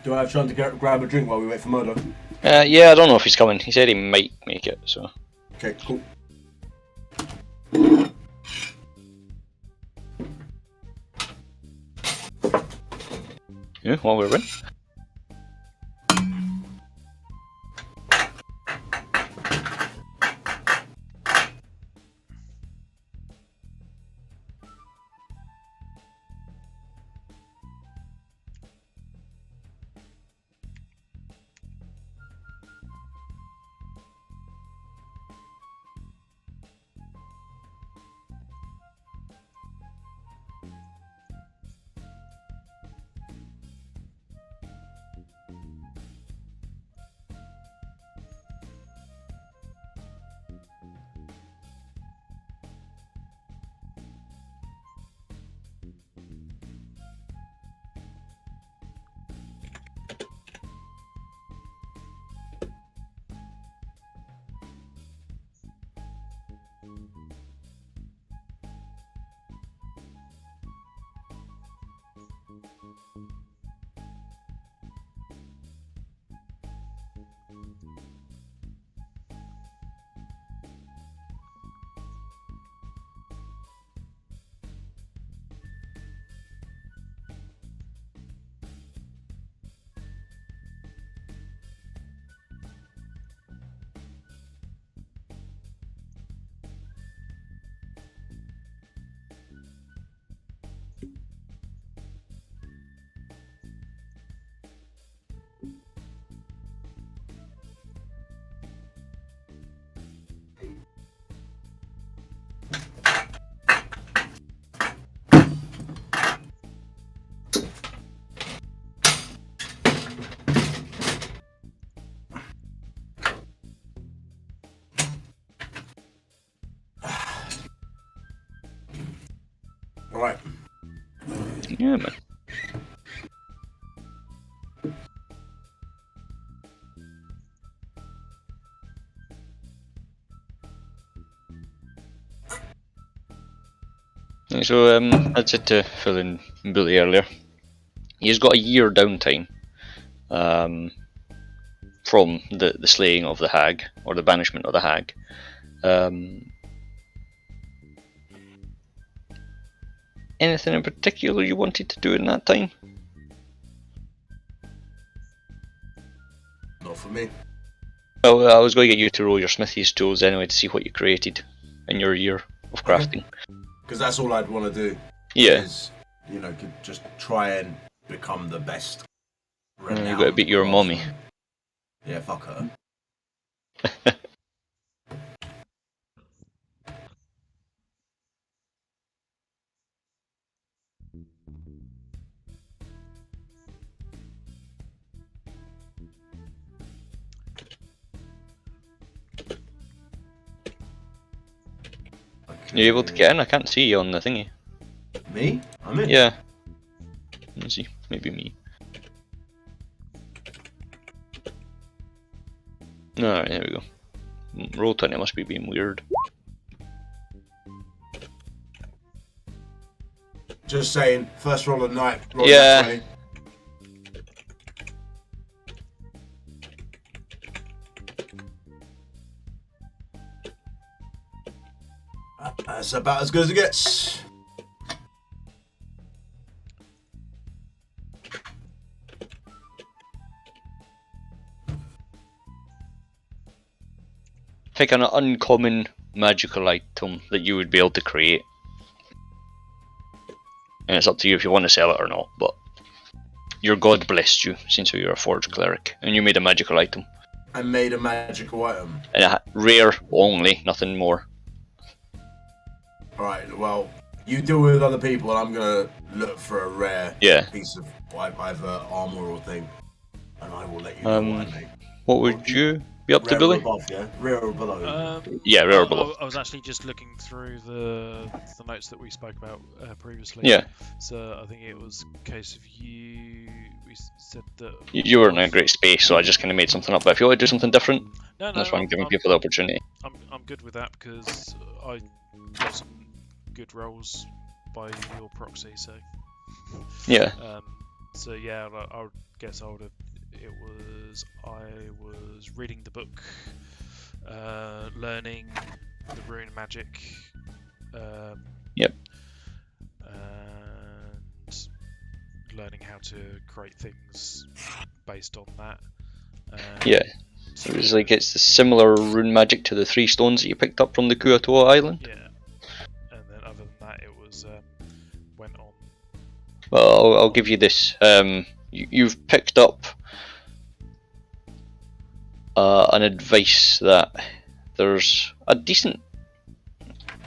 Do I have time to grab a drink while we wait for Murdo? Yeah, I don't know if he's coming. He said he might make it, so. Okay, cool. Yeah, while we're in. Alright. Yeah, man. So, I said to Phil and Billy earlier, he's got a year downtime from the slaying of the hag, or the banishment of the hag. Anything in particular you wanted to do in that time? Not for me. Well, I was going to get you to roll your smithy's tools anyway to see what you created in your year of crafting. Because that's all I'd want to do. Yeah. Is, you know, just try and become the best. You've got to beat your mommy. Yeah, fuck her. You able to get in? I can't see you on the thingy. Me? I'm in. Yeah. Let me see. Maybe me. Alright, there we go. Roll 20 must be being weird. Just saying, first roll of the night. Roll Yeah. 20. That's about as good as it gets. Pick an uncommon magical item that you would be able to create. And it's up to you if you want to sell it or not, but your god blessed you since you're a forge cleric, and you made a magical item. I made a magical item. And rare only, nothing more. Alright, well, you deal with other people and I'm gonna look for a rare piece of either armor or thing. And I will let you know what I make. What would you be up to, Billy? Above, yeah? Rare or below? Yeah, rare or below. I was actually just looking through the notes that we spoke about previously. Yeah. So I think it was a case of we said that... You were in a great space, so I just kind of made something up. But if you want to do something different, no, that's why I'm giving people the opportunity. I'm good with that because I got some good rolls by your proxy, so... Yeah. So yeah, I would guess I would have. I was reading the book, learning the rune magic. Yep. And learning how to create things based on that. Yeah. It was like it's the similar rune magic to the 3 stones that you picked up from the Kuatoa Island. Yeah. And then other than that, it was went on. Well, I'll give you this. You've picked up an advice that there's a decent,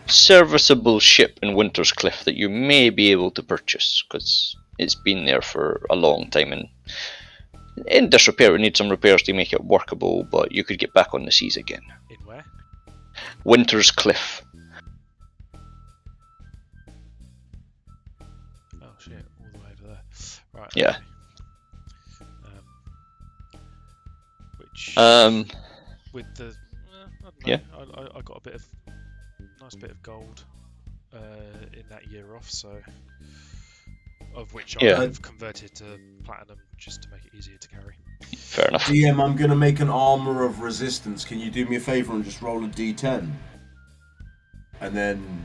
serviceable ship in Winter's Cliff that you may be able to purchase because it's been there for a long time and in disrepair. It would need some repairs to make it workable, but you could get back on the seas again. In where? Winter's Cliff. Oh shit! All the way to there. Right. Yeah. Okay. Which. With the. I don't know. Yeah. I got a nice bit of gold in that year off, so. Of which I've converted to platinum just to make it easier to carry. Fair enough. DM, I'm going to make an armor of resistance. Can you do me a favor and just roll a d10? And then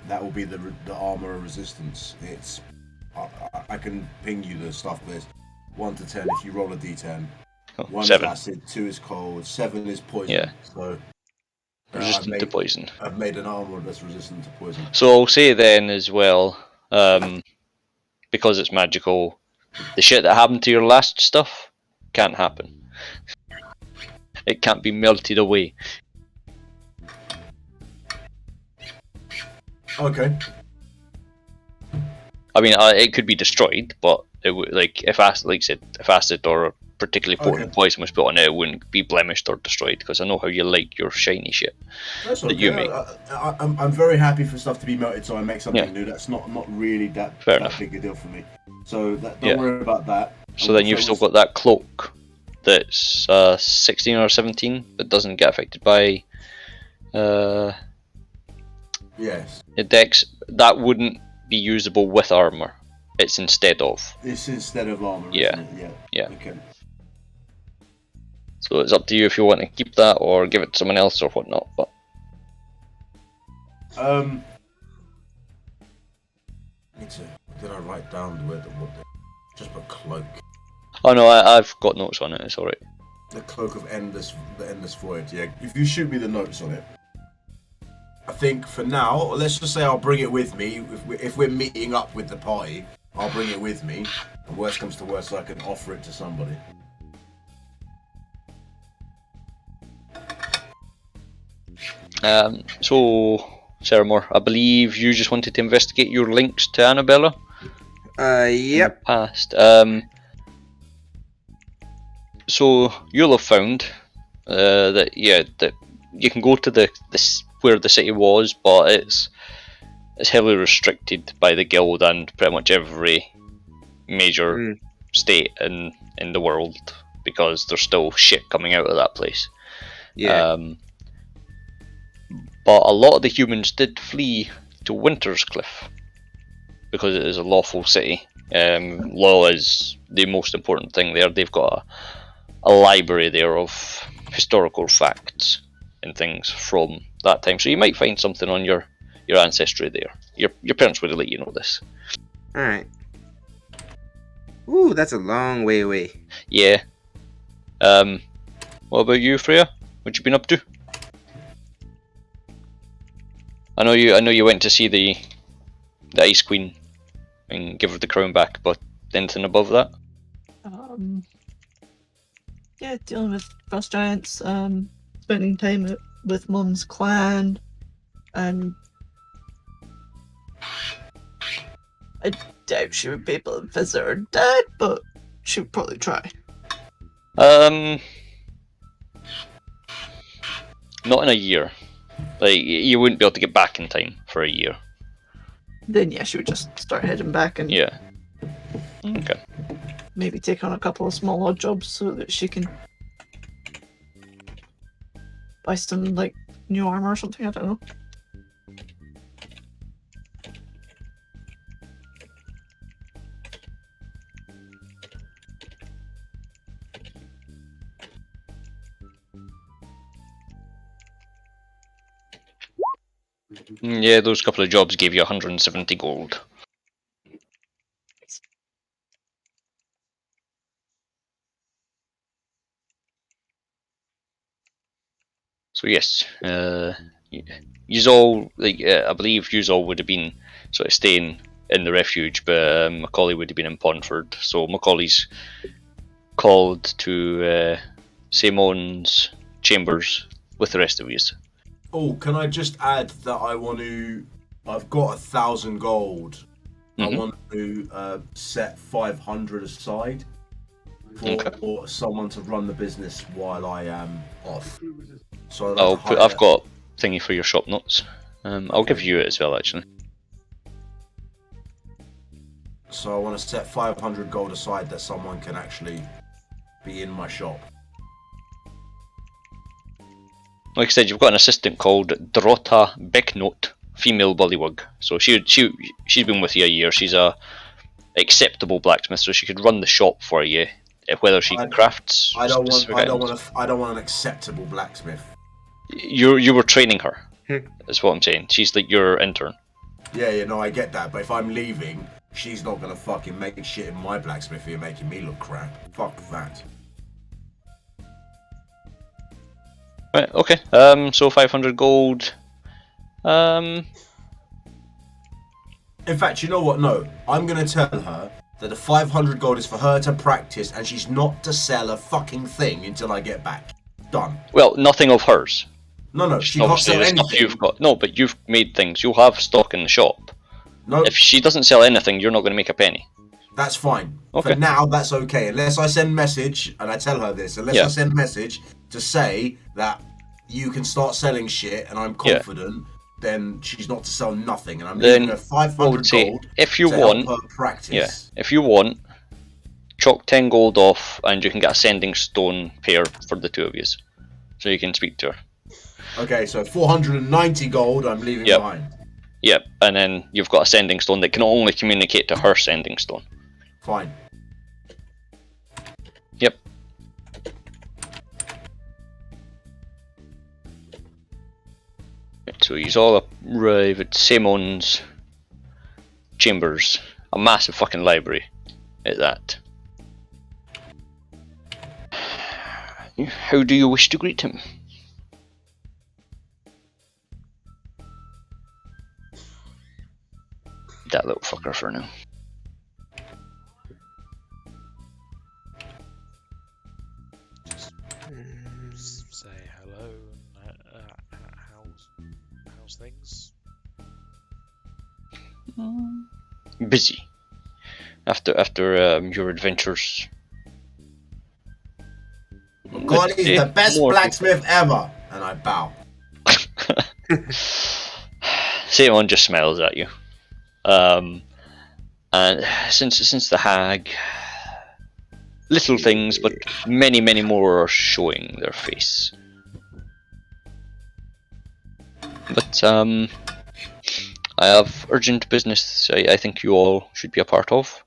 that will be the armor of resistance. It's I can ping you the stuff, but it's 1 to 10 if you roll a d10. 1 7. is acid, 2 is cold, 7 is poison. Yeah. So Resistant to poison. I've made an armor that's resistant to poison. So I'll say then as well, because it's magical, the shit that happened to your last stuff can't happen. It can't be melted away. Okay. I mean, it could be destroyed, but it would, like if acid or a particularly potent poison was put on it, it wouldn't be blemished or destroyed because I know how you like your shiny shit. That's okay. That you make. I'm very happy for stuff to be melted, so I make something new. That's not really that big a deal for me. So don't worry about that. So then you've still got that cloak that's 16 or 17 that doesn't get affected by yes. Dex. That wouldn't be usable with armor. It's instead of. It's instead of armor. Yeah. Isn't it? Yeah. Okay. So it's up to you if you want to keep that or give it to someone else or whatnot. But did I write down what just put cloak? Oh no, I've got notes on it. It's alright. The cloak of the endless void. Yeah. If you shoot me the notes on it. I think for now, let's just say I'll bring it with me. If we're meeting up with the party, I'll bring it with me. And worst comes to worst, I can offer it to somebody. So, Sarah Moore, I believe you just wanted to investigate your links to Annabella? Yep. Past. So you'll have found that you can go to this where the city was, but it's heavily restricted by the guild and pretty much every major state in the world because there's still shit coming out of that place. Yeah. But a lot of the humans did flee to Winter's Cliff because it is a lawful city. Law is the most important thing there. They've got a library there of historical facts and things from that time. So you might find something on your ancestry there. Your parents would have let you know this. Alright. Ooh, that's a long way away. Yeah. What about you, Freya? What you been up to? I know you went to see the Ice Queen and give her the crown back, but anything above that? Yeah, dealing with frost giants, spending time with Mum's clan, and I doubt she would be able to visit her dad, but she would probably try. Not in a year. Like, you wouldn't be able to get back in time for a year. Then yeah, she would just start heading back and Okay. maybe take on a couple of small odd jobs so that she can buy some like new armor or something. I don't know. Yeah, those couple of jobs gave you 170 gold. So yes, yous all, like, I believe yous all would have been sort of staying in the refuge, but Macaulay would have been in Pondford. So Macaulay's called to Simon's chambers with the rest of yous. Oh, can I just add that I've got 1,000 gold. I want to set 500 aside for someone to run the business while I am off. So I've got thingy for your shop notes. I'll give you it as well, actually. So I want to set 500 gold aside that someone can actually be in my shop. Like I said, you've got an assistant called Dorota Becknote, female bullywug. So she's been with you a year. She's a acceptable blacksmith, so she could run the shop for you. Whether she crafts, I don't want an acceptable blacksmith. You were training her. That's what I'm saying. She's like your intern. Yeah, no, I get that. But if I'm leaving, she's not gonna fucking make shit in my blacksmith. You're making me look crap. Fuck that. Right. Okay. So 500 gold. In fact, you know what? No, I'm gonna tell her that the 500 gold is for her to practice, and she's not to sell a fucking thing until I get back. Done. Well, nothing of hers. No, she can't sell anything. Stuff you've got. No, but you've made things. You'll have stock in the shop. No. If she doesn't sell anything, you're not going to make a penny. That's fine. Okay. For now, that's okay. Unless I send message, and I tell her this, I send message to say that you can start selling shit, and I'm confident, then she's not to sell nothing, and I'm leaving her 500 gold if you to want, help her practice. Yeah, if you want, chalk 10 gold off, and you can get a sending stone pair for the two of you, so you can speak to her. Okay, so 490 gold I'm leaving behind. Yep, and then you've got a sending stone that can only communicate to her sending stone. Fine. Yep. So he's all arrive at Simon's chambers, a massive fucking library at that. How do you wish to greet him? That little fucker for now. Just say hello. How's things? Busy. After your adventures. God, he's the best blacksmith ever, and I bow. Simon just smiles at you. And since the hag, little things, but many more are showing their face. But I have urgent business I think you all should be a part of.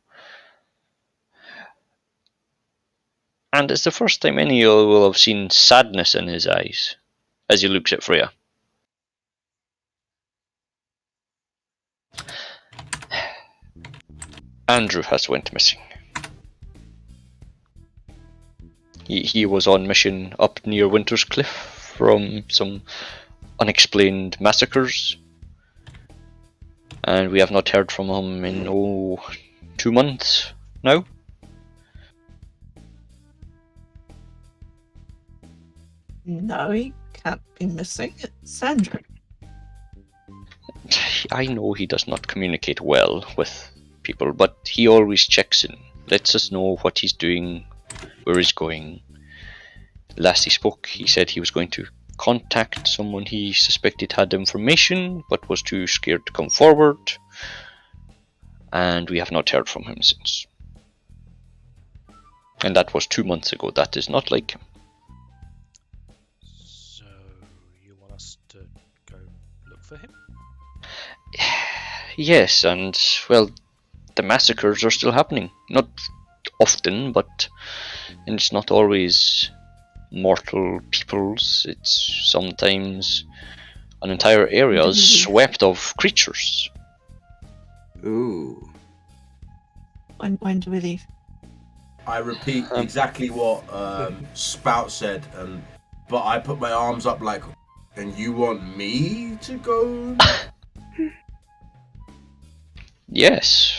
And it's the first time any of you will have seen sadness in his eyes as he looks at Freya. Andrew has went missing. He was on mission up near Winter's Cliff from some unexplained massacres, and we have not heard from him in 2 months now. No, he can't be missing. It's Andrew. I know he does not communicate well with people, but he always checks in, lets us know what he's doing, where he's going. Last he spoke, he said he was going to contact someone he suspected had information, but was too scared to come forward, and we have not heard from him since. And that was 2 months ago. That is not like him. So you want us to go look for him? Yes, and well, the massacres are still happening. Not often, but and it's not always mortal peoples. It's sometimes an entire area is swept of creatures. Ooh. When do we leave? I repeat exactly what Spout said, but I put my arms up like, and you want me to go? Yes.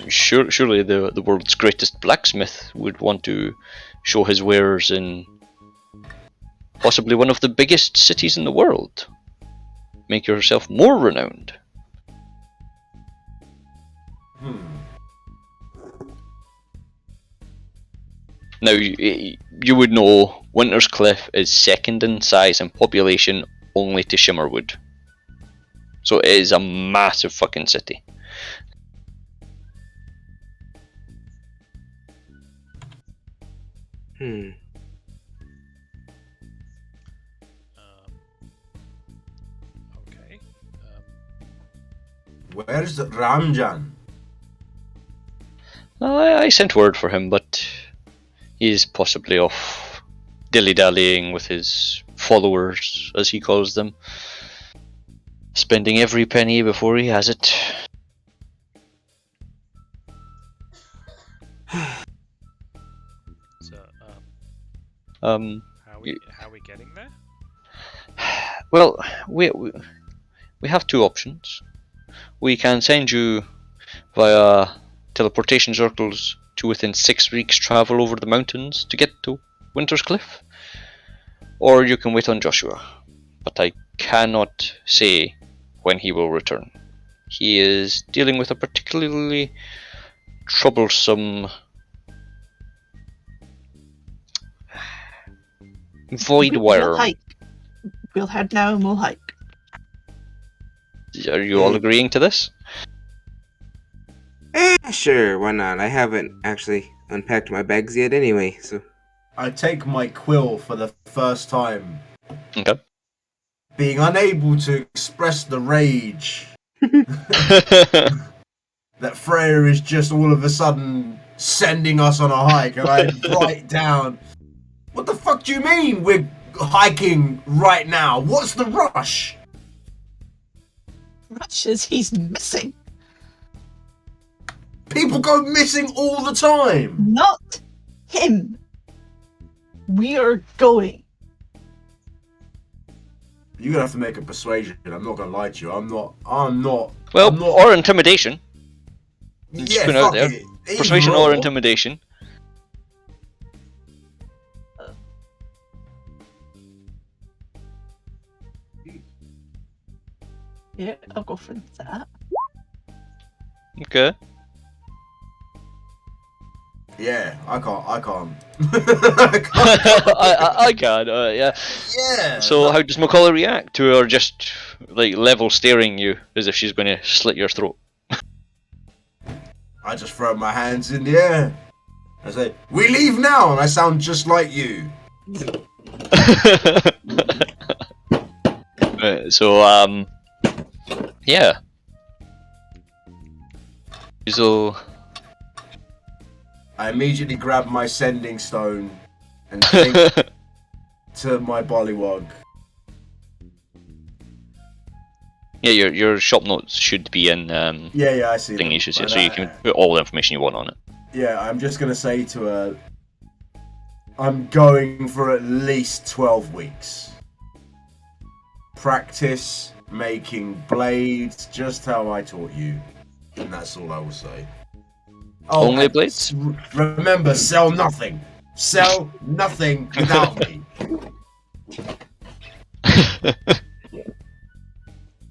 Surely the world's greatest blacksmith would want to show his wares in possibly one of the biggest cities in the world. Make yourself more renowned. Now, you would know Winter's Cliff is second in size and population only to Shimmerwood. So it is a massive fucking city. Okay. Where's Ramjan? I sent word for him, but he's possibly off dilly-dallying with his followers, as he calls them. Spending every penny before he has it. So, How how are we getting there? Well, we have two options. We can send you via teleportation circles to within 6 weeks travel over the mountains to get to Winter's Cliff, or you can wait on Joshua, but I cannot say when he will return. He is dealing with a particularly troublesome void We'll worm. hike. We'll head now and we'll hike. Are you all agreeing to this? Sure, why not? I haven't actually unpacked my bags yet anyway, so... I take my quill for the first time. Okay. Being unable to express the rage that Freya is just all of a sudden sending us on a hike, and I write down, what the fuck do you mean we're hiking right now? What's the rush? Rush is he's missing. People go missing all the time. Not him. We are going. You're gonna have to make a persuasion. I'm not gonna lie to you. I'm not. Well, I'm not, or intimidation. Just yeah, put it out fuck there. it. Either Persuasion or intimidation. Yeah, I'll go for that. Okay. Yeah, I can't. I can't. I can, yeah. Yeah. So how does McCullough react to her just like level staring you as if she's going to slit your throat? I just throw my hands in the air. I say, "We leave now," and I sound just like you. Right, so yeah. So I immediately grab my sending stone and think to my bollywog. yeah, your shop notes should be in Yeah, I see. thing them. you should see, But, so you can put all the information you want on it. Yeah, I'm just gonna say to her, I'm going for at least 12 weeks. Practice making blades just how I taught you. And that's all I will say. Oh, Only and blades? Remember, sell nothing. Sell nothing without me.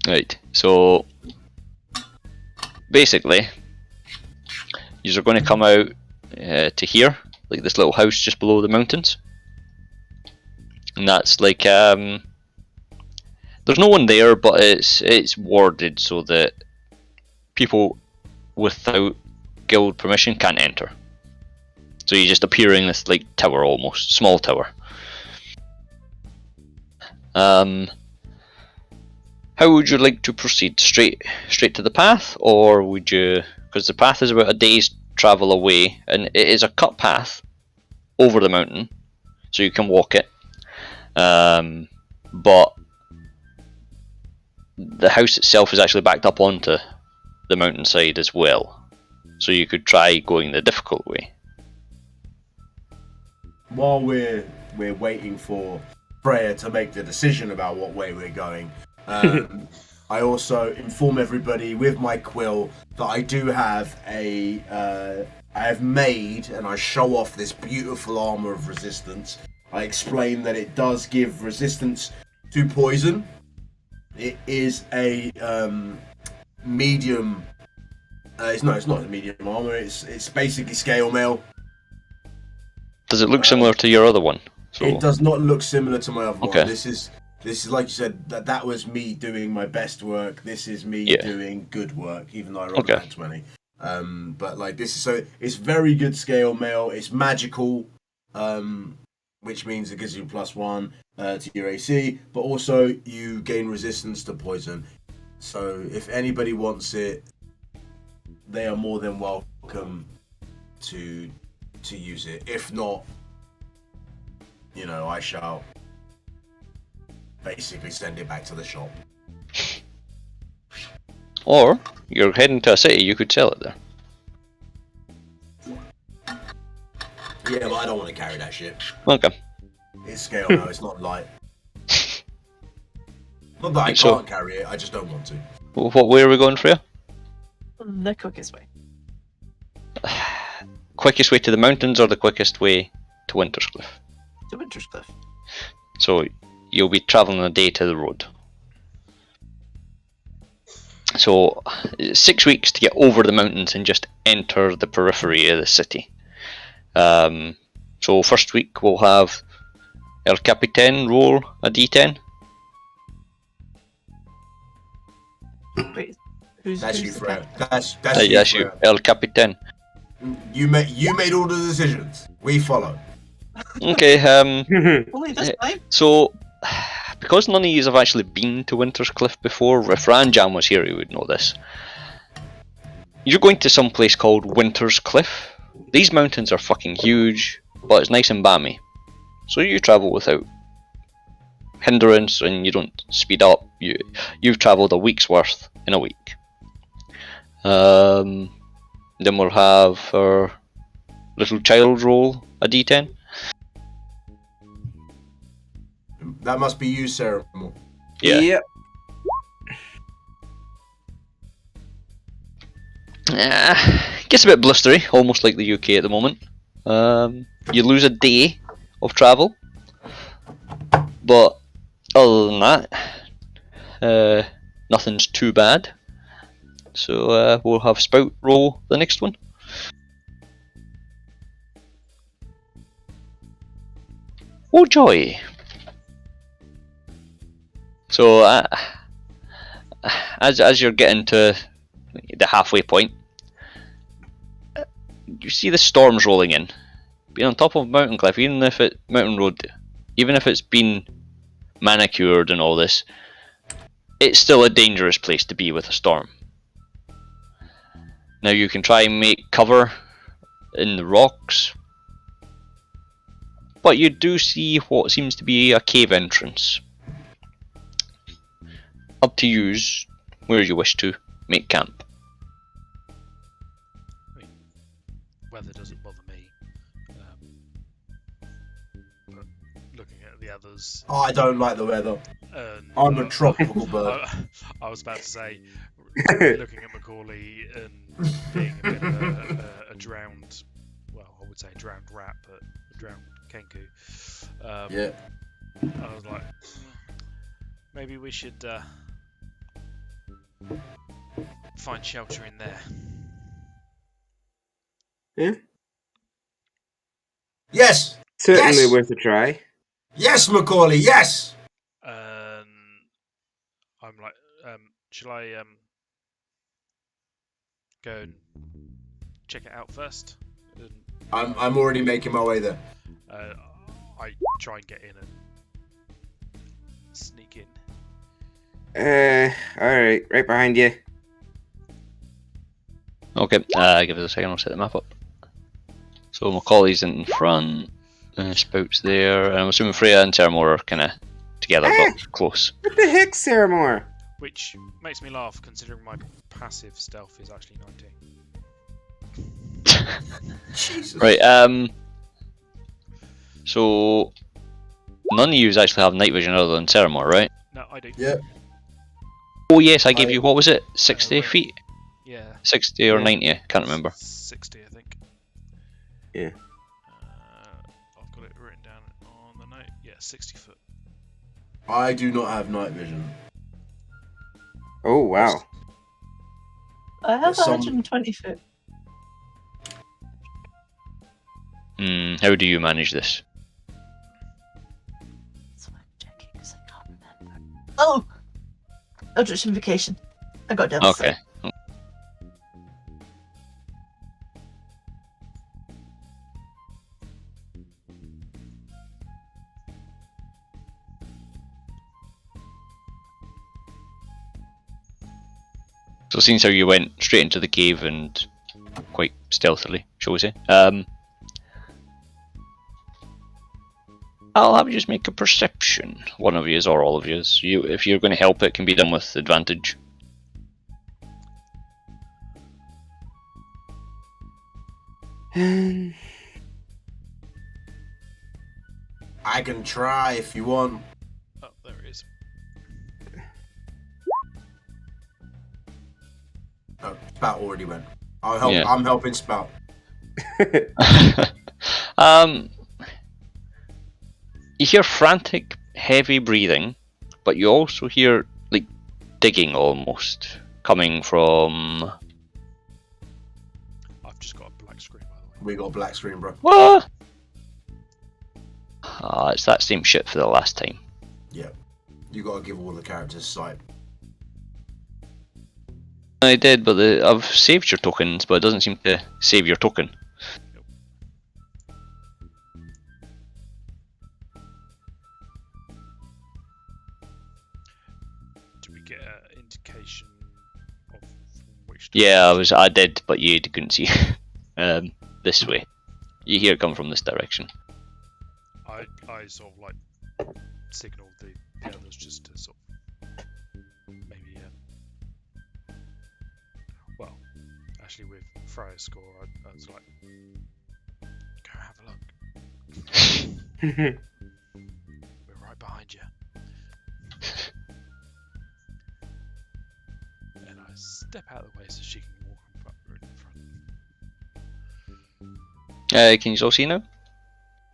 Right, so basically, you're going to come out to here, like this little house just below the mountains, and that's like there's no one there, but it's warded so that people without guild permission can't enter. So you just appear in this like tower, almost small tower. How would you like to proceed? Straight to the path, or would you? Because the path is about a day's travel away, and it is a cut path over the mountain, so you can walk it. But the house itself is actually backed up onto the mountainside as well, so you could try going the difficult way. While we're waiting for Freya to make the decision about what way we're going, I also inform everybody with my quill that I do have I have made, and I show off this beautiful armor of resistance. I explain that it does give resistance to poison. It is a medium. It's not a medium armor. It's basically scale mail. Does it look similar to your other one? So... It does not look similar to my other Okay. one. This is like you said, that was me doing my best work. This is me doing good work, even though I rolled a 20. But like this is so it's very good scale mail. It's magical, which means it gives you +1 to your AC, but also you gain resistance to poison. So if anybody wants it, they are more than welcome to use it. If not, you know, I shall basically send it back to the shop. Or you're heading to a city, you could sell it there. Yeah, but I don't want to carry that shit. Okay. It's scale now, it's not light. Not that I can't carry it, I just don't want to. What way are we going, Freya? The quickest way. Quickest way to the mountains or the quickest way to Winter's Cliff? To Winter's Cliff. So you'll be travelling a day to the road. So 6 weeks to get over the mountains and just enter the periphery of the city. So first week we'll have El Capitan roll a d10. Wait, who's That's who's you, the Freya. captain? That's Yes, you, El Capitan. You made all the decisions. We follow. Okay, Only this time? so because none of you have actually been to Winter's Cliff before, if Ranjam was here he would know this. You're going to some place called Winter's Cliff. These mountains are fucking huge, but it's nice and balmy. So you travel without hindrance and you don't speed up. You've travelled a week's worth in a week. Then we'll have our little child roll a d10. That must be you, Sarah. Yeah. Yep. Gets a bit blustery, almost like the UK at the moment. You lose a day of travel, but other than that, nothing's too bad. So we'll have Spout roll the next one. Oh joy! So as you're getting to the halfway point, you see the storms rolling in. Being on top of Mountain Cliff, Mountain Road, even if it's been manicured and all this, it's still a dangerous place to be with a storm. Now you can try and make cover in the rocks, but you do see what seems to be a cave entrance. Up to use where you wish to make camp. I mean, weather doesn't bother me. But looking at the others, I don't like the weather. I'm a tropical bird. I was about to say, looking at Macaulay and being a bit of a drowned, well, I would say drowned rat, but a drowned Kenku. Yeah. I was like, maybe we should find shelter in there. Yeah. Yes. Certainly Yes! worth a try. Yes, Macaulay. Yes. I'm like, shall I go and check it out first? And, I'm already making my way there. I try and get in and sneak in. Alright, right behind you. Okay, give us a second, I'll set the map up. So Macaulay's in front, Spout's there, and I'm assuming Freya and Terramore are kind of together, but close. What the heck, Sarah Moore? Which makes me laugh, considering my passive stealth is actually 19. Jesus. Right. So none of you actually have night vision other than Ceramore, right? No, I do. Yeah. Oh yes, I gave you. What was it? 60 ring. feet? Yeah. 60 or Yeah. 90? Can't remember. 60, I think. Yeah. I've got it written down on the note. Yeah, 60 foot. I do not have night vision. Oh wow. I have There's some- 120 foot. How do you manage this? That's why I'm checking because I can't remember. Oh! Eldritch Invocation. I got down. Okay. So seeing how you went straight into the cave and quite stealthily, shall we say? I'll have you just make a perception. One of yous or all of yous. If you're going to help, it can be done with advantage. I can try if you want. Oh, there it is. Oh, Spout already went. I'll help. Yeah. I'm helping Spout. You hear frantic, heavy breathing, but you also hear like digging almost coming from. I've just got a black screen, by the way. We got a black screen, bro. What? It's that same shit for the last time. Yeah. You gotta give all the characters sight. I did, but I've saved your tokens, but it doesn't seem to save your token. Do we get an indication of which? Yeah, I did, but you couldn't see. This way. You hear it come from this direction. I sort of like signalled the others just to sort of maybe well, actually with Freya's score, I was like, go have a look. We're right behind you. And I step out of the way so she can walk in front. Can you all see now?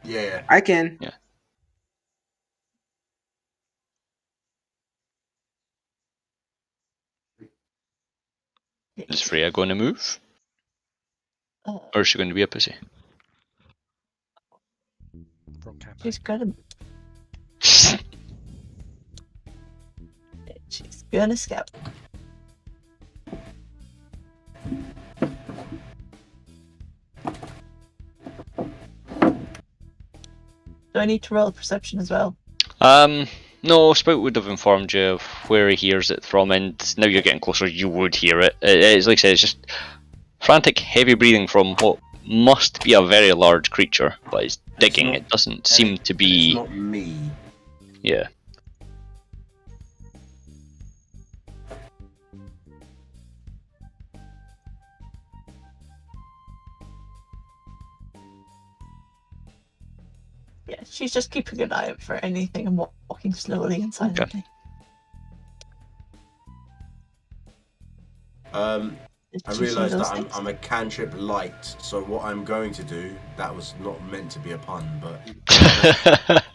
Yeah. I can. Yeah. Is Freya going to move? Or is she going to be a pussy? Wrong campaign. She's gonna. She's gonna scout. Do I need to roll a perception as well? No, Spout would have informed you of where he hears it from, and now you're getting closer, you would hear it. It's like I said, it's just frantic, heavy breathing from what must be a very large creature, but it's digging. It doesn't seem to be. It's not me. Yeah. Yeah, she's just keeping an eye out for anything and walking slowly and silently. I realised that I'm a cantrip light, so what I'm going to do, that was not meant to be a pun, but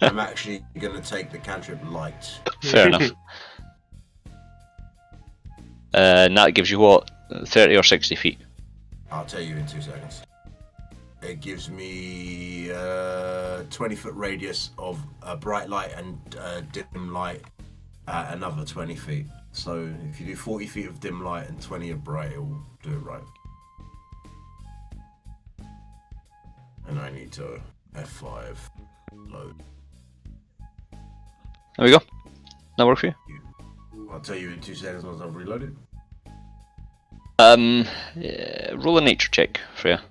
I'm actually going to take the cantrip light. Fair enough. And that gives you what? 30 or 60 feet? I'll tell you in 2 seconds. It gives me 20-foot radius of a bright light and dim light at another 20 feet. So if you do 40 feet of dim light and 20 of bright, it will do it right. And I need to F5 load. There we go. That work for you? I'll tell you in 2 seconds once I've reloaded. Roll a nature check, Freya.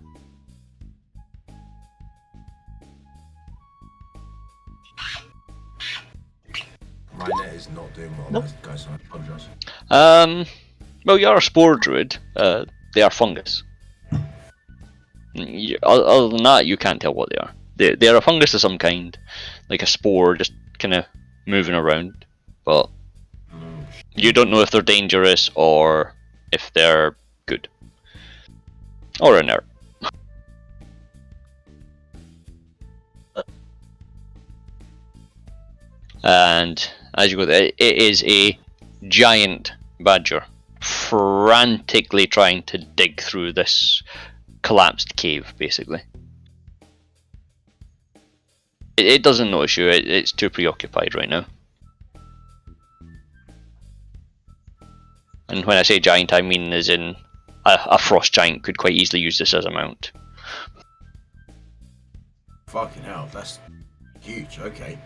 My net is not doing well, Nope. guys, so I apologise. Well, you are a spore druid. They are fungus. Other than that, you can't tell what they are. They are a fungus of some kind, like a spore, just kind of moving around. But you don't know if they're dangerous or if they're good or inert. And as you go there, it is a giant badger frantically trying to dig through this collapsed cave, basically. It doesn't notice you, it's too preoccupied right now. And when I say giant, I mean as in a frost giant could quite easily use this as a mount. Fucking hell, that's huge, okay.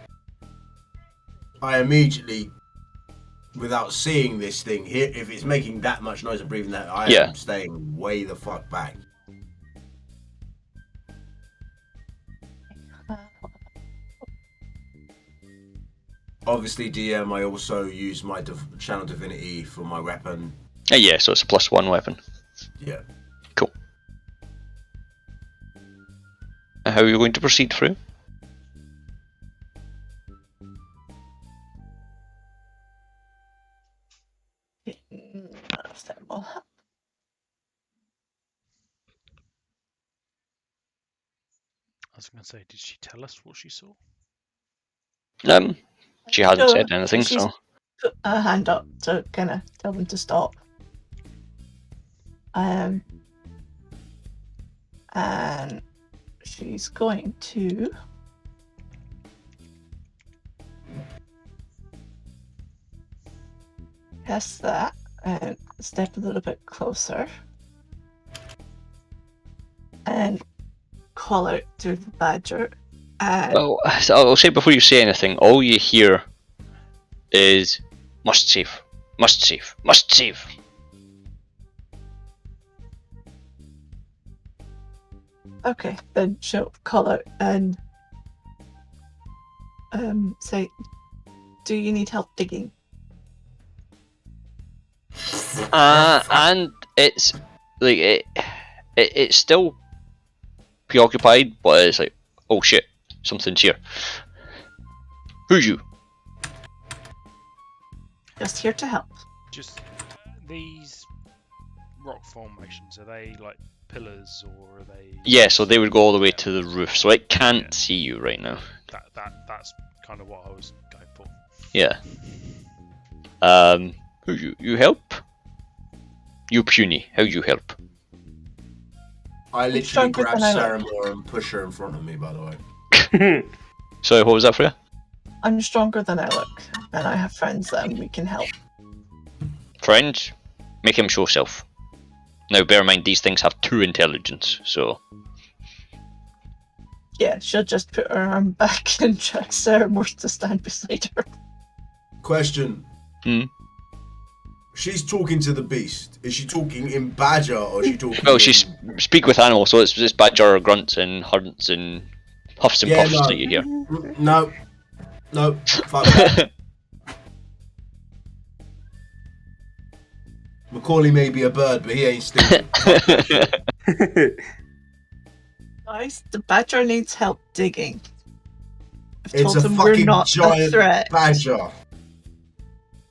I immediately, without seeing this thing here, if it's making that much noise and breathing that, I am staying way the fuck back. Obviously, DM, I also use my channel divinity for my weapon. Yeah, so it's a +1 weapon. Yeah. Cool. How are you going to proceed through? That will help. I was going to say, did she tell us what she saw? She hasn't said anything, she's so... put her hand up to kind of tell them to stop. And she's going to cast that and step a little bit closer and call out to the badger. And well, I'll say before you say anything, all you hear is must save, must save, must save. okay, then she'll call out and say, "Do you need help digging?" And it's like it's still preoccupied, but it's like, oh shit, something's here. Who's you? Just here to help. Just these rock formations, are they like pillars or are they? Yeah, so they would go all the way to the roof, so it can't see you right now. That's kind of what I was going for. Yeah. Who's you? You help? You puny, how you help? I literally grab Sarah Moore and push her in front of me, by the way. Sorry, what was that for you? I'm stronger than I look, and I have friends that we can help. Friends? Make him show self. Now bear in mind these things have 2 intelligence, so... Yeah, she'll just put her arm back and check Sarah Moore to stand beside her. Question. She's talking to the beast. Is she talking in badger or is she talking No, she speak with animals, so it's just badger grunts and hunts and huffs and puffs that you hear. No. Fuck that. Macaulay may be a bird, but he ain't stupid. Guys, the badger needs help digging. I've It's told a him we're fucking not a giant threat, badger.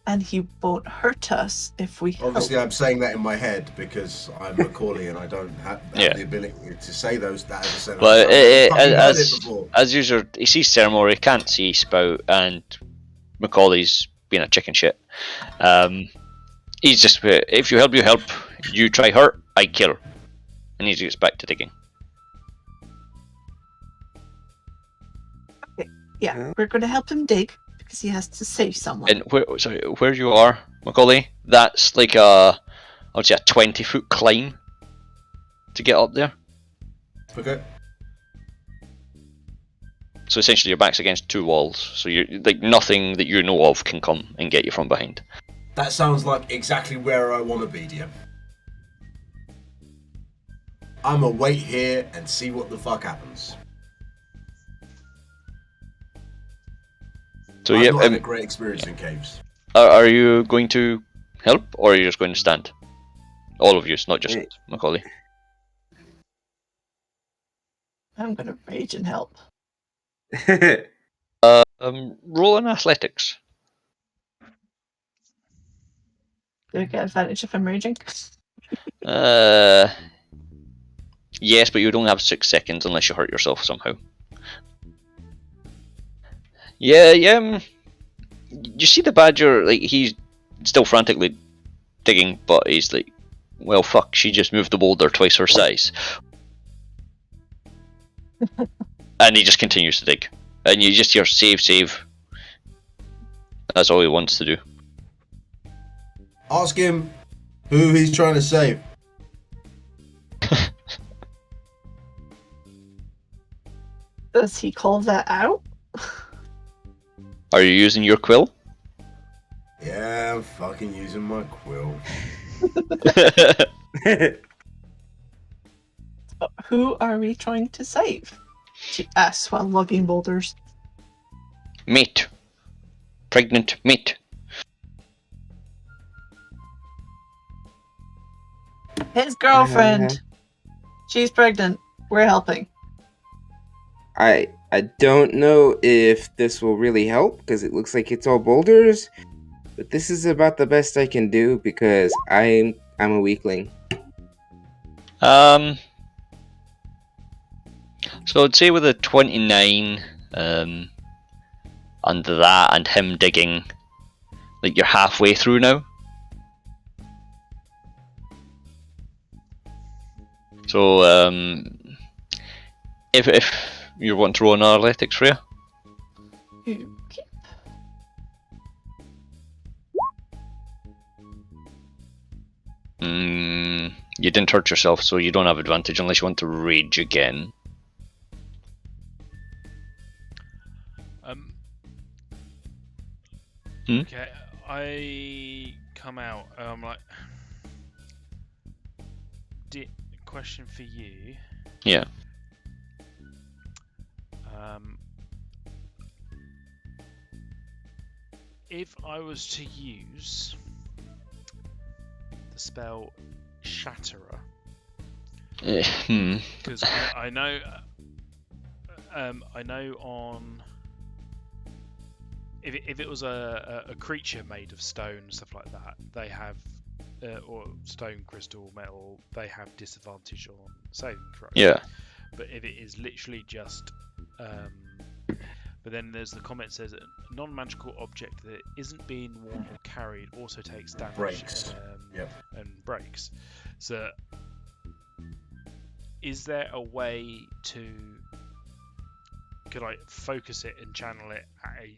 and he won't hurt us if we Obviously, help. I'm saying that in my head because I'm Macaulay and I don't have the ability to say that as a sentence. But before. as usual, he sees Ceremony, he can't see Spout, and Macaulay's being a chicken shit. He's just, if you help, you help. You try hurt, I kill. And he gets back to digging. Yeah, we're going to help him dig because he has to save someone. And where you are, Macaulay, that's like I would say a 20-foot climb to get up there. Okay. So essentially your back's against 2 walls, so you're like nothing that you know of can come and get you from behind. That sounds like exactly where I want to be, DM. I'ma wait here and see what the fuck happens. So I've yeah, not had a great experience in caves. are you going to help, or are you just going to stand? All of you, not just Macaulay. I'm gonna rage and help. Roll in athletics. Do I get advantage if I'm raging? Yes, but you don't have 6 seconds unless you hurt yourself somehow. Yeah. You see the badger, like, he's still frantically digging, but he's like, well, fuck, she just moved the boulder twice her size. And he just continues to dig. And you just hear save. That's all he wants to do. Ask him who he's trying to save. Does he call that out? Are you using your quill? Yeah, I'm fucking using my quill. Who are we trying to save? She asks while logging boulders. Mate. Pregnant mate. His girlfriend. She's pregnant. We're helping. I don't know if this will really help because it looks like it's all boulders, but this is about the best I can do because I'm a weakling. So I'd say with a 29, and that and him digging, like, you're halfway through now. So if you want to roll an athletics, Freya. Okay. You didn't hurt yourself, so you don't have advantage unless you want to rage again. Okay, I come out. I'm like, question for you. Yeah. If I was to use the spell Shatterer, because I know on if it was a creature made of stone, stuff like that, they have or stone, crystal, metal, they have disadvantage on saving throws. Yeah. But if it is literally just but then there's the comment says a non-magical object that isn't being worn or carried also takes damage. Breaks. And breaks. So is there a way could I focus it and channel it at a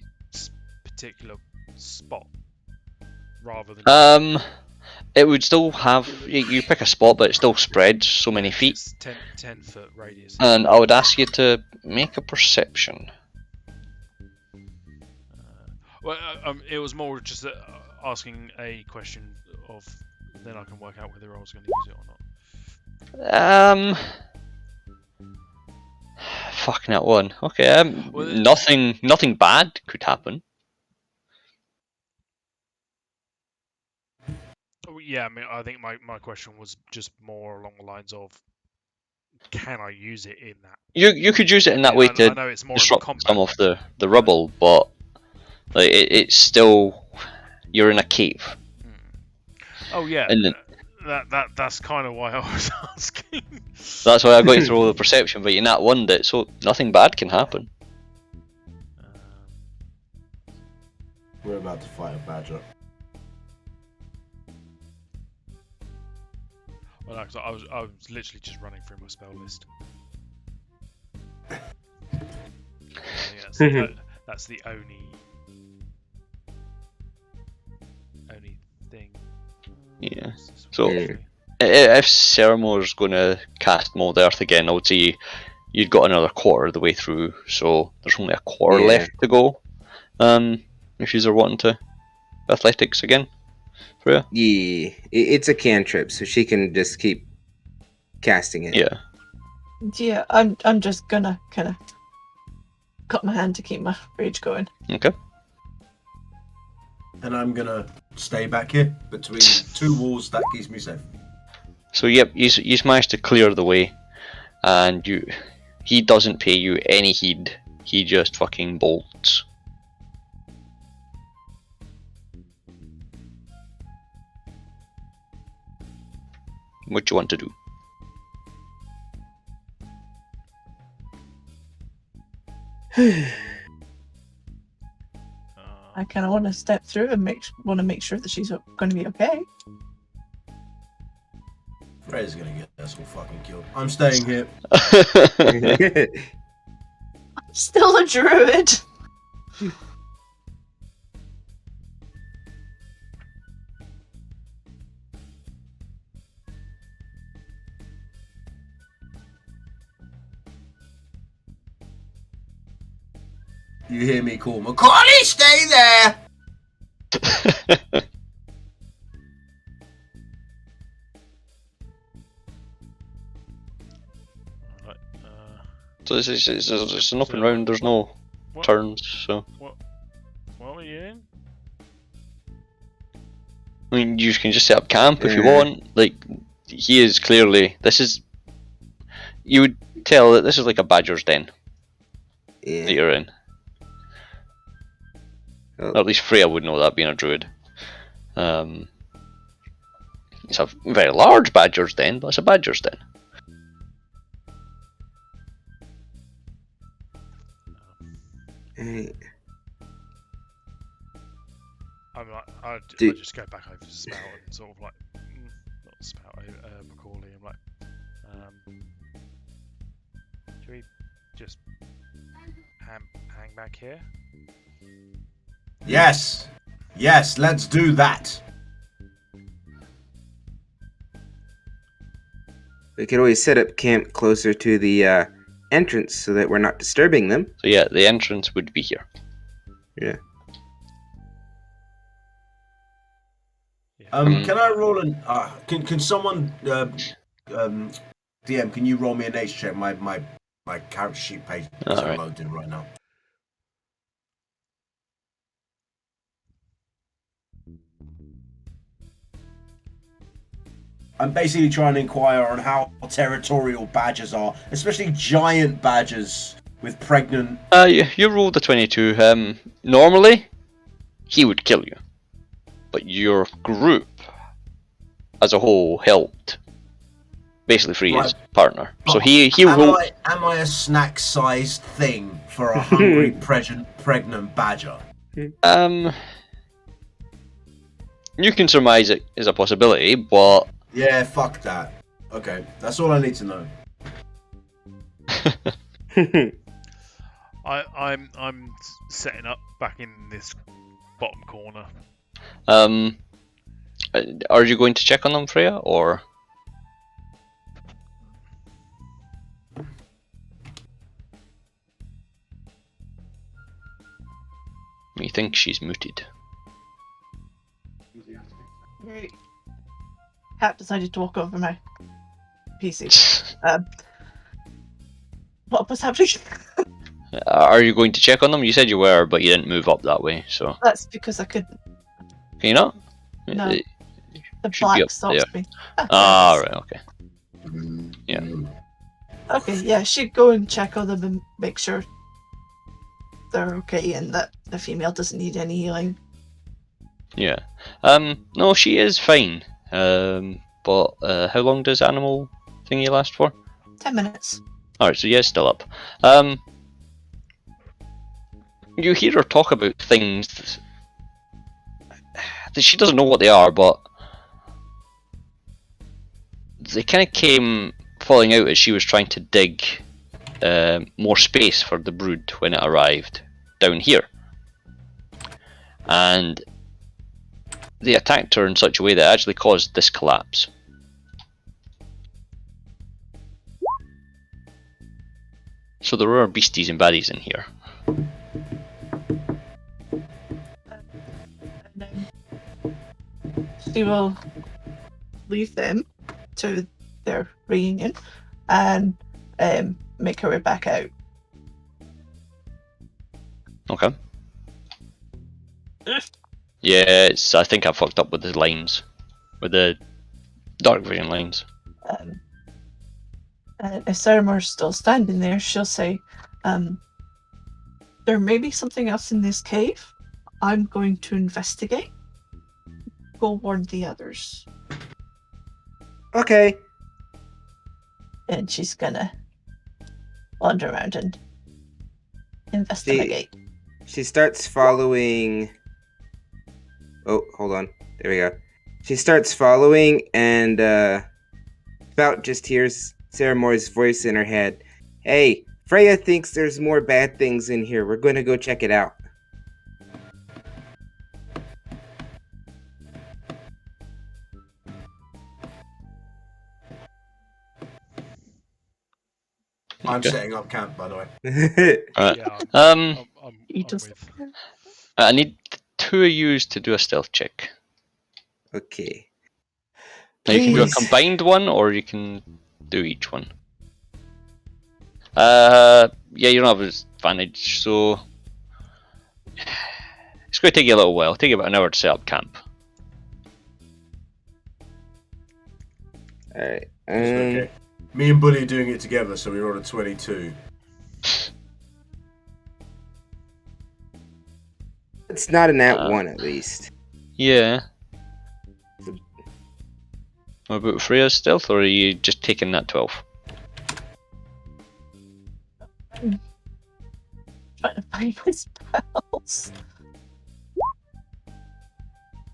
particular spot rather than it would still have, you pick a spot, but it still spreads so many feet. It's 10 foot radius. And I would ask you to make a perception. It was more just asking a question of, then I can work out whether I was going to use it or not. Fucking that one. Okay, nothing bad could happen. Yeah, I mean, I think my question was just more along the lines of, can I use it in that? You could use it in that way to I know it's more disrupt of a some of the rubble, but like it's still, you're in a cave. Oh yeah, and that's kind of why I was asking. That's why I got you to roll the perception, but you're not one that, so nothing bad can happen. We're about to fight a badger. Well, no, 'cause I was literally just running through my spell list. That's the only thing. Yeah. So if Seramore's going to cast Mold Earth again, I would say you'd got another quarter of the way through, so there's only a quarter left to go. If you are wanting to athletics again, Freya. Yeah, it's a cantrip, so she can just keep casting it. Yeah. Yeah, I'm just gonna kind of cut my hand to keep my rage going. Okay. And I'm gonna stay back here between two walls. That keeps me safe. So yep, he's managed to clear the way, and he doesn't pay you any heed. He just fucking bolts. What do you want to do? I kind of want to step through and make sure that she's going to be okay. Freya's gonna get us all fucking killed. I'm staying here. I'm still a druid. You hear me call Macaulay, stay there! Right, So it's an open round, there's no what? turns, so... What were you in? I mean, you can just set up camp if you want. Like, he is clearly... This is... You would tell that this is like a badger's den that you're in. Oh. Or at least Freya would know that, being a druid. It's a very large badger's den, but it's a badger's den. Right. I Do- just go back over to Spout and sort of like, not Spout, Macaulay. I'm like, should we just hang back here? Yes! Yes, let's do that! We could always set up camp closer to the entrance so that we're not disturbing them. So yeah, the entrance would be here. Yeah. Can I roll an... can someone... DM, can you roll me a nature check? My character sheet page is Alright. loading right now. I'm basically trying to inquire on how territorial badgers are, especially giant badgers with pregnant... You rolled a 22. Normally, he would kill you. But your group, as a whole, helped basically free his partner. So he rolled... Am I a snack-sized thing for a hungry pregnant badger? You can surmise it is a possibility, but... Yeah, fuck that. Okay, that's all I need to know. I'm setting up back in this bottom corner. Are you going to check on them, Freya, or...? You think she's muted. Right. Cat decided to walk over my PC. What was happening? Are you going to check on them? You said you were, but you didn't move up that way, so... That's because I couldn't. Can you not? No. It The should be black up stops there. me. Right, okay. Yeah. Okay, yeah, she'd go and check on them and make sure they're okay and that the female doesn't need any healing. Yeah. No, she is fine. But how long does animal thingy last for? 10 minutes. Alright, so yeah, still up. You hear her talk about things that she doesn't know what they are, but they kind of came falling out as she was trying to dig more space for the brood when it arrived down here. And they attacked her in such a way that actually caused this collapse. So there are beasties and baddies in here. And then she will leave them to their reunion and make her way back out. Okay. Yeah, I think I fucked up with the lines, with the dark vision lines. And if Saramore's still standing there, she'll say, there may be something else in this cave. I'm going to investigate. Go warn the others. Okay. And she's gonna wander around and investigate. She starts following. Oh, hold on. There we go. She starts following, and Spout just hears Sarah Moore's voice in her head. Hey, Freya thinks there's more bad things in here. We're going to go check it out. I'm setting up camp, by the way. Alright. Yeah, Um, I'm Just- with. I need 2 of yous to do a stealth check. Okay. Now you can do a Please. combined one, or you can do each one. Yeah, you don't have advantage, so it's going to take you a little while. It'll take you about an hour to set up camp. Alright. It's okay. Me and Buddy are doing it together, so we rolled a 22. It's not an at one, at least. Yeah. What about Freya's stealth, or are you just taking that 12? Trying to find my spells.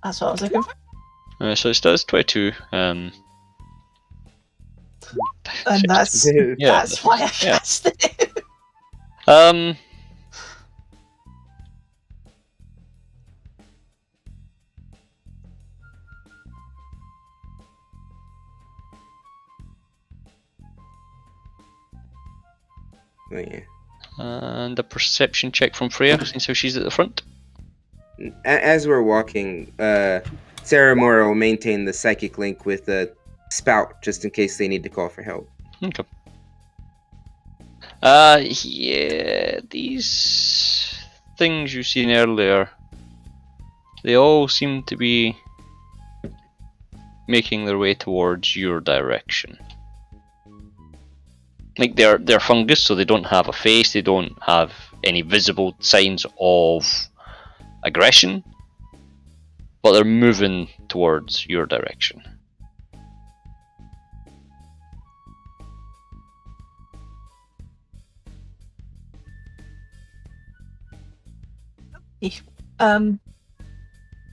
That's what I was looking for. So it does 22. And that's Yeah. that's why I Yeah. cast it. Oh, yeah. And a perception check from Freya, since how she's at the front. As we're walking, Sarah Moore will maintain the psychic link with Spout, just in case they need to call for help. Okay. Yeah, these things you've seen earlier, they all seem to be making their way towards your direction. Like they're fungus, so they don't have a face, they don't have any visible signs of aggression, but they're moving towards your direction.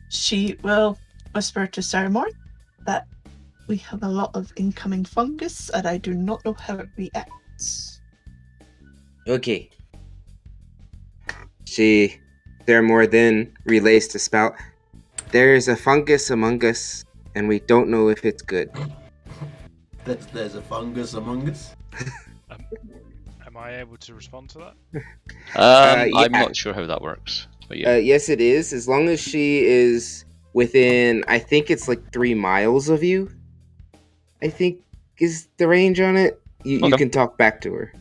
She will whisper to Saramore that we have a lot of incoming fungus and I do not know how it reacts. Okay. Sarah Moore then relays to Spout, there's a fungus among us, and we don't know if it's good. There's a fungus among us? Am I able to respond to that? Yeah. I'm not sure how that works, but yeah. Yes, it is. As long as she is within, I think it's like 3 miles of you, I think is the range on it. You Okay. can talk back to her.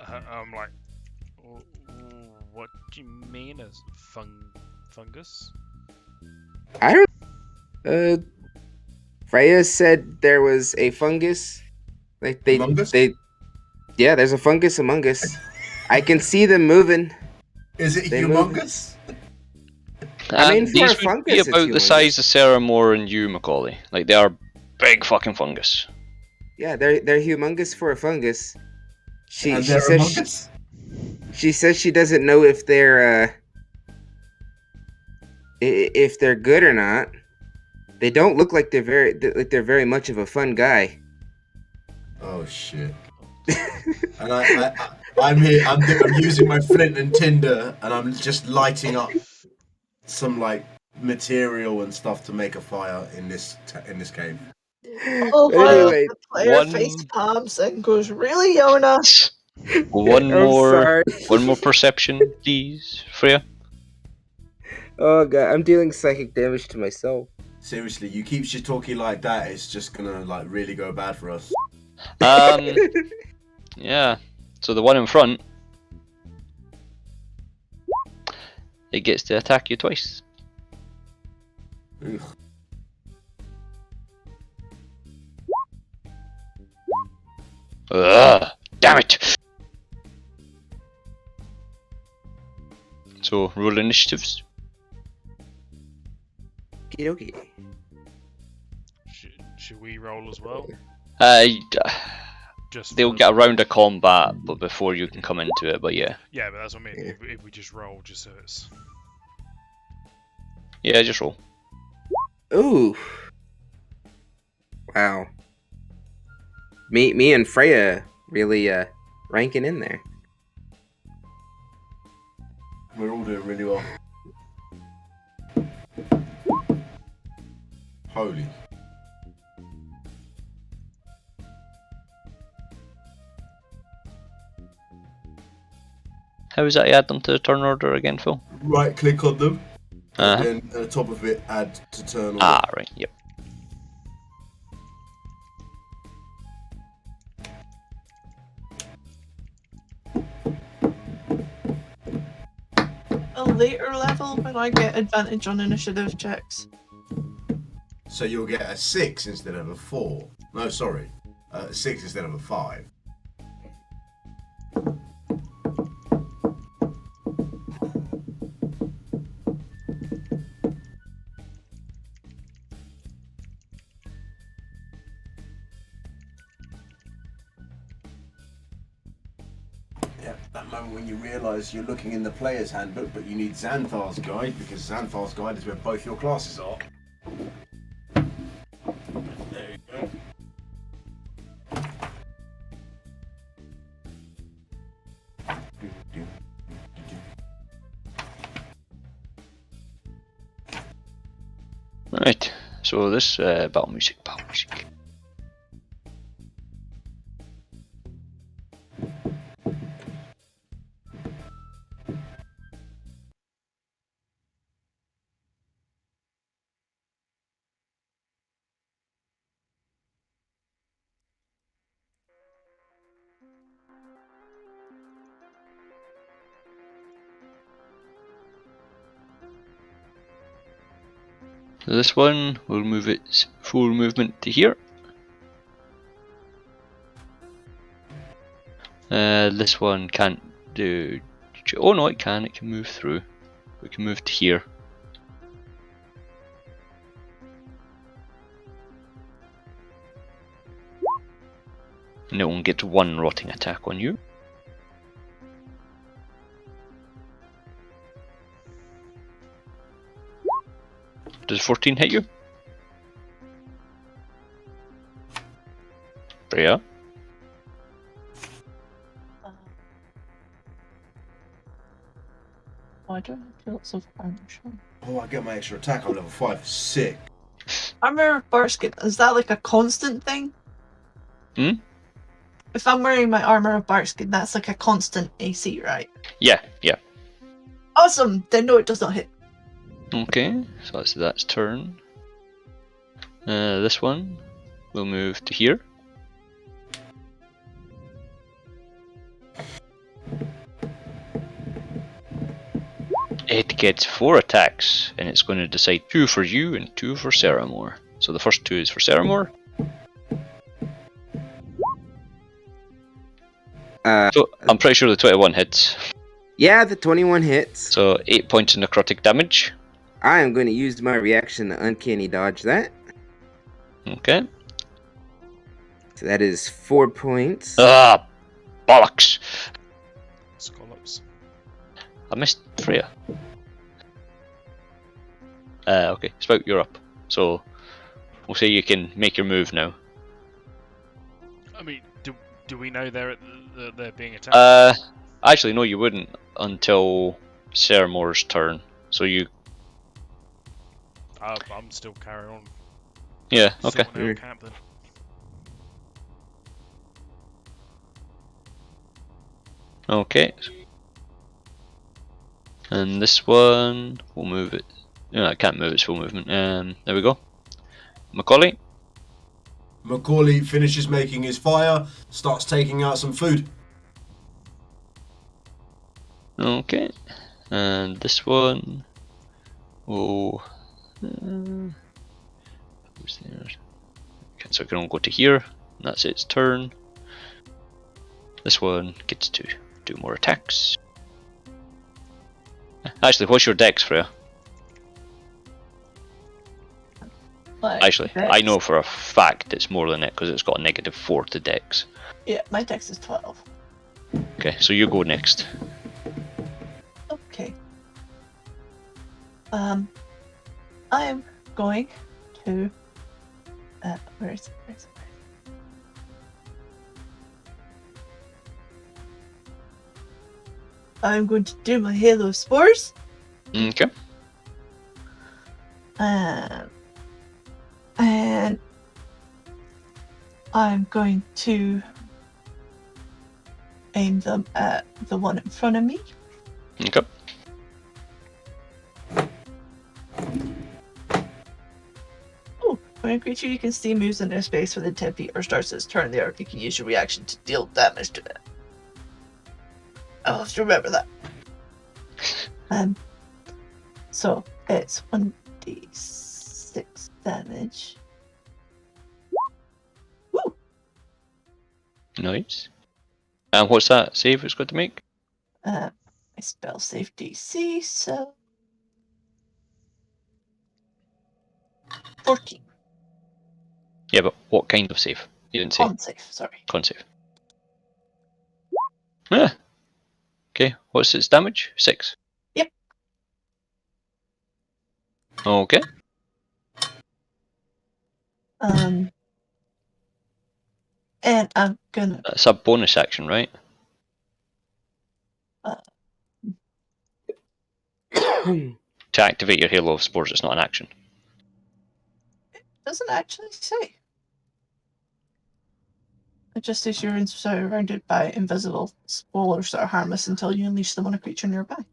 I'm like, what do you mean as fungus? I don't. Freya said there was a fungus. Like Among us? Yeah, there's a fungus among us. I can see them moving. Is it They move. humongous? I mean, for these a would fungus, be it's about the humongous. size of Sarah Moore and you, Macaulay. Like, they are big fucking fungus. Yeah, they're humongous for a fungus. She And she they're says among us? she says she doesn't know if they're good or not. They don't look like they're very much of a fun guy. Oh shit. And I'm here, I'm using my flint and tinder, and I'm just lighting up some like material and stuff to make a fire in this cave. Oh, But wow, anyway, the player one- face palms and goes, really, Yona? One I'm more sorry. one more perception, please, Freya. Oh god, I'm dealing psychic damage to myself. Seriously, you keep shit talking like that, it's just gonna like really go bad for us. Yeah. So the one in front, it gets to attack you twice. Ugh. Ugh, damn it! So, roll initiatives. Okay. Should we roll as well? Just They'll for- get a round of combat, but before you can come into it, but yeah. Yeah, but that's what I mean. Yeah. If we just roll, just so it's. Yeah, just roll. Ooh. Wow. Me and Freya really ranking in there. We're all doing really well. Holy. How is that you add them to the turn order again, Phil? Right click on them, Uh-huh. and then at the top of it, add to turn order. Ah, right, yep. A later level when I get advantage on initiative checks. So you'll get a 6 instead of a 4. No, sorry. A 6 instead of a 5. Yeah, that moment when you realise you're looking in the player's handbook, but you need Xanthar's guide, because Xanthar's guide is where both your classes are. There you go. Right, so this battle music. So this one, we'll move its full movement to here. This one can't do... Oh no, it can move through. We can move to here. And it won't get one rotting attack on you. Does 14 hit you? Freya? Oh, I don't have lots of armor. Sure. Oh, I get my extra attack on level 5. Sick. Armor basket, is that like a constant thing? Hmm? If I'm wearing my armor of Barkskin, that's like a constant AC, right? Yeah. Awesome! Then no, it does not hit. Okay, so that's turn. This one will move to here. It gets 4 attacks, and it's going to decide 2 for you and 2 for Saramore. So the first 2 is for Saramore. So I'm pretty sure the 21 hits. Yeah, the 21 hits. So 8 points of necrotic damage. I am going to use my reaction to uncanny dodge that. Okay. So that is 4 points. Ah, bollocks! Scallops. I missed Freya. Okay, Spout, you're up. So we'll say you can make your move now. I mean, do we know they're being attacked? Actually, no, you wouldn't until Saramore's turn. So you. I'm still carrying on. Yeah. Okay. Sorting out camp then. Okay. And this one, we'll move it. No, I can't move its full movement. There we go. Macaulay. Macaulay finishes making his fire, starts taking out some food. Okay. And this one. Oh. Who's there? Okay, so it can only go to here. And that's its turn. This one gets to do more attacks. Actually, what's your dex, Freya? Actually, I know for a fact it's more than it because it's got a -4 to dex. Yeah, my dex is 12. Okay, so you go next. Okay. I am going to. Where is it? I'm going to do my Halo Spores. Okay. And I'm going to aim them at the one in front of me. Okay. Oh, when a creature you can see moves in their space within 10 feet or starts its turn there, you can use your reaction to deal damage to it. I'll have to remember that. So it's 1d6 damage. Woo! Nice. And what's that save it's got to make? My spell save DC, so 14. Yeah, but what kind of save? You didn't say. Con save, sorry. Con save. Ah. Okay, what's its damage? 6. Yep. Okay. And I'm gonna. That's a bonus action, right? To activate your Halo of Spores, it's not an action. Doesn't actually say. It just says you're surrounded by invisible spores that are harmless until you unleash them on a creature nearby.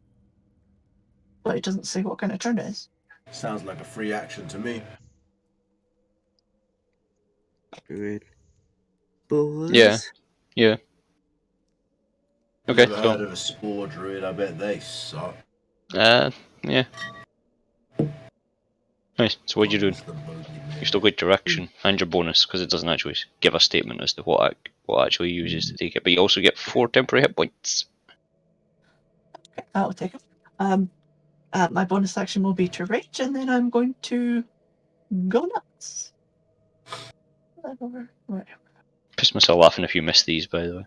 But it doesn't say what kind of turn it is. Sounds like a free action to me. Good. Boys. Yeah. Yeah. Okay, Never heard of a spore druid. I bet they suck. yeah. Nice. So what are you doing? You still got your action and your bonus because it doesn't actually give a statement as to what actually uses to take it. But you also get 4 temporary hit points. Okay, I'll take them. My bonus action will be to rage, and then I'm going to go nuts. Piss myself laughing if you miss these, by the way.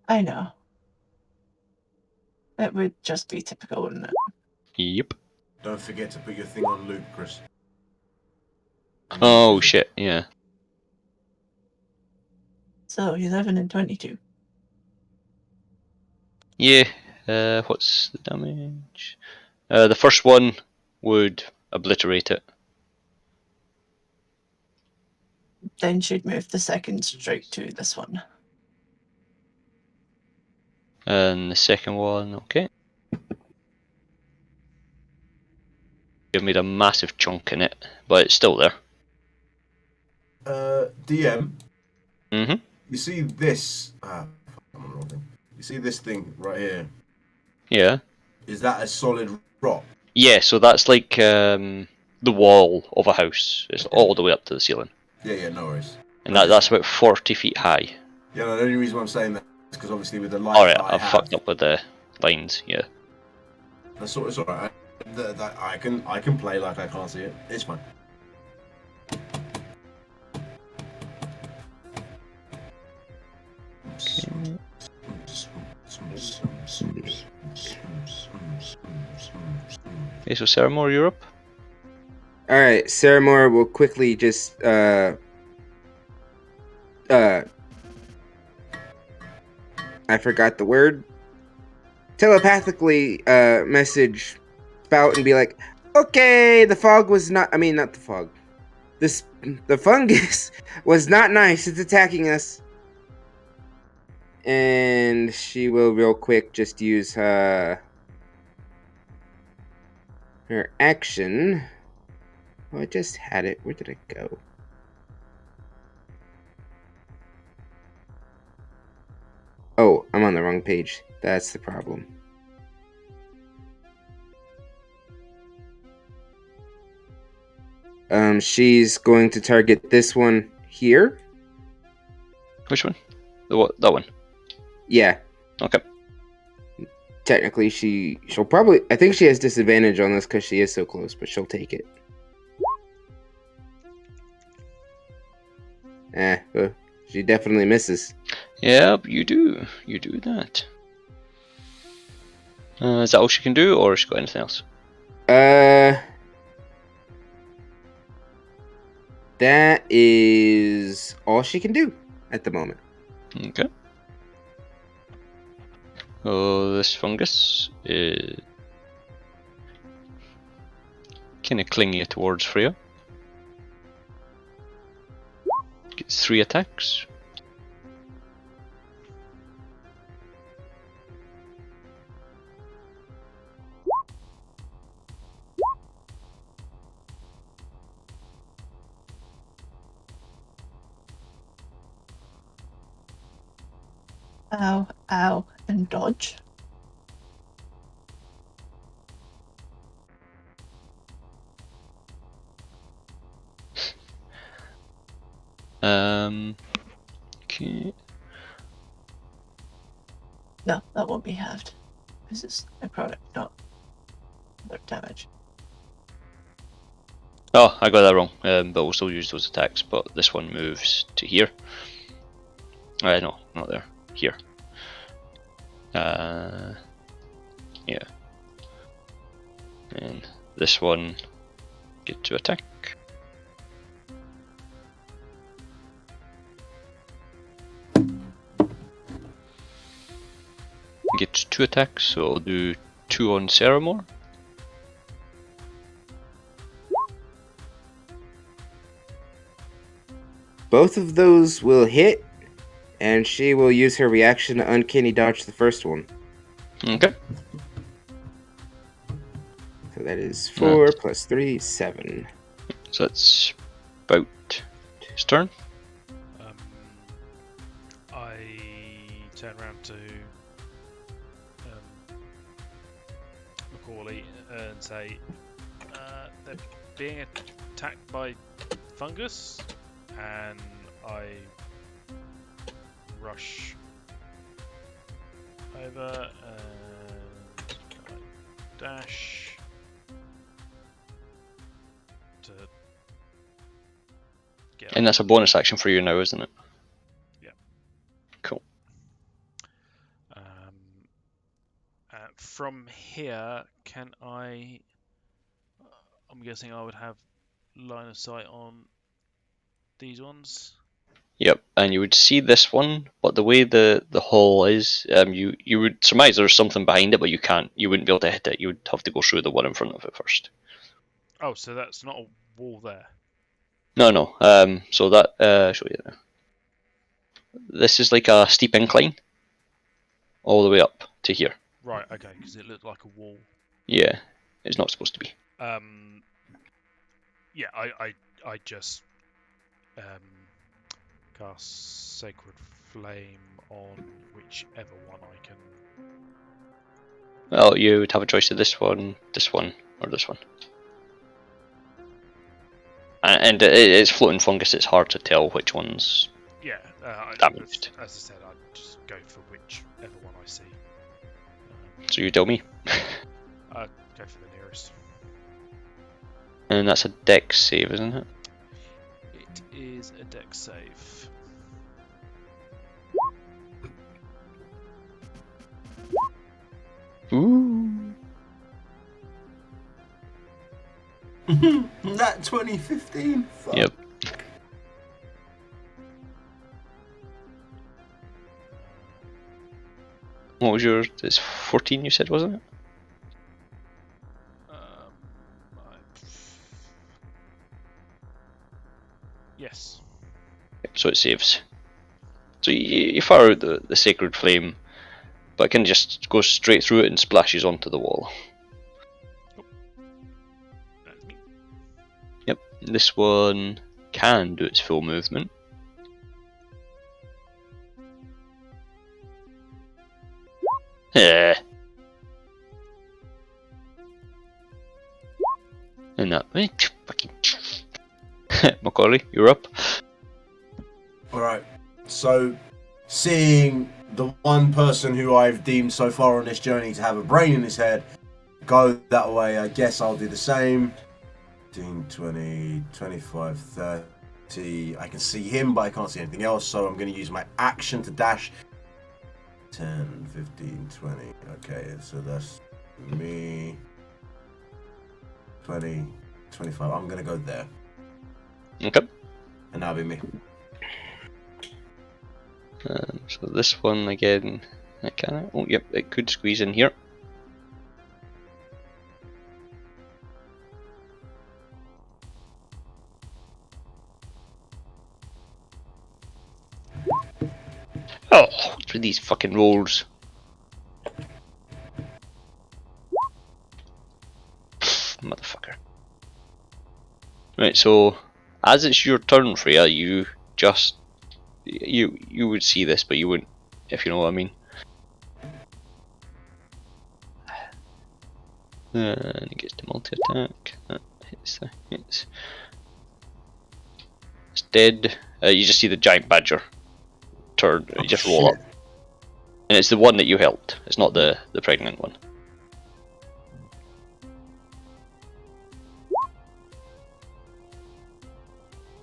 I know. It would just be typical, wouldn't it? Yep. Don't forget to put your thing on loop, Chris. Oh shit, yeah. So 11 and 22. Yeah, what's the damage? The first one would obliterate it. Then should move the second straight to this one. And the second one, okay. You've made a massive chunk in it, but it's still there. DM. Mm-hmm. You see this? I'm on the wrong thing. You see this thing right here? Yeah. Is that a solid rock? Yeah, so that's like the wall of a house. It's all the way up to the ceiling. Yeah, no worries. And that's about 40 feet high. Yeah, no, the only reason why I'm saying that is because obviously with the lights Alright, that I I've have, fucked up with the lines, yeah. It's alright. I can play like I can't see it. It's fine. Okay, so Ceramore, you're up. Alright, Ceramore will quickly just I forgot the word. Telepathically message Spout and be like, okay, the fog was not the fog. The fungus was not nice, it's attacking us. And she will real quick just use her action. Oh, I just had it. Where did it go? Oh, I'm on the wrong page. That's the problem. She's going to target this one here. Which one? That one? Yeah. Okay. Technically, she'll probably... I think she has disadvantage on this because she is so close, but she'll take it. Well, she definitely misses. Yep, you do. You do that. Is that all she can do, or has she got anything else? That is all she can do at the moment. Okay. Oh, this fungus is kind of clingy towards Freya. Gets 3 attacks. Ow, ow, and dodge. Okay. No, that won't be halved. This is a product, not other damage. Oh, I got that wrong. But we'll still use those attacks. But this one moves to here. No, not there. Here. Yeah. And this one get to attack. Gets 2 attacks, so I'll do 2 on Ceramore. Both of those will hit, and she will use her reaction to uncanny dodge the first one. Okay. So that is 4 plus 3, 7. So that's about his turn. I turn around to Macaulay and say, they're being attacked by fungus, and I rush over and dash to get. And that's a bonus action for you now, isn't it? Yeah. Cool. From here, can I? I'm guessing I would have line of sight on these ones. Yep, and you would see this one, but the way the hole is, you would surmise there's something behind it, but you wouldn't be able to hit it. You would have to go through the one in front of it first. Oh, so that's not a wall there. No. So that I'll show you there. This is like a steep incline, all the way up to here. Right. Okay. Because it looked like a wall. Yeah, it's not supposed to be. Yeah. I just cast Sacred Flame on whichever one I can. Well, you would have a choice of this one, or this one. And it's floating fungus. It's hard to tell which one's damaged. As I said, I'd just go for whichever one I see. So you tell me. I'd go for the nearest. And that's a dex save, isn't it? It is a dex save. Ooh. That 2015. Fuck. Yep. What was yours? It's 14, you said, wasn't it? Yes. Yep, so it saves. So you fire out the sacred flame, but it can just go straight through it and splashes onto the wall. That's me. Yep, this one can do its full movement. Yeah. And that fucking Macaulay, you're up. Alright, so seeing the one person who I've deemed so far on this journey to have a brain in his head go that way, I guess I'll do the same. 15, 20, 25, 30. I can see him, but I can't see anything else, so I'm going to use my action to dash. 10, 15, 20. Okay, so that's me. 20, 25. I'm going to go there. Okay. And that'll be me. So this one again, oh yep, it could squeeze in here. Oh, what's with these fucking rolls? Motherfucker. Right, so as it's your turn, Freya, you just you would see this, but you wouldn't, if you know what I mean. And it gets to multi-attack. That hits the hits. It's dead. You just see the giant badger turn. You just roll up, and it's the one that you helped. It's not the pregnant one.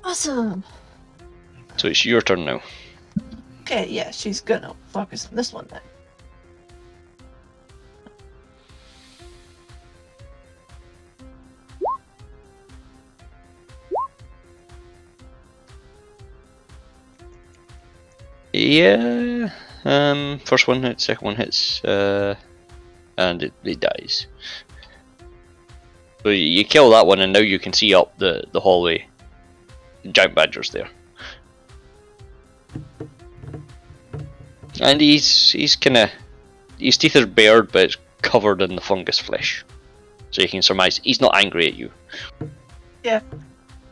Awesome. So it's your turn now. Okay, yeah, she's gonna focus on this one then. Yeah. First one hits, second one hits, and it dies. So you kill that one, and now you can see up the hallway. Giant badger's there, and he's kind of, his teeth are bared, but it's covered in the fungus flesh. So you can surmise he's not angry at you. Yeah,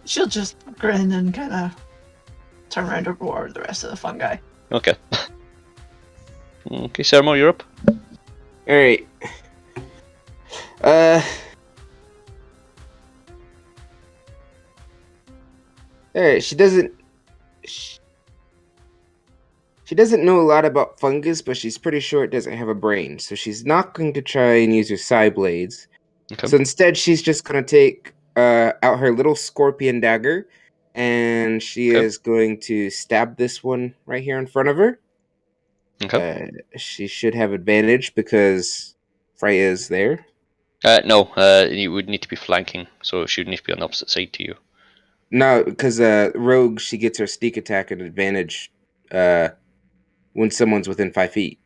she'll just grin and kind of turn around toward the rest of the fungi. Okay. Okay, Sermo, you're up. Alright. Alright, she doesn't know a lot about fungus, but she's pretty sure it doesn't have a brain, so she's not going to try and use her side blades. Okay. So instead, she's just going to take out her little scorpion dagger, and she is going to stab this one right here in front of her. Okay. She should have advantage because Freya is there. No, you would need to be flanking, so she would need to be on the opposite side to you. No, because Rogue, she gets her sneak attack and advantage when someone's within 5 feet.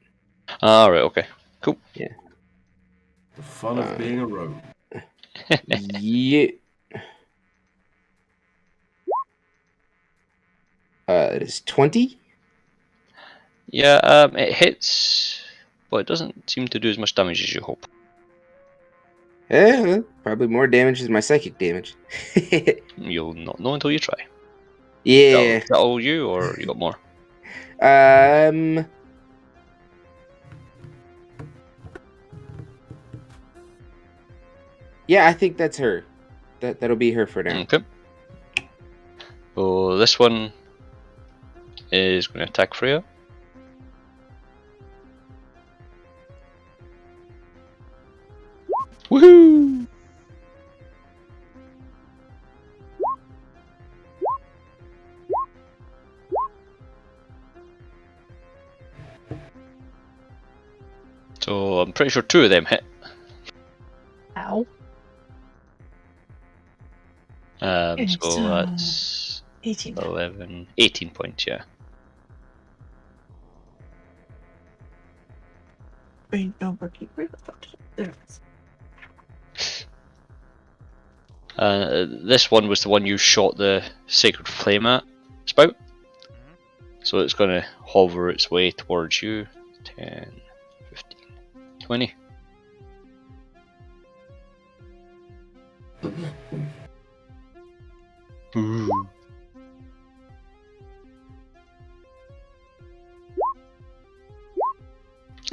Alright, okay. Cool. Yeah. The fun of being a rogue. Yeah. It is 20. Yeah, it hits, but it doesn't seem to do as much damage as you hope. Yeah, probably more damage than my psychic damage. You'll not know until you try. Yeah. Is that all you, or you got more? Yeah, I think that's her. That'll be her for now. Okay. So this one is going to attack Freya. Woohoo! So I'm pretty sure 2 of them hit. Ow. So that's 18. 11, 18 points, yeah. Brain number keep there it is. This one was the one you shot the sacred flame at, Spout. So it's going to hover its way towards you. 10, 15, 20. Ooh.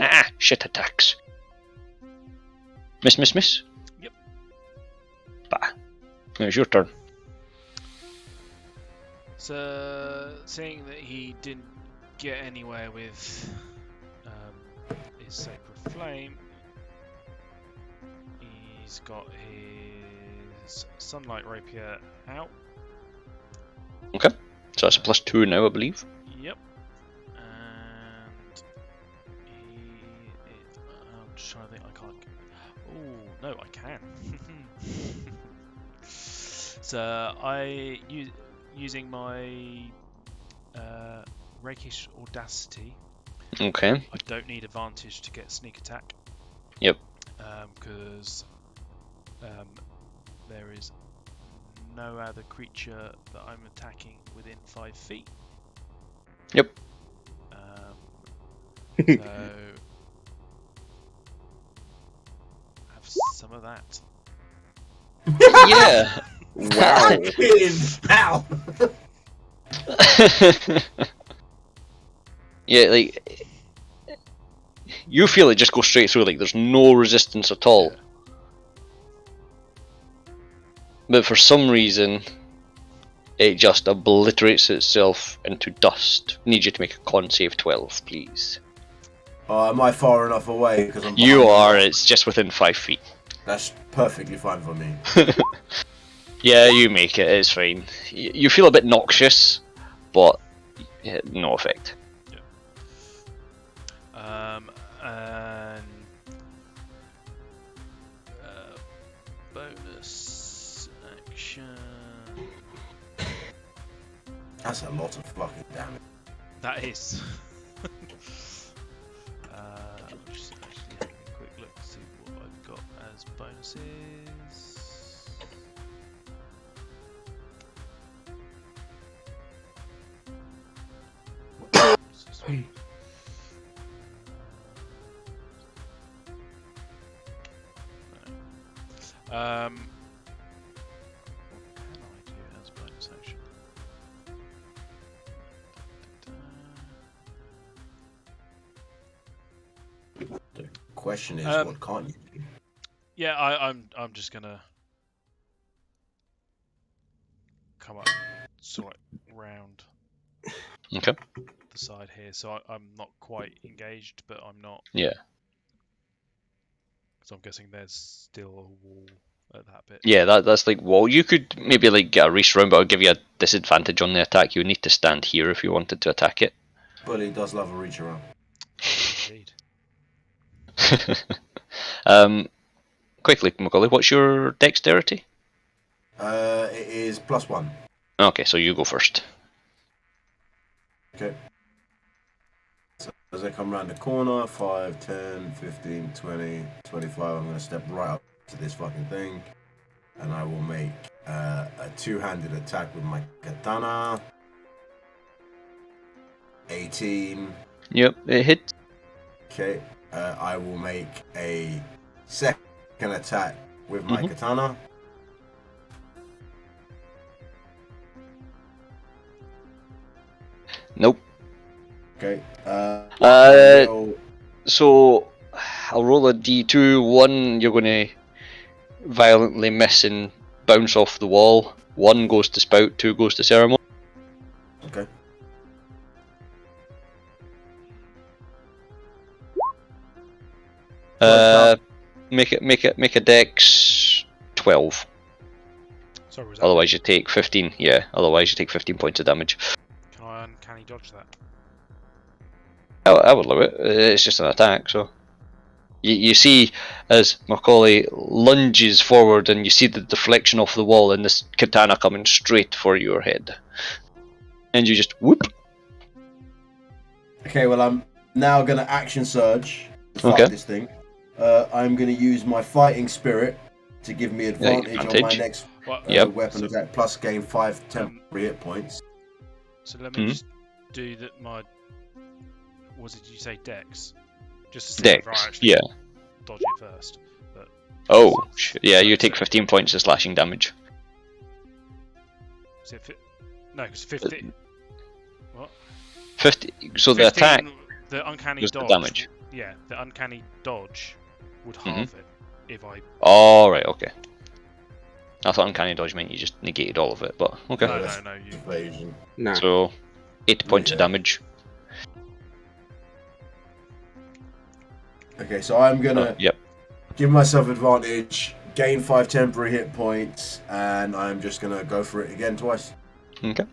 Ah, shit attacks. Miss. Yep. Bah. It's your turn. So, seeing that he didn't get anywhere with his Sacred Flame, he's got his Sunlight Rapier out. Okay, so that's a +2 now, I believe. Yep. And I'm just trying to think. I can't. Oh no, I can. So using my Rakish Audacity. Okay. I don't need advantage to get sneak attack. Yep. Because there is no other creature that I'm attacking within 5 feet. Yep. So have some of that. Yeah. Wow. Ow! Yeah, like you feel it just go straight through, like there's no resistance at all. Yeah. But for some reason, it just obliterates itself into dust. Need you to make a con save 12, please. Am I far enough away? Because I'm. You behind are. you? It's just within 5 feet. That's perfectly fine for me. Yeah, you make it. It's fine. You feel a bit noxious, but yeah, no effect. And bonus action. That's a lot of fucking damage. That is. I'm just actually having a quick look to see what I've got as bonuses. What can I do as bonus action? The question is, what can't you do? Yeah, I'm just gonna come up sort of round Okay. the side here, so I'm not quite engaged, but I'm not. Yeah. So I'm guessing there's still a wall at that bit. Yeah, that's like wall. You could maybe like get a reach round, but I'll give you a disadvantage on the attack. You would need to stand here if you wanted to attack it. But he does love a reach around. Indeed. Quickly, Macaulay, what's your dexterity? It is +1. Okay, so you go first. Okay. So as I come around the corner, 5, 10, 15, 20, 25, I'm going to step right up to this fucking thing. And I will make a two-handed attack with my katana. 18. Yep, it hit. Okay. I will make a second attack with my katana. Nope. Okay. So I'll roll a d2. 1, you're going to violently miss and bounce off the wall. 1 goes to spout, 2 goes to ceremony. Okay. Make Make a dex 12. Sorry, was that? Otherwise you take 15. Yeah. Otherwise you take 15 points of damage. Can I uncanny dodge that? I would love it. It's just an attack, so. You see as Macaulay lunges forward and you see the deflection off the wall and this katana coming straight for your head. And you just whoop. Okay, well I'm now going to action surge to fight this thing. I'm going to use my fighting spirit to give me advantage on my next weapon attack, plus gain 5 temporary hit points. So let me just do that. My did you say dex? Just to see if I actually dodge it first. But yeah, you take 15 points of slashing damage. Is it no, because 50. What? 50. So the attack. The uncanny was dodge. The damage. Yeah, the uncanny dodge would halve it if I. Oh right, okay. I thought uncanny dodge meant you just negated all of it, but okay. No, you. Evasion. Nah. So 8 points of Yeah. damage. Okay, so I'm gonna Yep. give myself advantage, gain 5 temporary hit points, and I'm just gonna go for it again twice. Okay.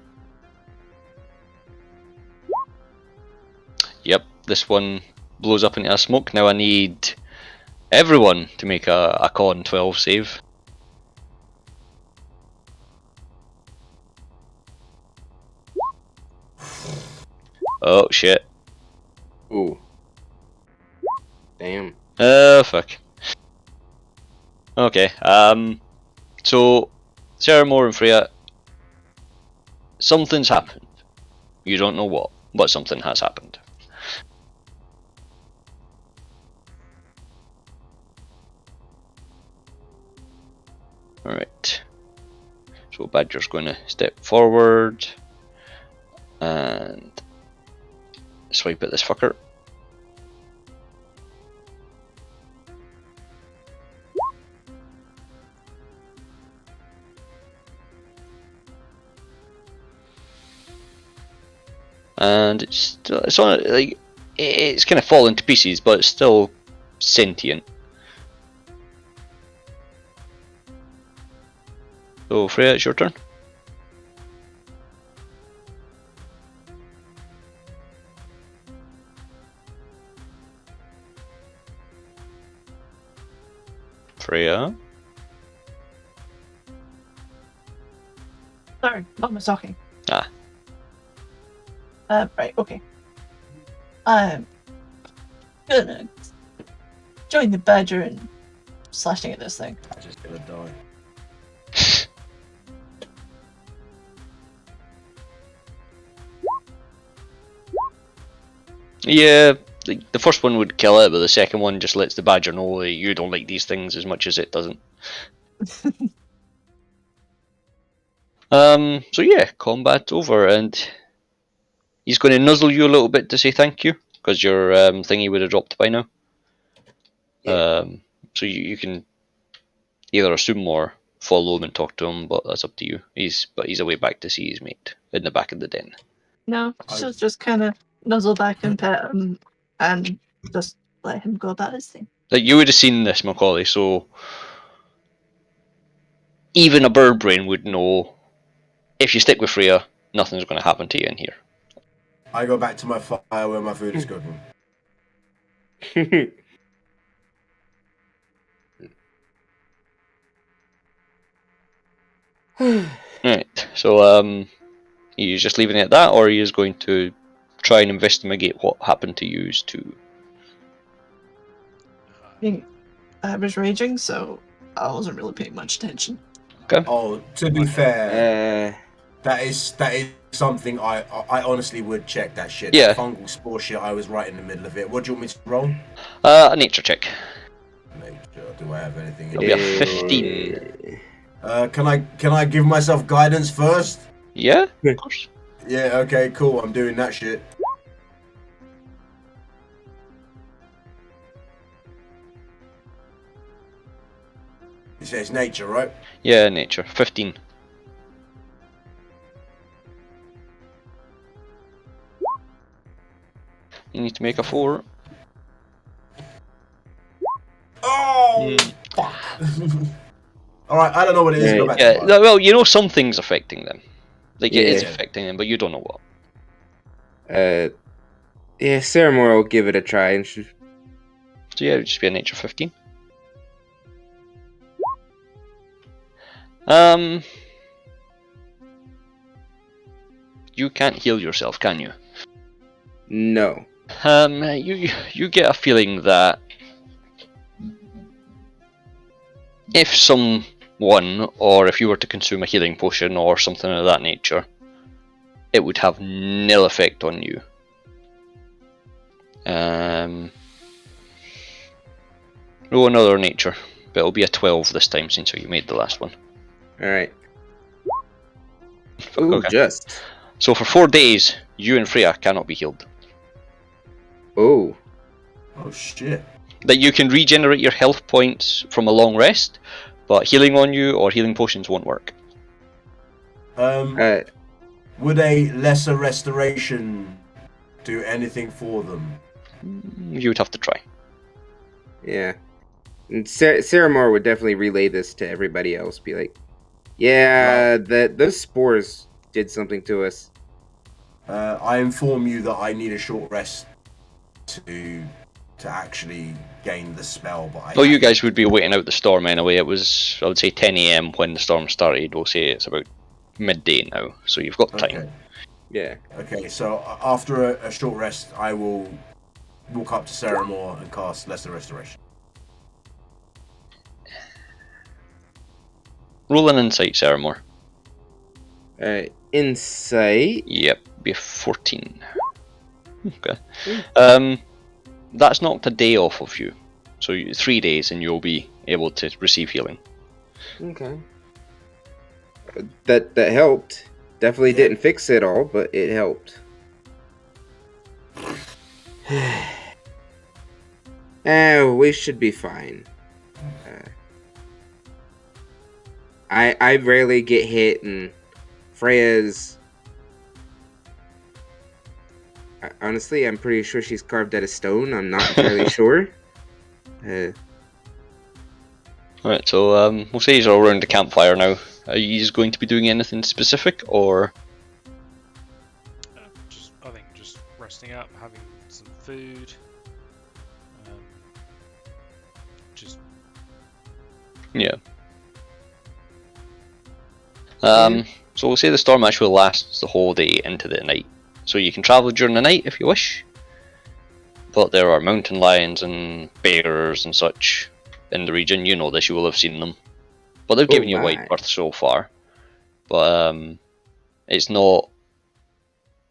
Yep, this one blows up into a smoke. Now I need everyone to make a con 12 save. Oh shit. Ooh. Damn. Fuck. Okay, so Sarah Moore and Freya, something's happened. You don't know what, but something has happened. Alright. So Badger's going to step forward and swipe at this fucker. And it's on like it's kind of fallen to pieces, but it's still sentient. So Freya, it's your turn. Freya. Sorry, what am I talking? Ah. Right, okay. I'm gonna join the badger and slashing at this thing. I'm just gonna die. Yeah, the first one would kill it, but the second one just lets the badger know that you don't like these things as much as it doesn't. So yeah, combat over, and he's going to nuzzle you a little bit to say thank you, because your thingy would have dropped by now. Yeah. So you can either assume or follow him and talk to him, but that's up to you. He's away back to see his mate in the back of the den. No, she'll just kind of nuzzle back and pet him and just let him go about his thing. Like, you would have seen this, Macaulay, so even a bird brain would know if you stick with Freya, nothing's going to happen to you in here. I go back to my fire where my food is cooking. Right, so you just leaving it at that, or are you going to try and investigate what happened to you too? I was raging, so I wasn't really paying much attention. Okay. Oh, to be fair, Uh, that is something I honestly would check that shit. Yeah. That fungal spore shit, I was right in the middle of it. What do you want me to roll? A nature check. Nature. Do I have anything in It'll be a it? 15. Can I give myself guidance first? Yeah, of course. Yeah, okay, cool. I'm doing that shit. It says nature, right? Yeah, nature. 15. You need to make a 4. Oh, fuck. Alright, I don't know what it is. Go back Yeah, to well, you know something's affecting them. Like, it is Yeah. affecting them, but you don't know what. Yeah, Sarah Moore will give it a try, and she. So yeah, it would just be a nature 15. You can't heal yourself, can you? No. You get a feeling that if someone, or if you were to consume a healing potion or something of that nature, it would have nil effect on you. Roll another nature, but it'll be a 12 this time since you made the last one. Alright. Ooh, Okay. just. So for 4 days, you and Freya cannot be healed. Oh. Oh shit. That you can regenerate your health points from a long rest, But healing on you or healing potions won't work. Would a lesser restoration do anything for them? You would have to try. Yeah. And Sarah Moore would definitely relay this to everybody else. Be like, yeah, those spores did something to us. I inform you that I need a short rest to actually gain the spell. But You guys would be waiting out the storm anyway. It was, I would say, 10 AM when the storm started. We'll say it's about midday now, so you've got time. Okay. Yeah. Okay, so after a short rest, I will walk up to Sarah Moore and cast Lesser Restoration. Roll an insight, Sarah Moore. Insight. Yep, be a 14. Okay. That's knocked a day off of you. So 3 days and you'll be able to receive healing. Okay. That helped. Definitely didn't fix it all, but it helped. We should be fine. I rarely get hit, and Freya's... honestly, I'm pretty sure she's carved out of stone. I'm not entirely sure. Alright, so we'll say you're all around the campfire now. Are you going to be doing anything specific, or...? I think just resting up, having some food. Yeah. So we'll say the storm actually lasts the whole day into the night. So you can travel during the night if you wish. But there are mountain lions and bears and such in the region. You know this, you will have seen them. But they've given you a wide berth so far. But it's not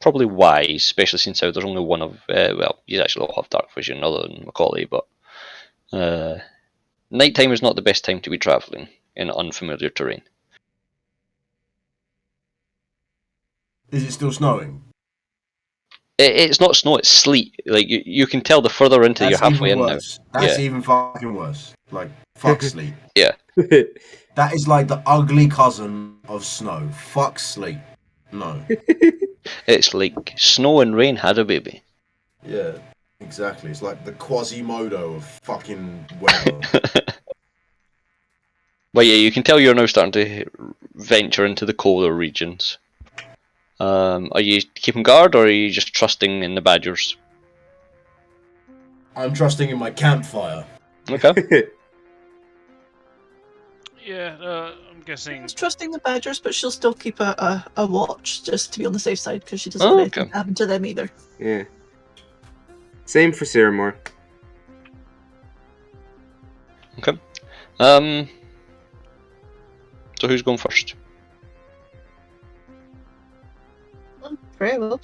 probably wise, especially since there's only one of... well, you actually all have dark vision other than Macaulay, but... nighttime is not the best time to be travelling in unfamiliar terrain. Is it still snowing? It's not snow, it's sleet. Like, you can tell the further into you're halfway in now. That's even fucking worse. Like, fuck sleet. Yeah. That is like the ugly cousin of snow. Fuck sleet. No. It's like snow and rain had a baby. Yeah, exactly. It's like the Quasimodo of fucking weather. But yeah, you can tell you're now starting to venture into the colder regions. Are you keeping guard, or are you just trusting in the badgers? I'm trusting in my campfire. Okay. Yeah, I'm guessing. She's trusting the badgers, but she'll still keep a watch just to be on the safe side because she doesn't want anything to happen to them either. Yeah. Same for Sarah Moore. Okay. So who's going first? Very well.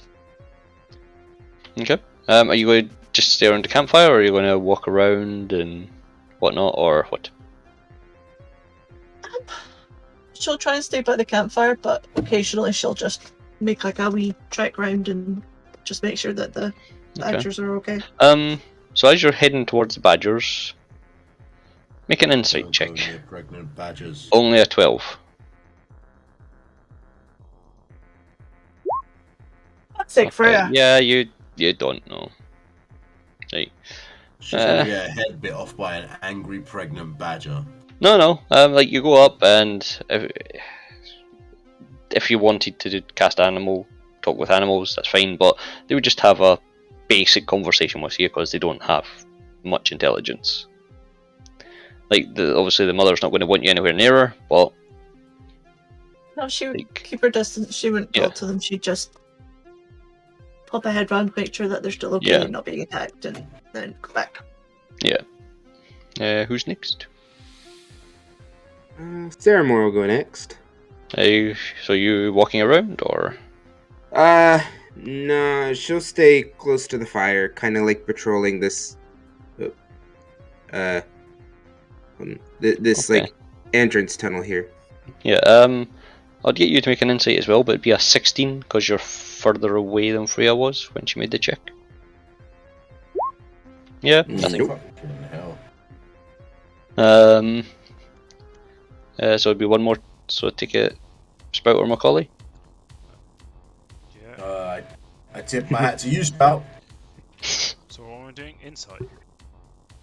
Okay. Are you going to just stay around the campfire, or are you going to walk around and whatnot, or what? She'll try and stay by the campfire, but occasionally she'll just make like a wee trek round and just make sure that the badgers are okay. So as you're heading towards the badgers, make an insight check. Pregnant badgers. Only a 12. That's it, Freya. Yeah, you don't know. Right. She's gonna get her head bit off by an angry pregnant badger. No. Like, you go up, and if you wanted to cast talk with animals, that's fine. But they would just have a basic conversation with you because they don't have much intelligence. Like, obviously the mother's not going to want you anywhere near her, but no, she would keep her distance. She wouldn't talk to them. She'd just pop a head round, make sure that they're still okay and not being attacked, and then go back. Yeah. Who's next? Sarah Moore will go next. So you walking around, or? No, she'll stay close to the fire, kind of like patrolling this, like entrance tunnel here. Yeah. I'll get you to make an insight as well, but it'd be a 16 because you're further away than Freya was when she made the check. Yeah, nothing. So it'd be one more. So take a Spout or Macaulay. Yeah. I tip my hat to you, Spout. So what am I doing? Insight.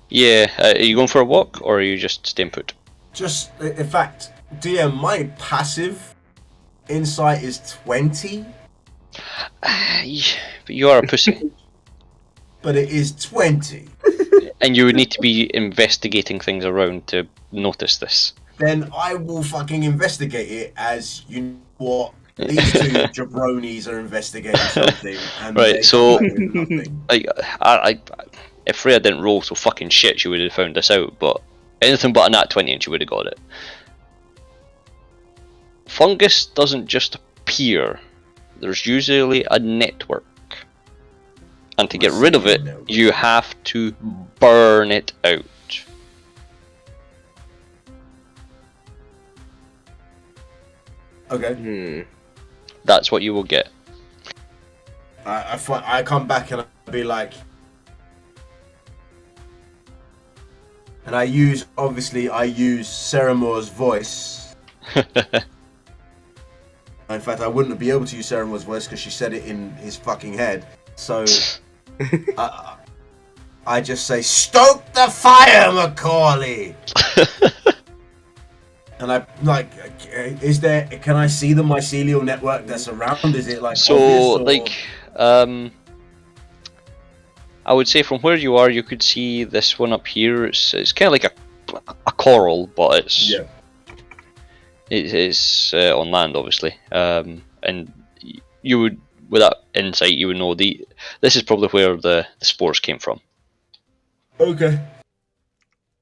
Yeah. Are you going for a walk or are you just staying put? Just, in fact, DM, my passive insight is 20, But you are a pussy, but it is 20. and you would need to be investigating things around to notice this. Then I will fucking investigate it as, you know what, these two jabronis are investigating something, and Right, they so- come back with nothing. If Freya didn't roll so fucking shit, she would have found this out. But anything but a nat 20, and she would have got it. Fungus doesn't just appear. There's usually a network, and to get rid of it, you have to burn it out. Okay. That's what you will get. I come back and I'll be like, and I use Seramore's voice. In fact, I wouldn't be able to use Seramore's voice because she said it in his fucking head. So I just say, "Stoke the fire, Macaulay." And I like, can I see the mycelial network that's around? Is it like So, obvious, or... I would say from where you are, you could see this one up here. It's kind of like a coral, but it's on land, obviously. And you would, with that insight, you would know this is probably where the spores came from. Okay.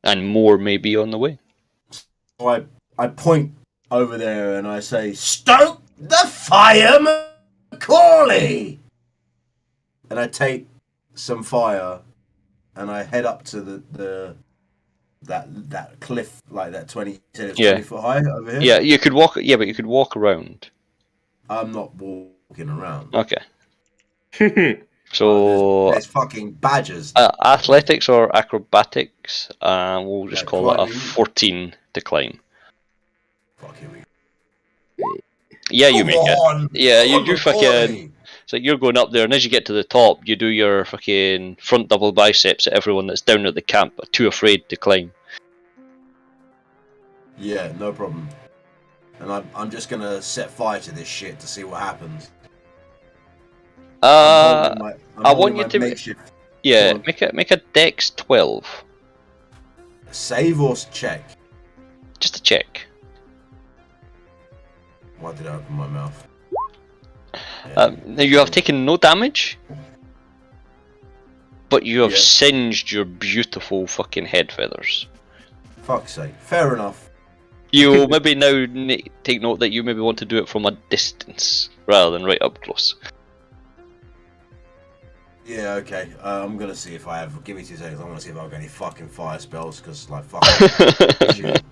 And more may be on the way. So I point over there and I say, "Stoke the fire, Macaulay!" And I take some fire and I head up to that cliff, like that 20 foot high over here. Yeah, you could walk. Yeah, but you could walk around. I'm not walking around. Okay. So there's fucking badgers. Athletics or acrobatics, we'll just call climbing. it a 14 to climb. Fuck, here we go. Yeah, you Come make on! it. Yeah, you do Macaulay! fucking. It's like you're going up there, and as you get to the top, you do your fucking front double biceps at everyone that's down at the camp, but too afraid to climb. Yeah, no problem. And I'm just gonna set fire to this shit to see what happens. I want you to makeshift. make a Dex 12. Save or check? Just a check. Why did I open my mouth? Now you have taken no damage, but you have singed your beautiful fucking head feathers. Fuck's sake. Fair enough. You maybe now take note that you maybe want to do it from a distance rather than right up close. Yeah, okay. I'm gonna see if I have. Give me 2 seconds. I want to see if I've got any fucking fire spells, because, like, fuck. Shit.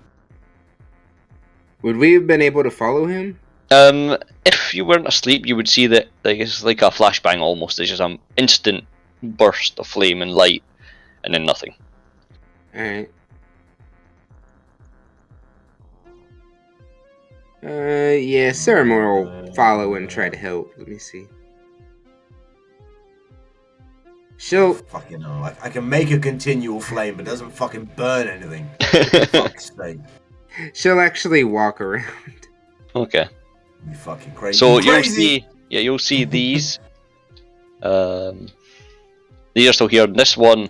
Would we have been able to follow him? If you weren't asleep, you would see that it's like a flashbang almost. It's just an instant burst of flame and light, and then nothing. Alright. Yeah, Ceramore will follow and try to help. Let me see. She'll... Fucking hell. I can make a continual flame, but it doesn't fucking burn anything. Fuck's sake. She'll actually walk around. Okay. You fucking crazy. So you'll see these. These are still here. This one,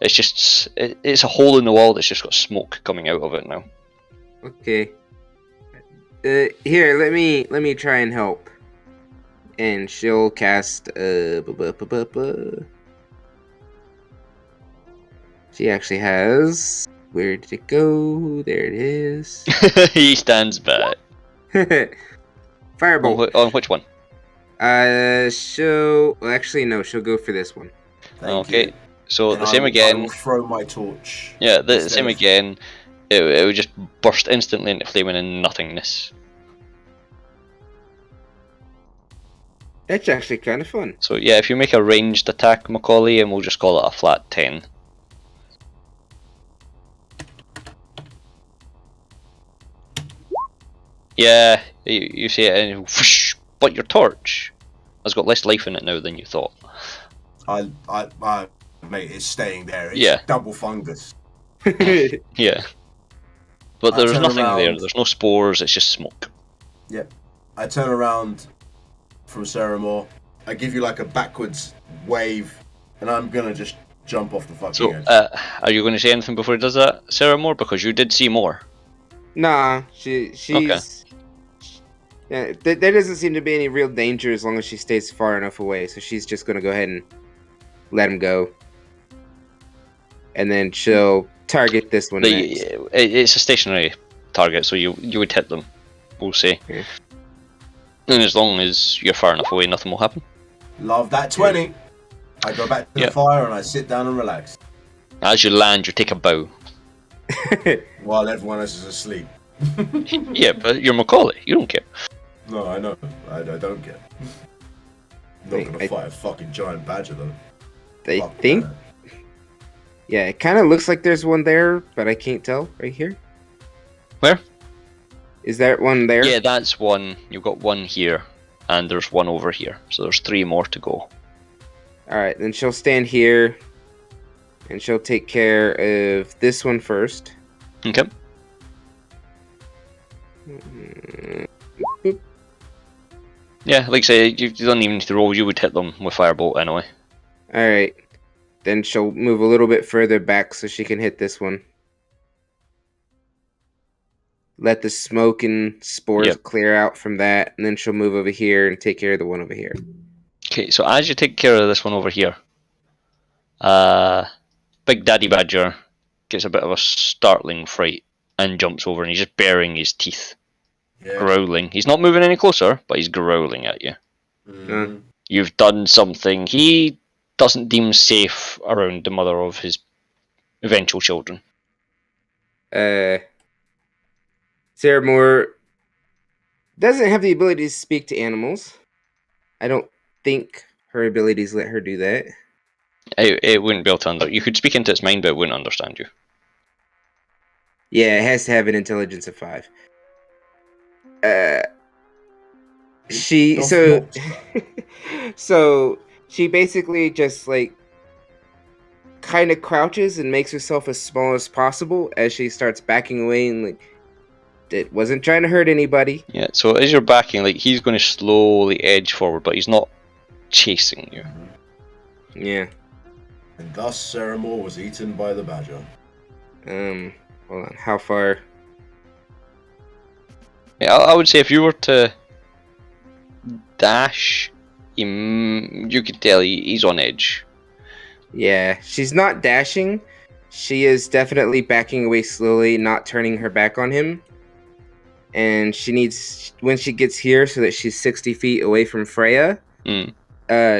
it's a hole in the wall that's just got smoke coming out of it now. Okay. Here, let me try and help. And she'll cast She actually has... Where did it go? There it is. He stands back. Firebolt. On which one? She'll... Well, actually, no. She'll go for this one. Thank Okay. you. So And the same I again. will throw my torch. Yeah, the instead same of- again. It would just burst instantly into flaming and nothingness. That's actually kind of fun. So yeah, if you make a ranged attack, Macaulay, and we'll just call it a flat 10. Yeah, you see it and whoosh, but your torch has got less life in it now than you thought. Mate, it's staying there. It's Yeah. double fungus. Yeah. But I there's turn nothing there. around. There's no spores. It's just smoke. Yep. I turn around from Sarah Moore. I give you like a backwards wave, and I'm gonna just jump off the fucking So, edge. are you going to say anything before he does that, Sarah Moore? Because you did see more. Nah, she's. Okay. Yeah, there doesn't seem to be any real danger as long as she stays far enough away. So she's just gonna go ahead and let him go, and then she'll target this one next. It's a stationary target, so you would hit them. We'll say. Yeah. And as long as you're far enough away, nothing will happen. Love that 20. I go back to the fire and I sit down and relax. As you land, you take a bow. While everyone else is asleep. Yeah, but you're Macaulay. You don't care. No, I know. I don't get. I'm not gonna fight a fucking giant badger though. I Fuck think. that. Yeah, it kind of looks like there's one there, but I can't tell right here. Where? Is there one there? Yeah, that's one. You've got one here, and there's one over here. So there's 3 more to go. Alright, then she'll stand here, and she'll take care of this one first. Okay. Boop. Yeah, like I say, you don't even need to roll. You would hit them with firebolt anyway. Alright, then she'll move a little bit further back so she can hit this one. Let the smoke and spores clear out from that, and then she'll move over here and take care of the one over here. Okay, so as you take care of this one over here, Big Daddy Badger gets a bit of a startling fright and jumps over, and he's just baring his teeth, growling. He's not moving any closer, but he's growling at you. Mm. You've done something he doesn't deem safe around the mother of his eventual children. Sarah Moore doesn't have the ability to speak to animals. I don't think her abilities let her do that. It wouldn't be able to understand. You could speak into its mind, but it wouldn't understand you. Yeah, it has to have an intelligence of 5. So she basically just like kind of crouches and makes herself as small as possible as she starts backing away, and like it wasn't trying to hurt anybody. Yeah, so as you're backing, like he's going to slowly edge forward, but he's not chasing you. Yeah. And thus Sarah Moore was eaten by the badger. Hold on. How far? Yeah, I would say if you were to dash, you could tell he's on edge. Yeah, she's not dashing. She is definitely backing away slowly, not turning her back on him. And she needs, when she gets here so that she's 60 feet away from Freya,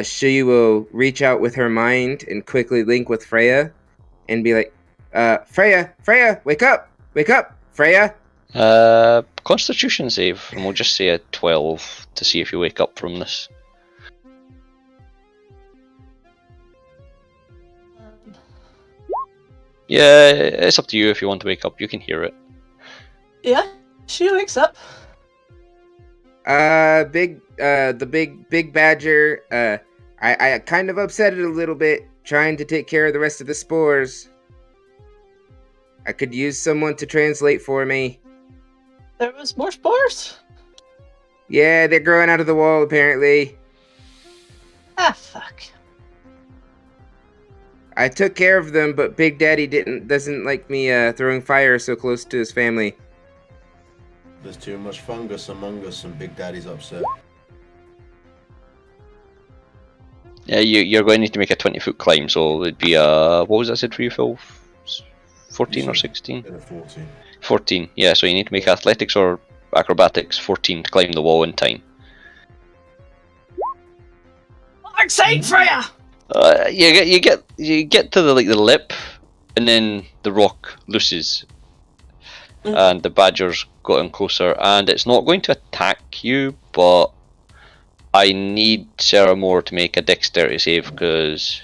she will reach out with her mind and quickly link with Freya and be like, Freya, wake up, Freya. Constitution save, and we'll just say a 12 to see if you wake up from this. Yeah, it's up to you if you want to wake up. You can hear it. Yeah, she wakes up. The big badger, I kind of upset it a little bit, trying to take care of the rest of the spores. I could use someone to translate for me. There was more spores? Yeah, they're growing out of the wall, apparently. Ah, fuck. I took care of them, but Big Daddy doesn't like me throwing fire so close to his family. There's too much fungus among us and Big Daddy's upset. Yeah, you're going to need to make a 20-foot climb, so it'd be what was that said for you, Phil? 14 or 16? 14. 14, yeah, so you need to make athletics or acrobatics 14 to climb the wall in time. I'm saying, Freya! You get to the lip, and then the rock looses, and the badger's gotten closer, and it's not going to attack you, but I need Sarah Moore to make a dexterity save because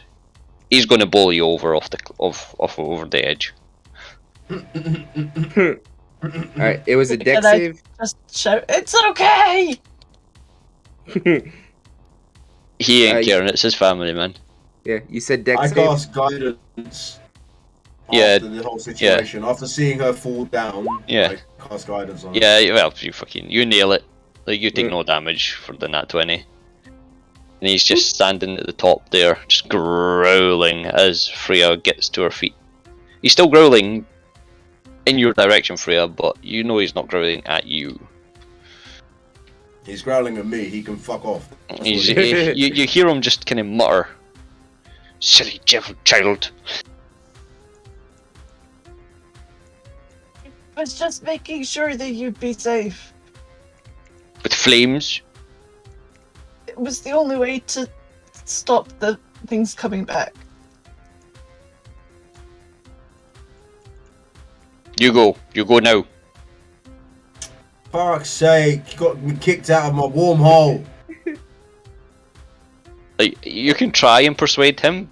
he's going to bowl you over over the edge. Alright, it was a deck And I save. just shout, "It's okay!" He ain't caring, it's his family, man. Yeah, you said deck I save? cast guidance Yeah, after the whole situation. After seeing her fall down, Yeah. I cast guidance on her. Yeah, well, you nail it. Like, you take Yeah. no damage for the nat 20. And he's just standing at the top there, just growling as Freya gets to her feet. He's still growling in your direction, Freya, but you know he's not growling at you. He's growling at me, he can fuck off. You hear him just kind of mutter, "Silly devil child." I was just making sure that you'd be safe. With flames. It was the only way to stop the things coming back. You go now. Fuck's sake, you got me kicked out of my warm hole. Like, you can try and persuade him,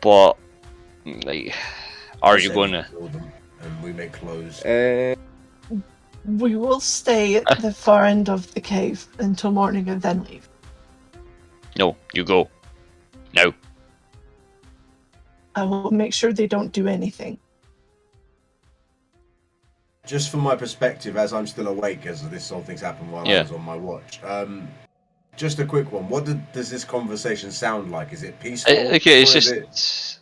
but like, are you gonna? And we may close. We will stay at the far end of the cave until morning and then leave. No, you go. No. I will make sure they don't do anything. Just from my perspective, as I'm still awake, as this whole thing's happened while I was on my watch. Just a quick one. What does this conversation sound like? Is it peaceful? Okay, it's just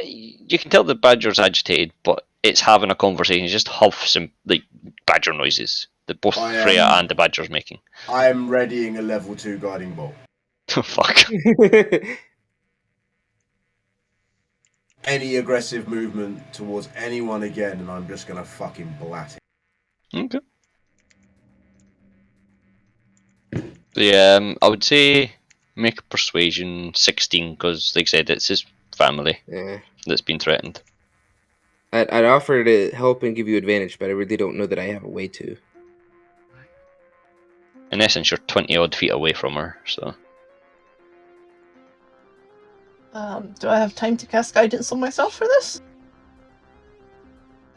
you can tell the badger's agitated, but it's having a conversation. It's just huffs and like badger noises that both Freya and the badger's making. I'm readying a level 2 guiding bolt. Oh, fuck. Any aggressive movement towards anyone again, and I'm just gonna fucking blat it. Okay. So, yeah, I would say make a persuasion 16 because, like I said, it's his family that's been threatened. I'd offer to help and give you advantage, but I really don't know that I have a way to. In essence, you're 20 odd feet away from her, so. Do I have time to cast guidance on myself for this?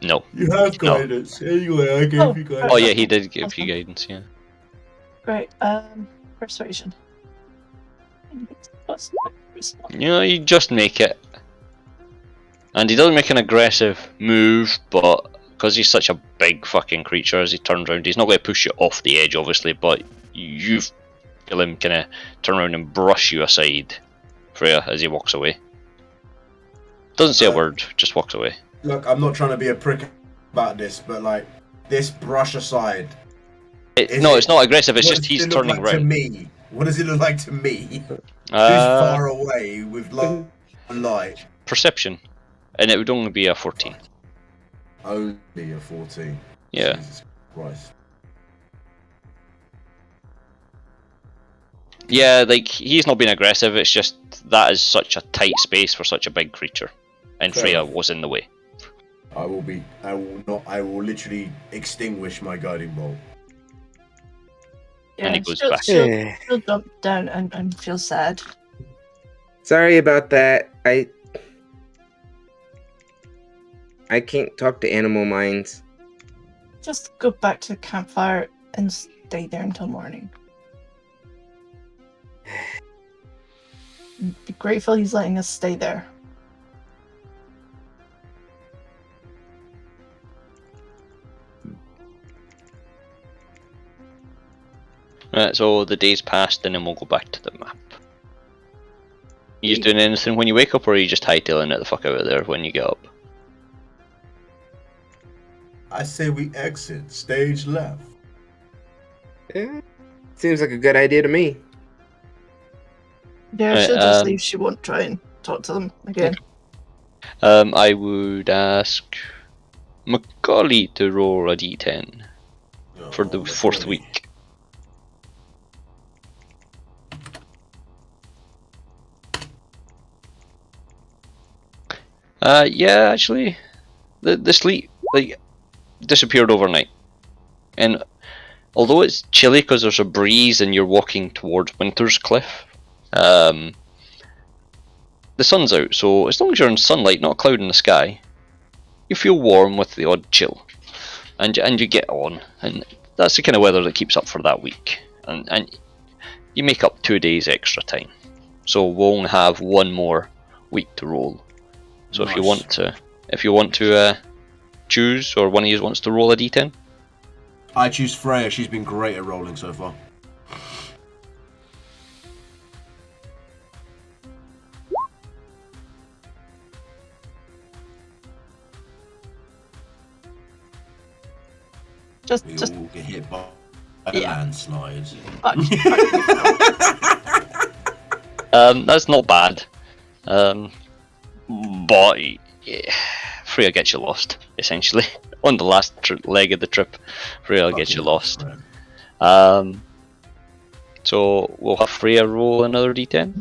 No. You have guidance. Anyway, I gave you guidance. Oh yeah, he did give you guidance, yeah. Great. Persuasion. You know, you just make it. And he doesn't make an aggressive move, but because he's such a big fucking creature as he turns around, he's not going to push you off the edge, obviously, but you feel him kind of turn around and brush you aside, Freya, as he walks away. Doesn't say a word, just walks away. Look, I'm not trying to be a prick about this, but like, this brush aside. It's not aggressive, it's just he's turning around. To me? What does it look like to me? Who's far away with light? Perception. And it would only be a 14. Only a 14. Yeah. Jesus Christ. Yeah, like, he's not being aggressive, it's just that is such a tight space for such a big creature. And Freya was in the way. I will literally extinguish my guiding bolt. Yeah, and he goes she'll, back. She'll jump down and feel sad. Sorry about that. I can't talk to animal minds. Just go back to the campfire and stay there until morning. Be grateful he's letting us stay there. Right, so the day's passed and then we'll go back to the map. You doing anything when you wake up, or are you just hightailing it the fuck out of there when you get up? I say we exit stage left. Yeah, seems like a good idea to me. Yeah, she'll just leave. She won't try and talk to them again. I would ask Macaulay to roll a d10 for the fourth week. Yeah, actually, the sleep disappeared overnight, and although it's chilly because there's a breeze and you're walking towards Winter's Cliff, the sun's out. So as long as you're in sunlight, not a cloud in the sky, you feel warm with the odd chill, and you get on, and that's the kind of weather that keeps up for that week, and you make up 2 days extra time. So we'll only have one more week to roll. So Nice. if you want to choose, or one of you wants to roll a d10. I choose Freya. She's been great at rolling so far. We Just all get hit by a Yeah. landslide. That's not bad. But yeah, Freya gets you lost, essentially. On the last leg of the trip, Freya gets you lost. So we'll have Freya roll another d10.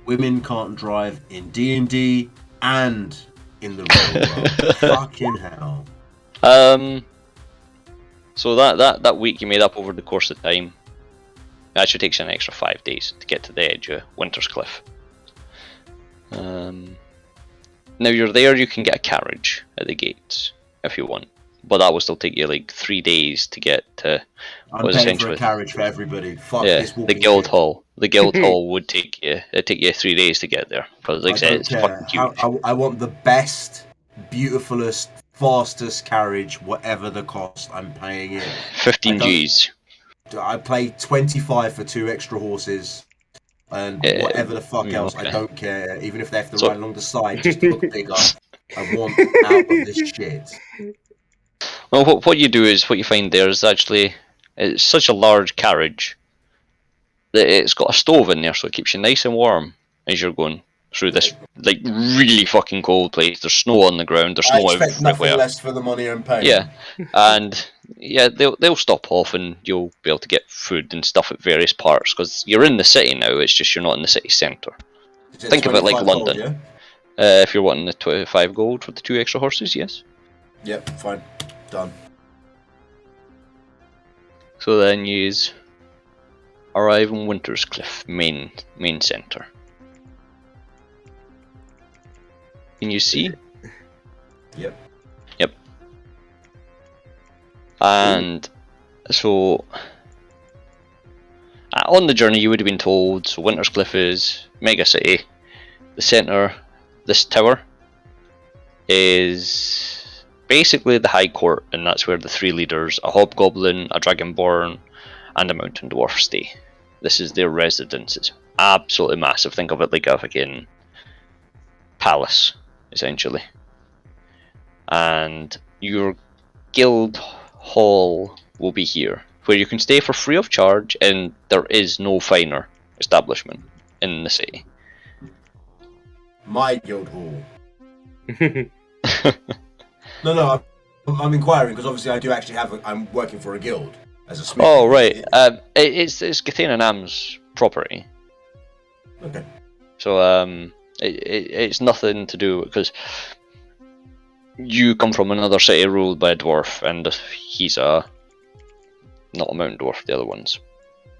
Women can't drive in D&D and in the real world. Fucking hell. So that week you made up over the course of time. It actually takes you an extra 5 days to get to the edge of Winter's Cliff. Now you're there, you can get a carriage at the gates if you want, but that will still take you like 3 days to get to. I'm paying for a carriage for everybody. Fuck Yeah, this the Guild Hall. The Guild Hall would take you 3 days to get there, because like I said, it's fucking huge. I want the best, beautifulest, fastest carriage, whatever the cost. I'm paying it. 15 Gs. I pay 25 for 2 extra horses, and whatever the fuck else. Okay. I don't care, even if they have to So- ride along the side just to look bigger. I want out of this shit. Well, what you do is, what you find there is actually, it's such a large carriage that it's got a stove in there, so it keeps you nice and warm as you're going through this like really fucking cold place. There's snow on the ground. There's I snow expect nothing everywhere. less for the money I'm paying. Yeah, and yeah, they'll stop off, and you'll be able to get food and stuff at various parts, because you're in the city now. It's just you're not in the city centre. Think of it like 25 London. gold, yeah? If you're wanting the 25 gold for the 2 extra horses, yes. Yep, fine, done. So then you arrive in Winter's Cliff main centre. Can you see? Yep. And so on the journey you would have been told, so Winter's Cliff is mega city. The centre, this tower, is basically the High Court, and that's where the 3 leaders, a hobgoblin, a dragonborn, and a mountain dwarf stay. This is their residence. It's absolutely massive. Think of it like a fucking palace, essentially. And your guild hall will be here, where you can stay for free of charge, and there is no finer establishment in the city. My guild hall. No, I'm inquiring because obviously I do actually I'm working for a guild as a smith. Oh right, it's Gathena Nam's property. Okay. So it's nothing to do, because you come from another city ruled by a dwarf, and he's not a mountain dwarf. The other ones.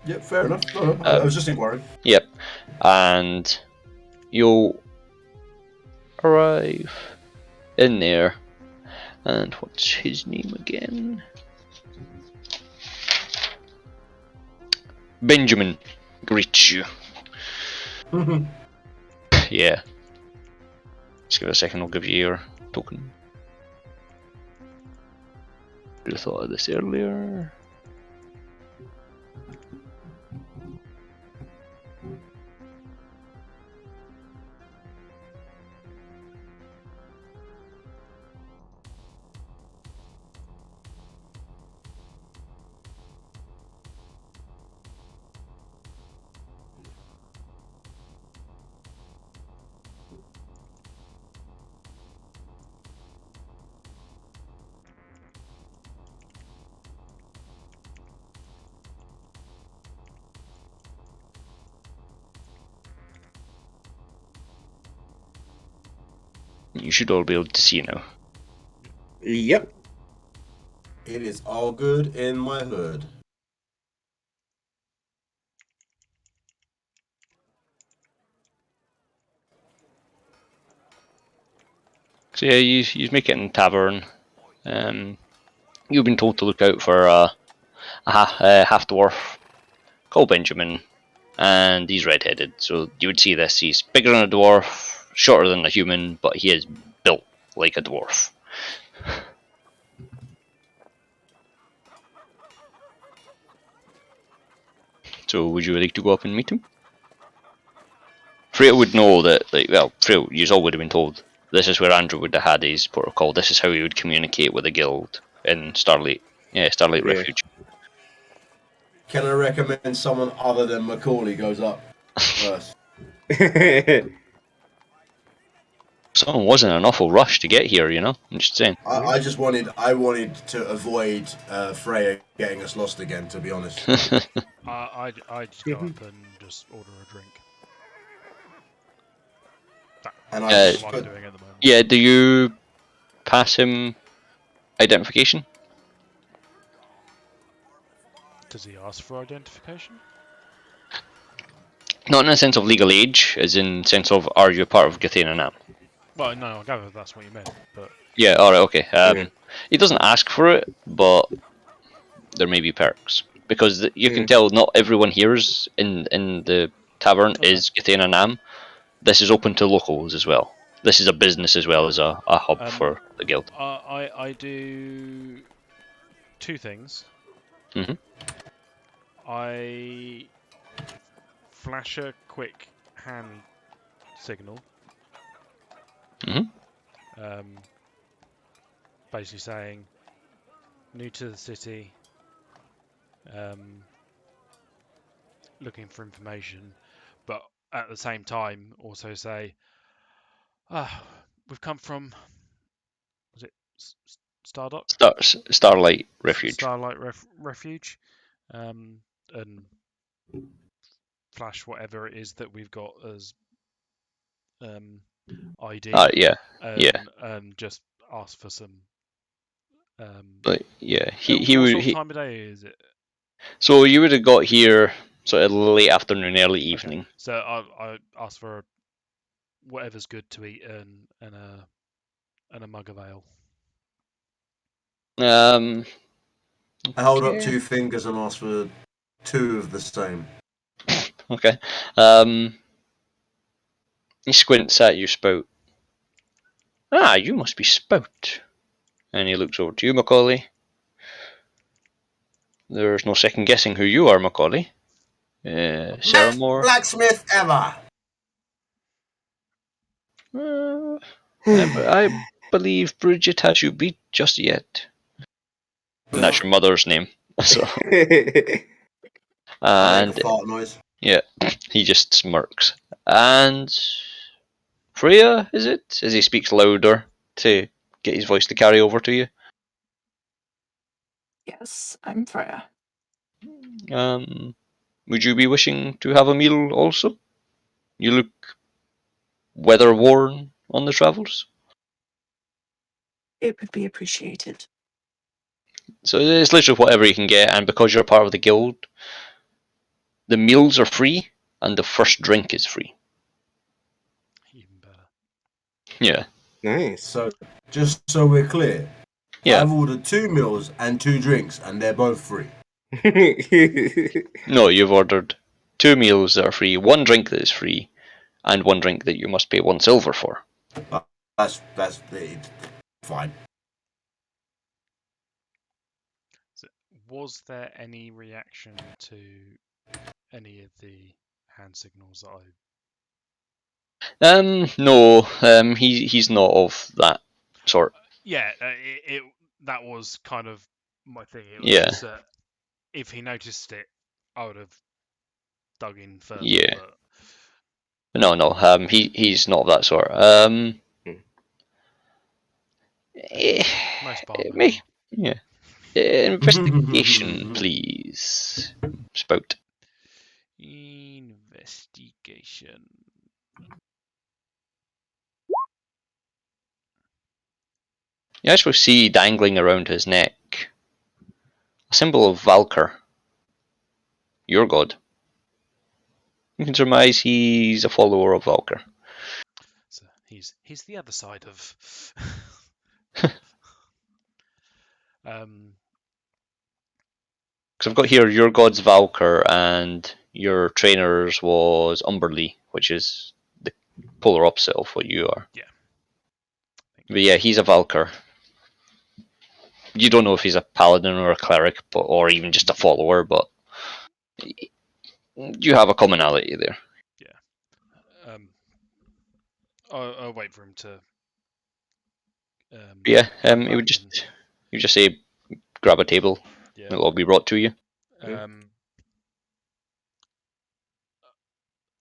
Yep, fair enough. No, I was just inquiring. Yep, and you'll arrive in there, and what's his name again? Benjamin greets you. Yeah. Just give it a second, I'll give you your token. Should have thought of this earlier. You should all be able to see now. Yep. It is all good in my hood. So yeah, you make it in tavern. You've been told to look out for a half dwarf called Benjamin, and he's redheaded. So you would see this. He's bigger than a dwarf, shorter than a human, but he is built like a dwarf. So would you like to go up and meet him? Freya would know that, Freya, you all would have been told this is where Andrew would have had his protocol. This is how he would communicate with the guild in Starlight Refuge. Can I recommend someone other than Macaulay goes up first? Someone was in an awful rush to get here, you know. I'm just saying. I wanted to avoid Freya getting us lost again. To be honest. I just go up and just order a drink. That's what I'm doing at the moment. Yeah. Do you pass him identification? Does he ask for identification? Not in the sense of legal age, as in sense of are you part of Gathena now? Well, no, I gather that's what you meant, but... Yeah, alright, okay. He doesn't ask for it, but there may be perks. Because you can tell not everyone here is in the tavern is Gathena Nam. This is open to locals as well. This is a business as well as a hub for the guild. I do two things. Mm-hmm. I flash a quick hand signal. Mm-hmm. Basically saying, new to the city, looking for information, but at the same time also say, we've come from, was it Stardock? Starlight Refuge. Starlight Refuge, and flash whatever it is that we've got as ID. Yeah. And just ask for some. But yeah, what sort of time of day is it? So you would have got here sort of late afternoon, early evening. Okay. So I asked for whatever's good to eat and a mug of ale. I hold up 2 fingers and ask for 2 of the same. Okay. He squints at you, Spout. Ah, you must be Spout. And he looks over to you, Macaulay. There's no second guessing who you are, Macaulay. Sarah Moore. Blacksmith ever. I believe Bridget has you beat just yet. And that's your mother's name. So. I make a fart noise. Yeah, he just smirks. And Freya, is it? As he speaks louder to get his voice to carry over to you. Yes, I'm Freya. Would you be wishing to have a meal also? You look weather worn on the travels. It would be appreciated. So it's literally whatever you can get, and because you're part of the guild, the meals are free, and the first drink is free. Even better. Yeah. Nice. So, just so we're clear, I've ordered 2 meals and 2 drinks, and they're both free. No, you've ordered 2 meals that are free, 1 drink that is free, and 1 drink that you must pay 1 silver for. That's fine. So, was there any reaction to any of the hand signals that I? No, he's not of that sort. Yeah, that was kind of my thing. It was just that if he noticed it, I would have dug in further. Yeah. But... No, he's not of that sort. Nice barber. Yeah. Investigation, please. Spout. Investigation. You actually see dangling around his neck a symbol of Valkyr, your god. You can surmise he's a follower of Valkyr. So He's the other side of. Because I've got here your god's Valkyr and your trainer's was Umberlee, which is the polar opposite of what you are. Yeah. But yeah, he's a Valkyr. You don't know if he's a paladin or a cleric, or even just a follower, but you have a commonality there. Yeah. I'll wait for him to. Yeah. He would just say, grab a table. Yeah. It'll all be brought to you.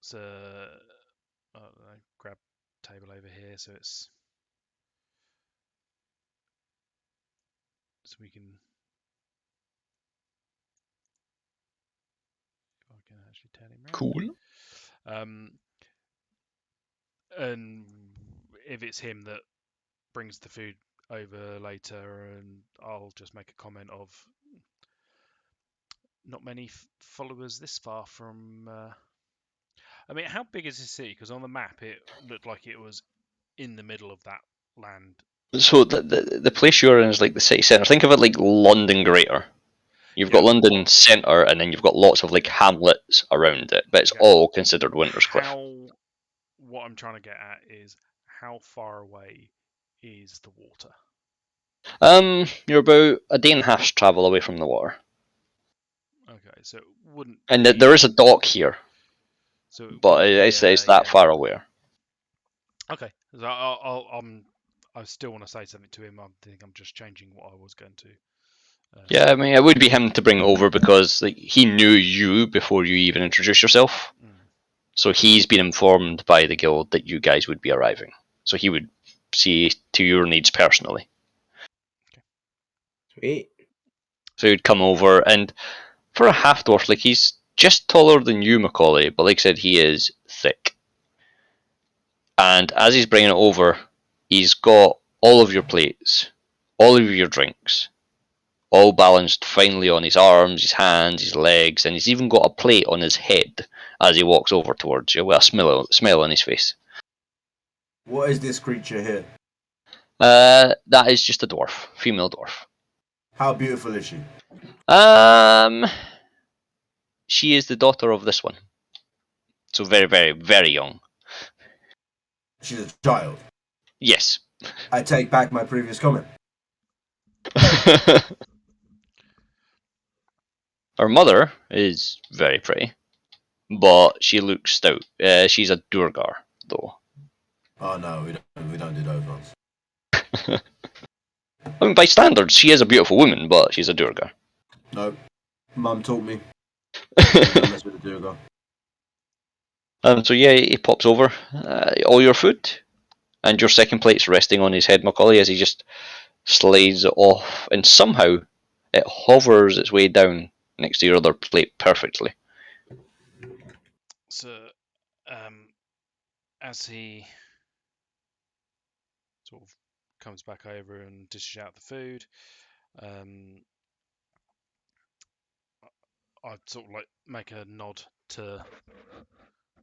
So, I don't know, grab table over here so we can. If I can actually turn him around. Cool. And if it's him that brings the food over later, and I'll just make a comment of not many followers this far from. I mean, how big is this city? Because on the map it looked like it was in the middle of that land. So the place you're in is like the city centre. Think of it like London Greater. You've got London Centre, and then you've got lots of like hamlets around it, but it's all considered Winter's Cliff. What I'm trying to get at is how far away is the water? You're about a day and a half's travel away from the water. Okay, so it wouldn't. And there is a dock here. So but it's that far away. Okay, so I still want to say something to him. I think I'm just changing what I was going to. Yeah, I mean, it would be him to bring over because he knew you before you even introduced yourself. So he's been informed by the guild that you guys would be arriving. So he would see to your needs personally. Sweet. So he'd come over, and for a half dwarf, like he's just taller than you, Macaulay, but like I said, he is thick. And as he's bringing it over, he's got all of your plates, all of your drinks, all balanced finely on his arms, his hands, his legs, and he's even got a plate on his head as he walks over towards you with a smile on his face. What is this creature here? That is just a dwarf, female dwarf. How beautiful is she? She is the daughter of this one. So very, very, very young. She's a child? Yes. I take back my previous comment. Her mother is very pretty, but she looks stout. She's a Durgar, though. Oh no, we don't do those ones. I mean, by standards, she is a beautiful woman, but she's a Durgar. No, Mum taught me. Don't mess with a Durgar. So yeah, he pops over. All your food, and your second plate's resting on his head, Macaulay, as he just slides it off, and somehow it hovers its way down next to your other plate perfectly. So, as he sort of comes back over and dishes out the food, I'd sort of like make a nod to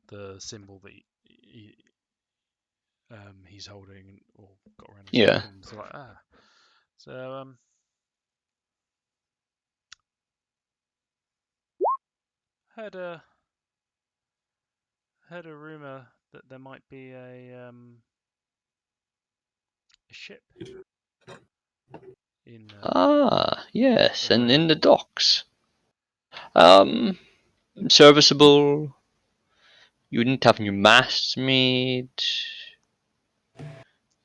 the symbol that he's holding or got around his neck, and so like so heard a rumor that there might be a ship in yes, and in the docks. Serviceable. You need to have new masts made.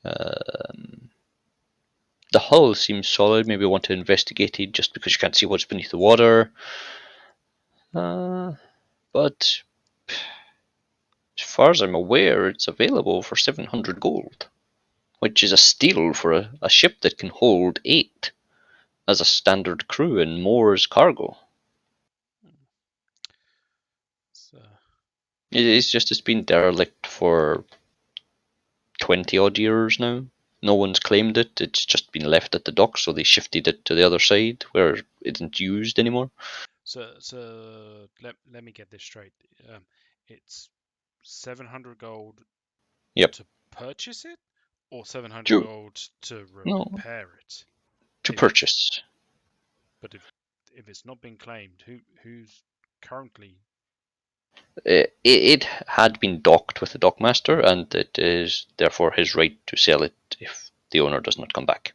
The hull seems solid. Maybe want to investigate it just because you can't see what's beneath the water. But as far as I'm aware, it's available for 700 gold, which is a steal for a ship that can hold 8 as a standard crew and more as cargo. It's been derelict for 20 odd years now. No one's claimed it. It's just been left at the dock, so they shifted it to the other side where it isn't used anymore. So let me get this straight. It's 700 gold Yep. to purchase it, or 700 To- gold to No, repair it? to If- purchase. But if it's not been claimed, who's currently? It had been docked with the dockmaster, and it is therefore his right to sell it if the owner does not come back.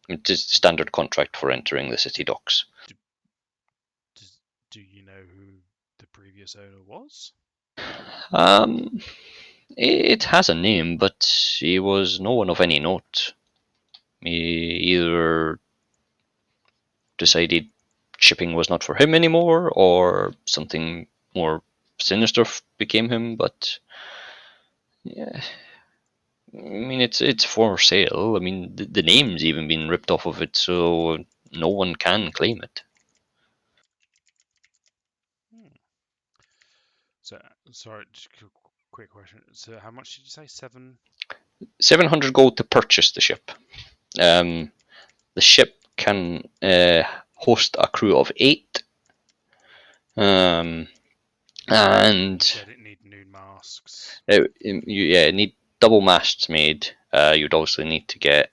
It is the standard contract for entering the city docks. Do you know who the previous owner was? Um, it has a name, but he was no one of any note. He either decided shipping was not for him anymore, or something more sinister became him. But yeah, I mean it's for sale. I mean the name's even been ripped off of it, so no one can claim it. So, sorry, just a quick question. So, how much did you say? 700 gold to purchase the ship. The ship can host a crew of 8. And You said it need new masks. you need double masts made. You'd also need to get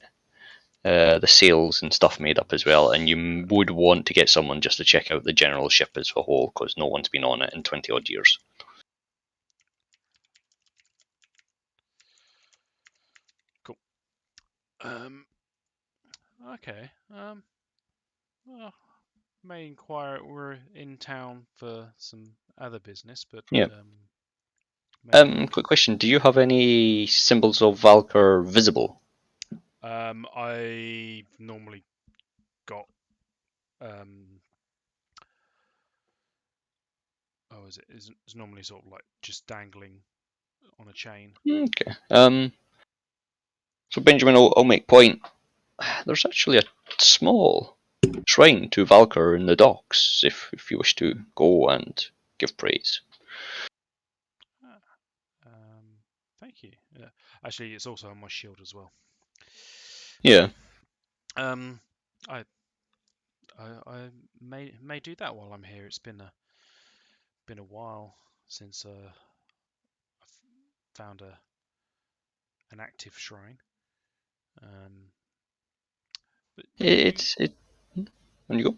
the sails and stuff made up as well, and you would want to get someone just to check out the general ship as a whole, because no one's been on it in 20 odd years. Cool. Okay. Well, may inquire. We're in town for some other business, but Yeah. maybe. Quick question: do you have any symbols of Valkyr visible? I've normally got it's normally sort of like just dangling on a chain. Okay. So Benjamin, I'll make point. There's actually a small shrine to Valkyr in the docks, if you wish to go and give praise. Thank you. Yeah. Actually, it's also on my shield as well. Yeah. I may do that while I'm here. It's been a while since I've found an active shrine. But When you go.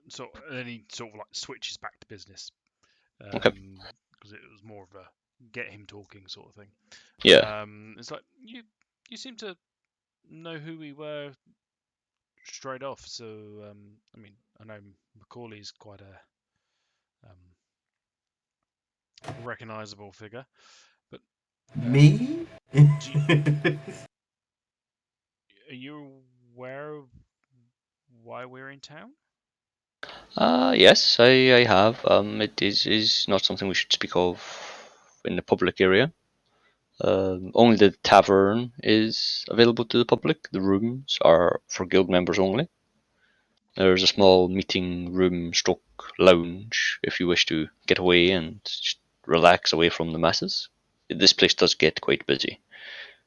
So then he sort of like switches back to business. Okay. Because it was more of a get him talking sort of thing. Yeah. It's like you seem to know who we were straight off. So I mean, I know Macaulay's quite a recognizable figure, but Me? are you aware of why we're in town? Yes, I have. It is not something we should speak of in the public area. Only the tavern is available to the public. The rooms are for guild members only. There's a small meeting room stroke lounge if you wish to get away and just relax away from the masses. This place does get quite busy.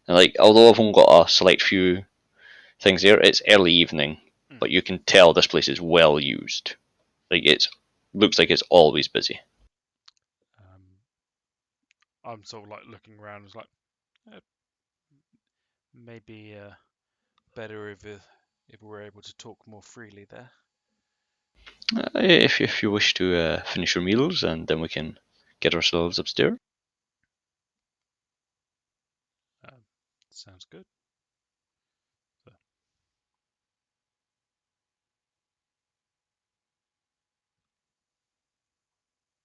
And like, although I've only got a select few things there, it's early evening, but you can tell this place is well used. Like looks like it's always busy. I'm sort of like looking around. It's like maybe better if we're able to talk more freely there. If you wish to finish your meals, and then we can get ourselves upstairs. Sounds good.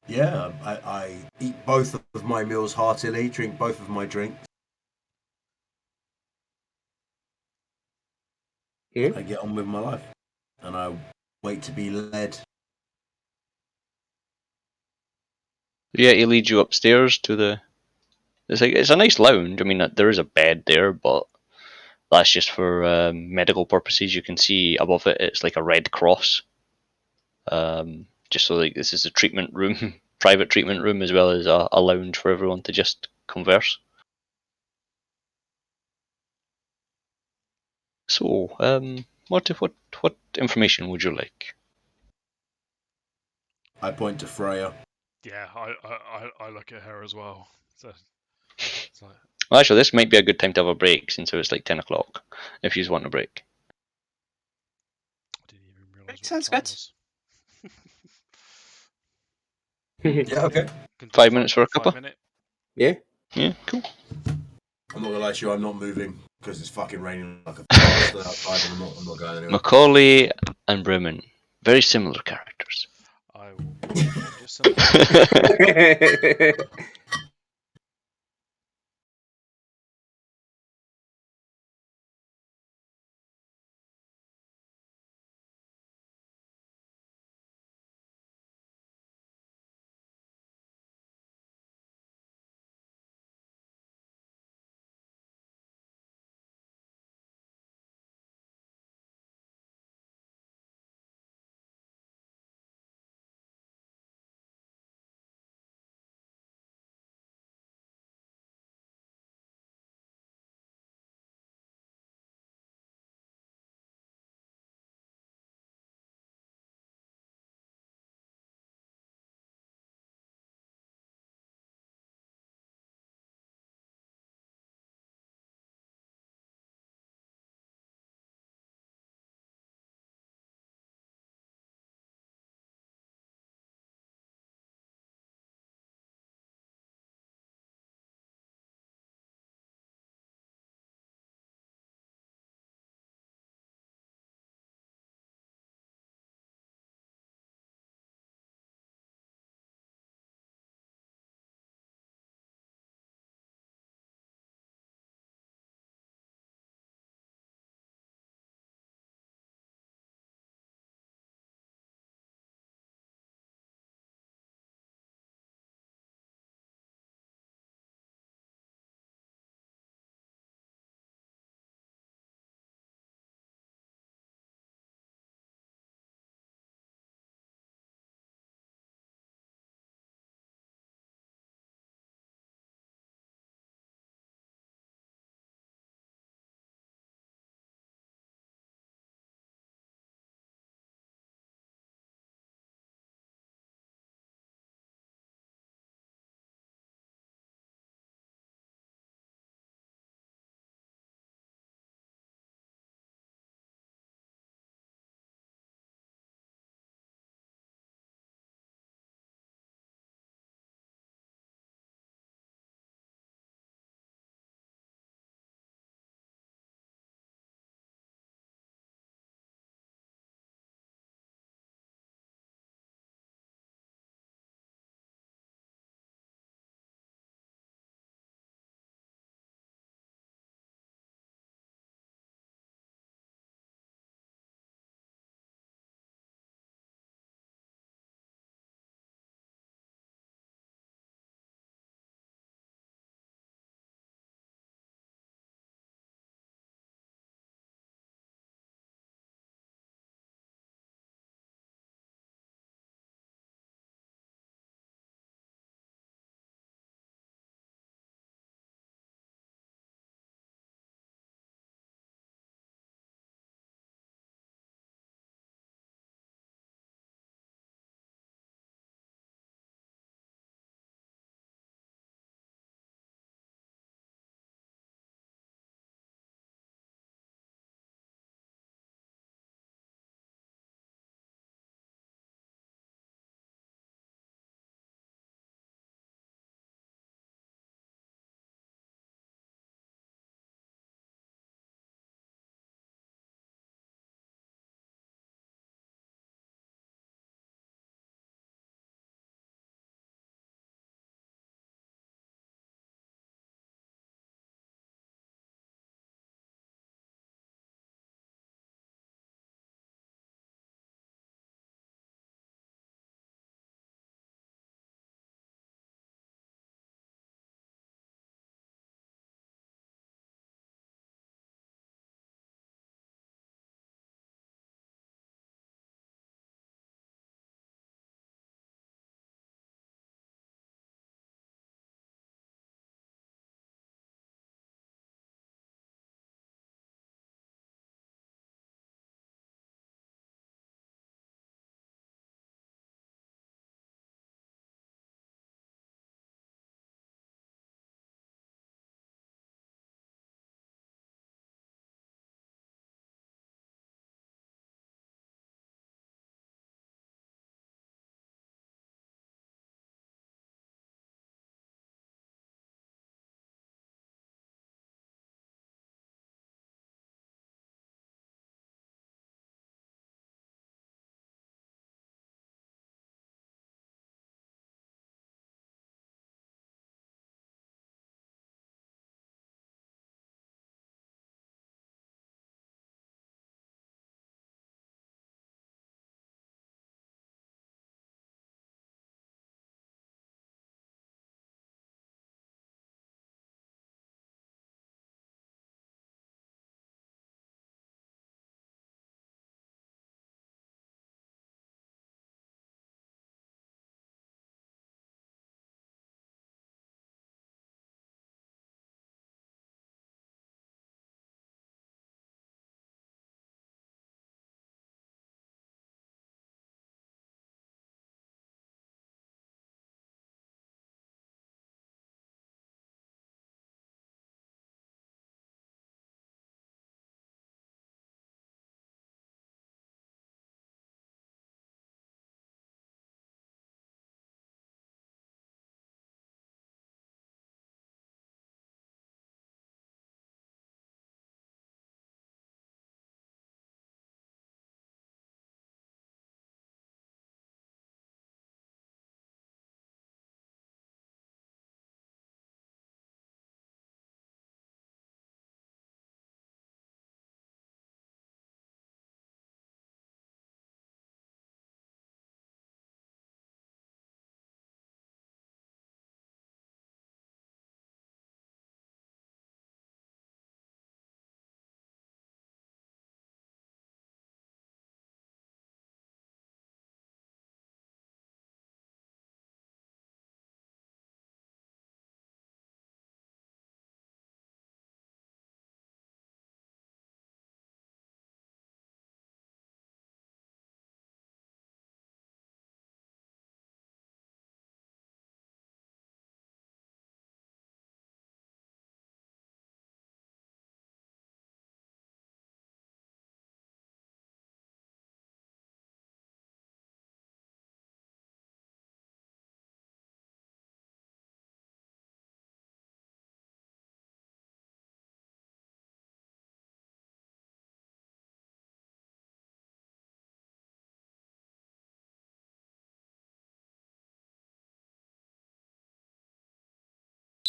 Yeah, I eat both of my meals heartily, drink both of my drinks. I get on with my life, and I wait to be led. Yeah, he leads you upstairs to the. It's a nice lounge. I mean, there is a bed there, but that's just for medical purposes. You can see above it, it's like a red cross. Just so like this is a treatment room, private treatment room, as well as a lounge for everyone to just converse. So, what information would you like? I point to Freya. Yeah, I look at her as well. So it's like Well, actually, this might be a good time to have a break since it's like 10 o'clock. If you want a break. I didn't even realise what Sounds the time good. was. Yeah, okay. Can do 5 minutes for a 5 cuppa? minute. Yeah. Yeah, cool. I'm not gonna lie to you, I'm not moving because it's fucking raining like a bastard outside, and I'm not going anywhere. Macaulay and Bremen, very similar characters. I will find you some.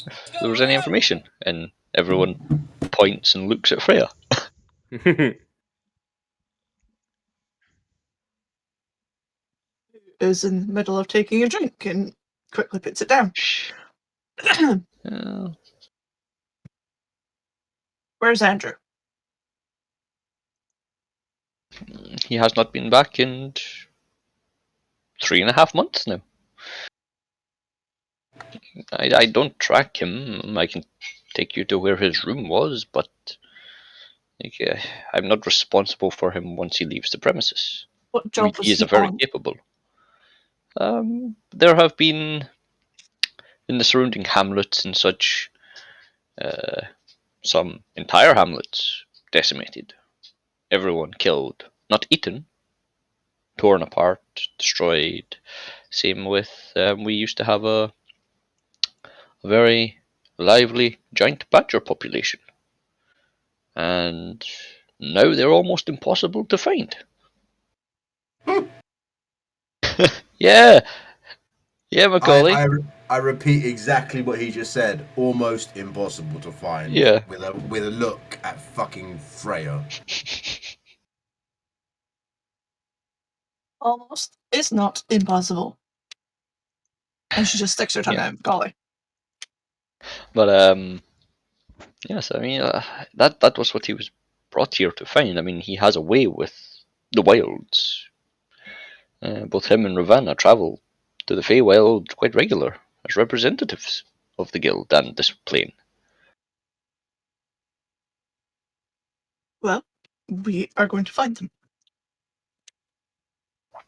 if there was any information, and everyone points and looks at Freya. Is in the middle of taking a drink and quickly puts it down. Where's Andrew? He has not been back in 3.5 months now. I don't track him. I can take you to where his room was, but I'm not responsible for him once he leaves the premises. What job was he is he very on? capable. There have been in the surrounding hamlets and such, some entire hamlets decimated. Everyone killed, not eaten, torn apart, destroyed. Same with, we used to have a very lively giant badger population, and now they're almost impossible to find. Yeah, Macaulay. I repeat exactly what he just said. Almost impossible to find. Yeah. With a look at fucking Freya. Almost. It's not impossible. And she just sticks her tongue out. Golly. But yes, I mean that was what he was brought here to find. I mean, he has a way with the wilds. Both him and Ravanna travel to the Feywild quite regular as representatives of the guild and this plane. Well, we are going to find them.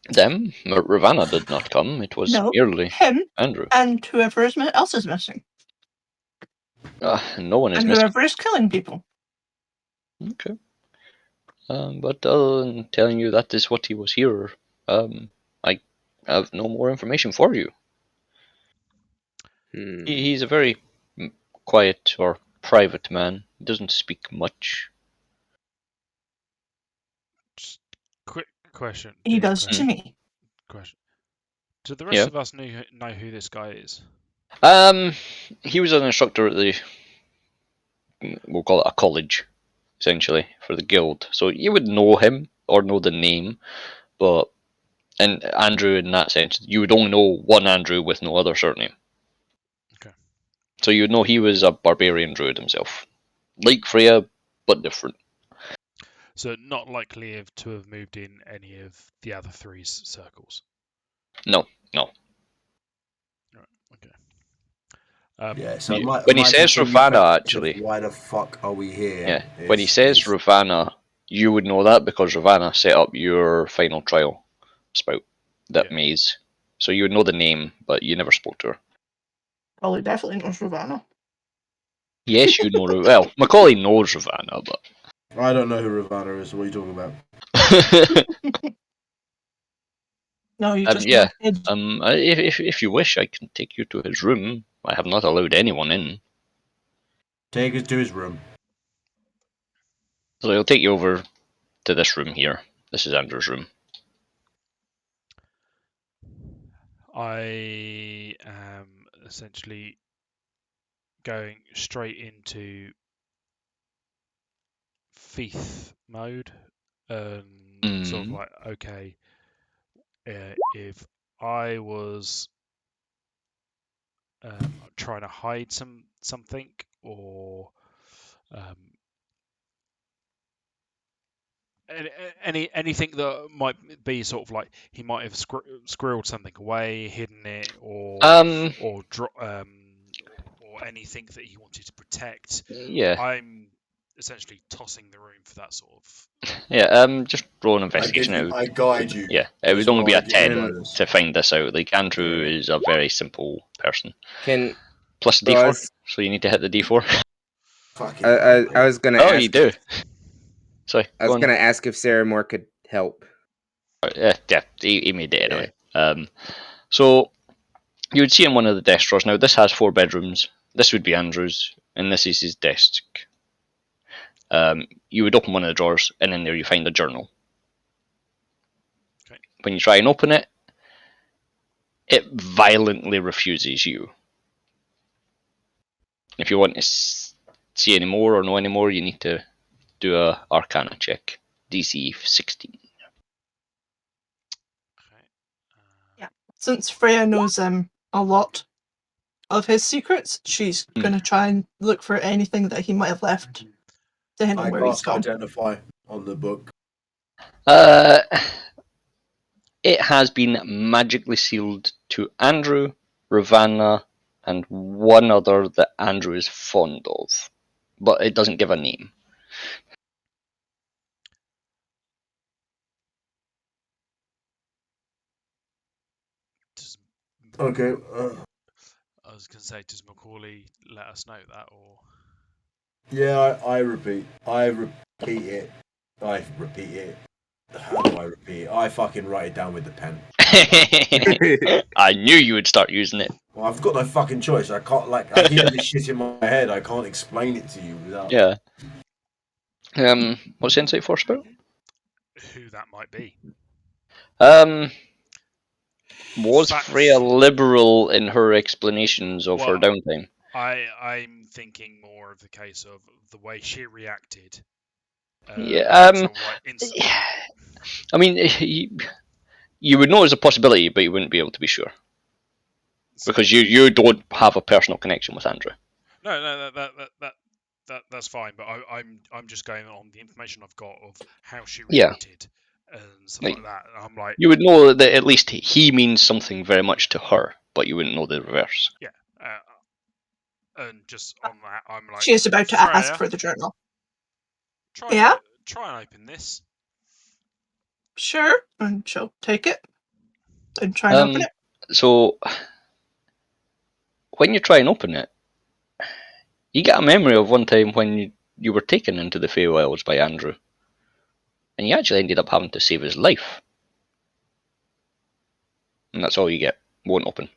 Them? Ravanna did not come. It was merely him Andrew. And whoever else is missing. No one is and missing. whoever is killing people. Okay. But other than telling you that is what he was here, I have no more information for you. He's a very quiet or private man. He doesn't speak much. Just quick question. He does to me. Question. Do the rest of us know who this guy is? He was an instructor at the, we'll call it a college, essentially, for the guild. So you would know him or know the name, but and Andrew in that sense, you would only know one Andrew with no other surname. Okay. So you would know he was a barbarian druid himself, like Freya, but different. So not likely to have moved in any of the other three's circles. No. Right. Okay. Yeah. So when he says Ravanna, actually, why the fuck are we here? Yeah. When he says Ravanna, you would know that because Ravanna set up your final trial spout, that maze. So you would know the name, but you never spoke to her. Well, he definitely knows Ravanna. Yes, you know. Well, Macaulay knows Ravanna, but I don't know who Ravanna is. What are you talking about? No, you just yeah. If you wish, I can take you to his room. I have not allowed anyone in. Take us to his room. So he'll take you over to this room here. This is Andrew's room. I am essentially going straight into Thief mode. Sort of like, okay, if I was trying to hide something or anything that might be sort of like he might have squirreled something away, hidden it, or anything that he wanted to protect. Yeah. I'm essentially tossing the room for that sort of. Yeah. Just roll an investigation. I guide you. Yeah, it would only be a 10 to find this out. Like Andrew is a very simple person. Plus D4, so you need to hit the D4. I was gonna. Oh, ask you do. Sorry. I was gonna ask if Sarah Moore could help. Yeah, he made it anyway. Yeah. So you would see in one of the desk drawers. Now this has 4 bedrooms. This would be Andrew's, and this is his desk. You would open one of the drawers, and in there you find a journal. Okay. When you try and open it, it violently refuses you. If you want to see any more or know any more, you need to do a Arcana check, DC 16. Okay. Since Freya knows a lot of his secrets, she's gonna try and look for anything that he might have left to him I where he's cast gone. identify on the book. It has been magically sealed to Andrew, Ravanna, and one other that Andrew is fond of, but it doesn't give a name. Okay. I was going to say, does Macaulay let us know that, or? Yeah, I repeat it. I repeat it. How do I repeat it? I fucking write it down with the pen. I knew you would start using it. Well, I've got no fucking choice. I can't, I hear this shit in my head. I can't explain it to you without. Yeah. What's insight for, Spirit? Who that might be. Was Freya liberal in her explanations of her downtime? I'm thinking more of the case of the way she reacted. Yeah. Instantly. I mean, you would know it's a possibility, but you wouldn't be able to be sure because you don't have a personal connection with Andrew. No, that's fine. But I'm just going on the information I've got of how she reacted and stuff like that. And I'm like, you would know that at least he means something very much to her, but you wouldn't know the reverse. Yeah. And just on that, I'm like, she is about to Freya, ask for the journal. Try and open this. Sure, and she'll take it and try and open it. So when you try and open it, you get a memory of one time when you were taken into the Feywilds by Andrew, and you actually ended up having to save his life. And that's all you get. Won't open.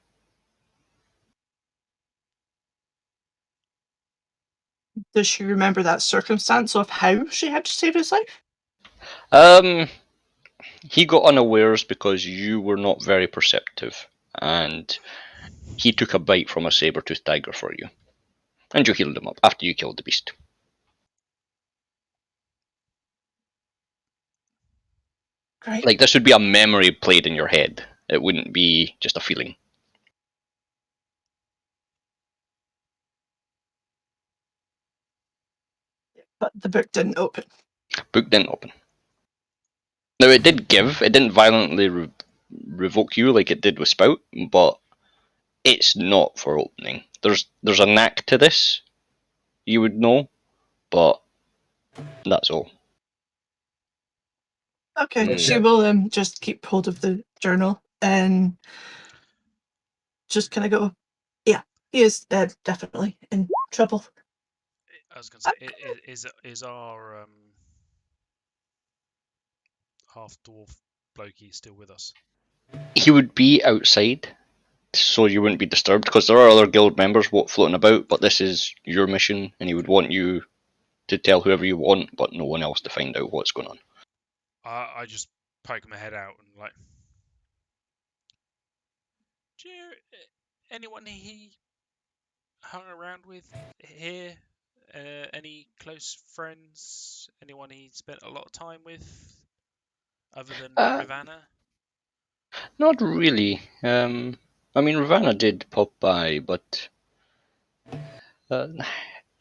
Does she remember that circumstance of how she had to save his life? He got unawares because you were not very perceptive, and he took a bite from a saber-toothed tiger for you. And you healed him up after you killed the beast. Great. Like, this would be a memory played in your head. It wouldn't be just a feeling. But the book didn't open. Book didn't open. Now, it did give. It didn't violently revoke you like it did with Spout, but it's not for opening. There's a knack to this, you would know, but that's all. Okay, she will just keep hold of the journal and just kind of go, yeah, he is definitely in trouble. I was going to say, is our half dwarf blokey still with us? He would be outside, so you wouldn't be disturbed, because there are other guild members floating about, but this is your mission, and he would want you to tell whoever you want, but no one else to find out what's going on. I just poke my head out and like, do you, anyone he hung around with here? Any close friends? Anyone he spent a lot of time with, other than Ravanna? Not really. I mean, Ravanna did pop by, but like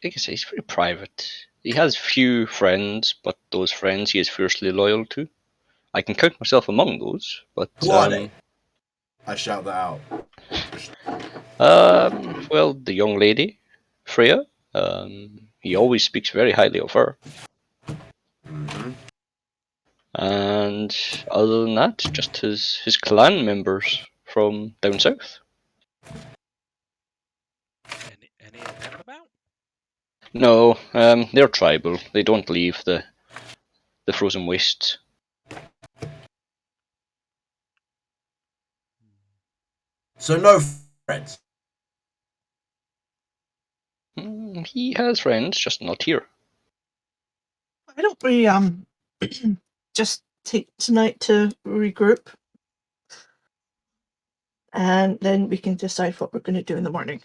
I say, he's very private. He has few friends, but those friends he is fiercely loyal to. I can count myself among those, but Who are they? I shout that out. well, the young lady, Freya. He always speaks very highly of her. Mm-hmm. And other than that, just his clan members from down south. Any of them about? No, they're tribal. They don't leave the frozen wastes. So no friends. He has friends, just not here. Why don't we just take tonight to regroup, and then we can decide what we're going to do in the morning.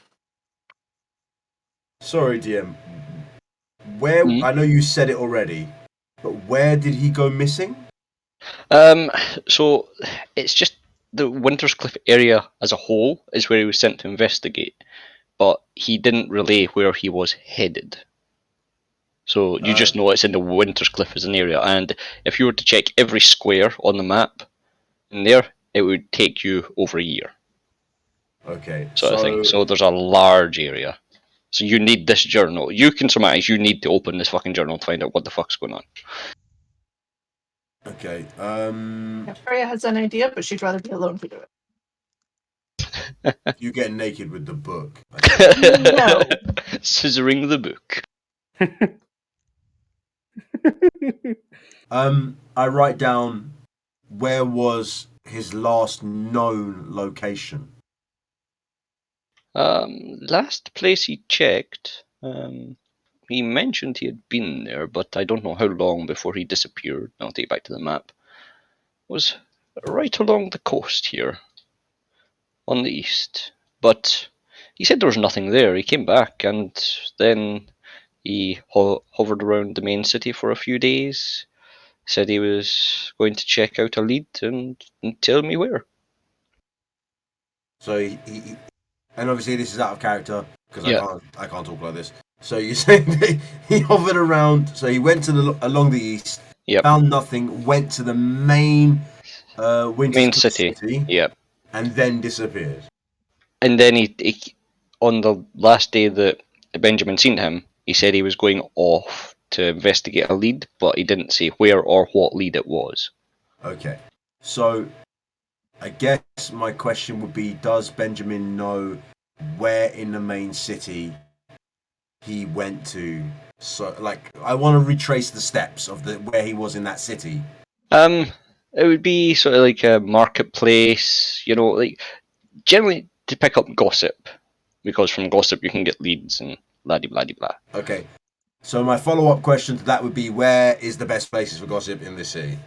Sorry, DM. Where Mhm. I know you said it already, but where did he go missing? So it's just the Winters Cliff area as a whole is where he was sent to investigate, but he didn't relay where he was headed. So you just know it's in the Winters Cliff as an area, and if you were to check every square on the map in there, it would take you over a year, Okay, sort of thing. So there's a large area. So you need this journal. You can surmise you need to open this fucking journal to find out what the fuck's going on. okay. Freya has an idea, but she'd rather be alone to do it. You get naked with the book. No. Scissoring the book. I write down where was his last known location. Last place he checked, he mentioned he had been there, but I don't know how long before he disappeared. I'll take you back to the map. Was right along the coast here, on the east. But he said there was nothing there. He came back and then he hovered around the main city for a few days. Said he was going to check out a lead and tell me where. So he and obviously this is out of character because Yeah. I can't talk like this. So you're saying that he hovered around. So he went to along the east, Yep. found nothing, went to the main Main city. Yep. and then disappeared. And then he on the last day that Benjamin seen him, he said he was going off to investigate a lead, but he didn't say where or what lead it was. Okay. So I guess my question would be, does Benjamin know where in the main city he went to? So like I want to retrace the steps of where he was in that city. It would be sort of like a marketplace, like generally to pick up gossip, because from gossip you can get leads and blah blah blah. Okay. So my follow-up question to that would be, where is the best places for gossip in this city?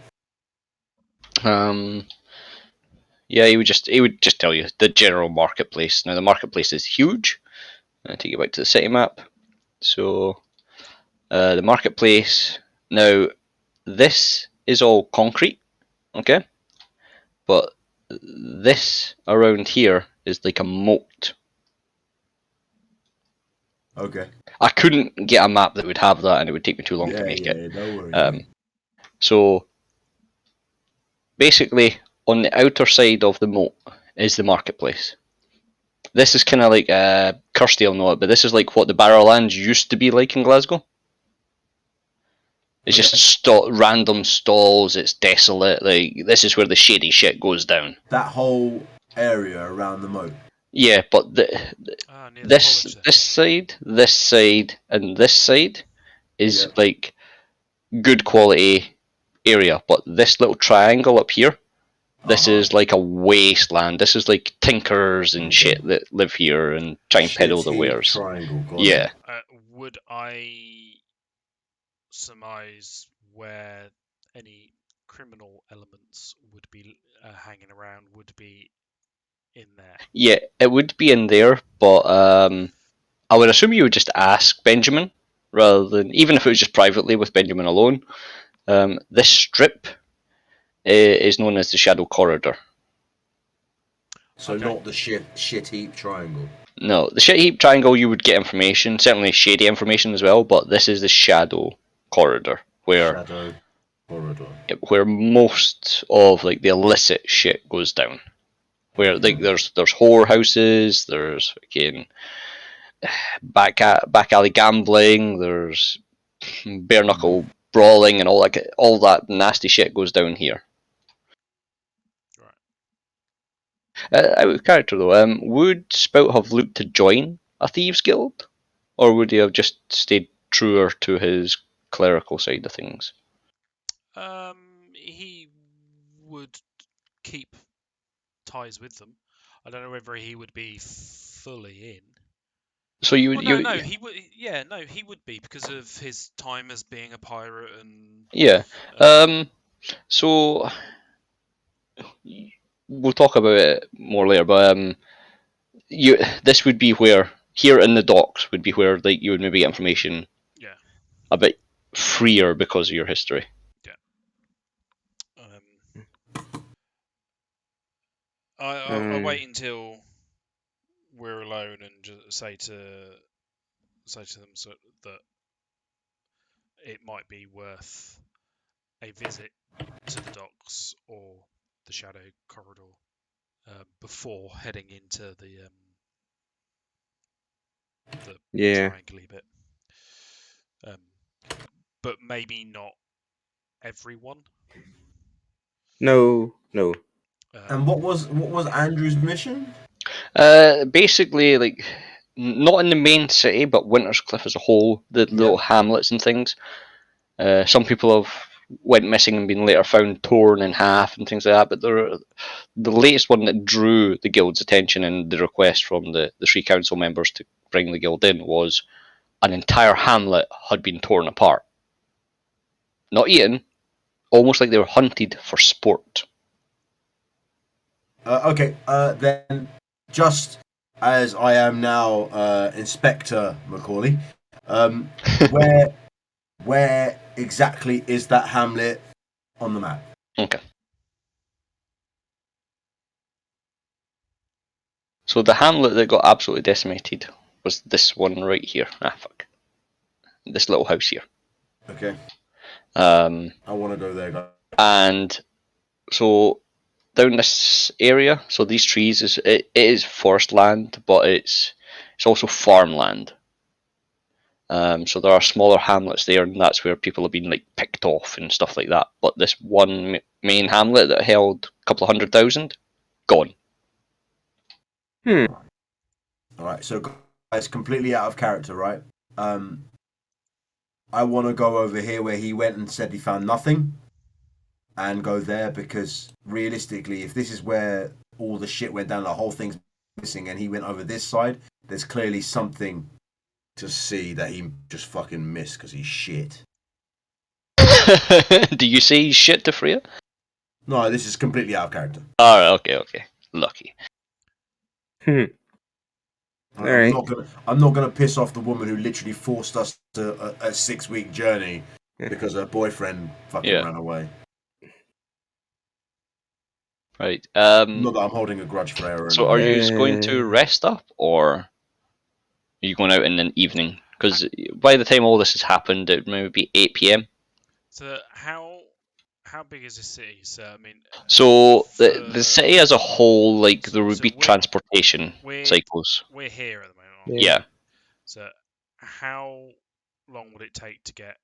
Yeah, he would just tell you the general marketplace. Now the marketplace is huge. I'll take you back to the city map. So the marketplace. Now this is all concrete, okay? But this around here is like a moat. Okay. I couldn't get a map that would have that, and it would take me too long to make it. Don't worry. So basically, on the outer side of the moat is the marketplace. This is kind of like Kirsty will know it, but this is like what the Barrowlands used to be like in Glasgow. It's just random stalls. It's desolate. Like this is where the shady shit goes down. That whole area around the moat. Yeah, but Near the this college this side, and this side is Yep. like good quality area. But this little triangle up here, this is like a wasteland. This is like tinkers and shit that live here and try and peddle their wares. Triangle. Yeah. Would I surmise where any criminal elements would be hanging around would be in there? Yeah, it would be in there, but I would assume you would just ask Benjamin rather than, even if it was just privately with Benjamin alone. This strip is known as the Shadow Corridor. So not the shit heap triangle. No, the shit heap triangle you would get information, certainly shady information as well, but this is the Shadow Corridor where most of like the illicit shit goes down. Where like there's whorehouses, there's fucking back alley gambling, there's bare knuckle brawling, and all that nasty shit goes down here. Right. Out of character though, would Spout have looked to join a thieves guild, or would he have just stayed truer to his clerical side of things? He would keep ties with them. I don't know whether he would be fully in. So you would, Well, no, he would. Yeah, no, he would be because of his time as being a pirate and. Yeah. So we'll talk about it more later, but this would be where here in the docks would be where like you would maybe get information Yeah. a bit freer because of your history. I'll wait until we're alone and just say to them so that it might be worth a visit to the docks or the shadow corridor before heading into the triangle bit. But maybe not everyone. No. And what was Andrew's mission? Basically, like not in the main city, but Winter's Cliff as a whole, the little hamlets and things. Some people have went missing and been later found torn in half and things like that. But the latest one that drew the guild's attention and the request from the 3 council members to bring the guild in was an entire hamlet had been torn apart. Not eaten, almost like they were hunted for sport. Okay, then just as I am now Inspector Macaulay, where exactly is that hamlet on the map? Okay. So the hamlet that got absolutely decimated was this one right here. Ah, fuck. This little house here. Okay. I want to go there, guys. And so down this area, so these trees it is forest land, but it's also farmland. So there are smaller hamlets there, and that's where people have been like picked off and stuff like that. But this one main hamlet that held a couple of 100,000, gone. All right, so guys, completely out of character, right? I want to go over here where he went and said he found nothing, and go there because realistically, if this is where all the shit went down, the whole thing's missing, and he went over this side, there's clearly something to see that he just fucking missed because he's shit. Do you say he's shit to Freya? No, this is completely out of character. Alright, okay. Lucky. I'm not gonna piss off the woman who literally forced us to a 6-week journey because her boyfriend fucking ran away. Right. Not that I'm holding a grudge for her. So are you just going to rest up, or are you going out in the evening? Because by the time all this has happened, it may be 8 p.m. So how big is this city? So I mean. So the city as a whole, like there would be transportation cycles. We're here at the moment. Yeah. So how long would it take to get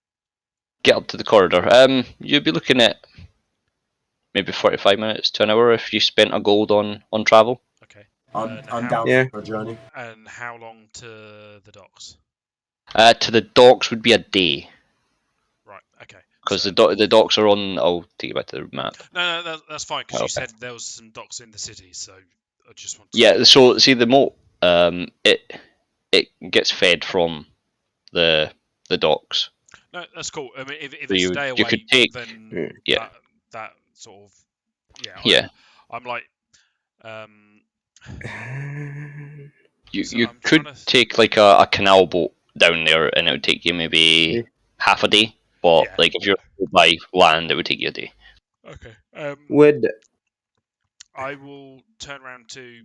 up to the corridor? You'd be looking at maybe 45 minutes to an hour if you spent a gold on travel. Okay. I'm down for a journey. And how long to the docks? To the docks would be a day. Right. Okay. Because the docks are on. I'll take you back to the map. No, that's fine. Because you said there was some docks in the city, so I just want to. Yeah. So see the moat. It gets fed from the docks. No, that's cool. I mean, if it's a day away, could take, then that sort of I'm like, you could take like a canal boat down there, and it would take you maybe half a day. But like if you're by land, it would take you a day. Okay. I will turn around to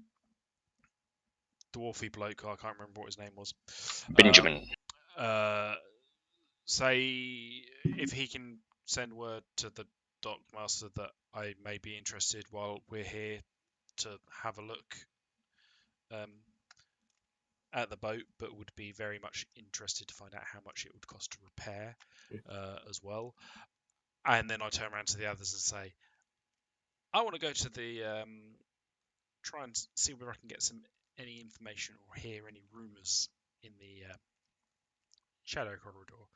dwarfy bloke. I can't remember what his name was. Benjamin. Say if he can send word to the dockmaster that I may be interested while we're here to have a look at the boat, but would be very much interested to find out how much it would cost to repair as well. And then I turn around to the others and say, I want to go to the try and see whether I can get any information or hear any rumors in the shadow corridor.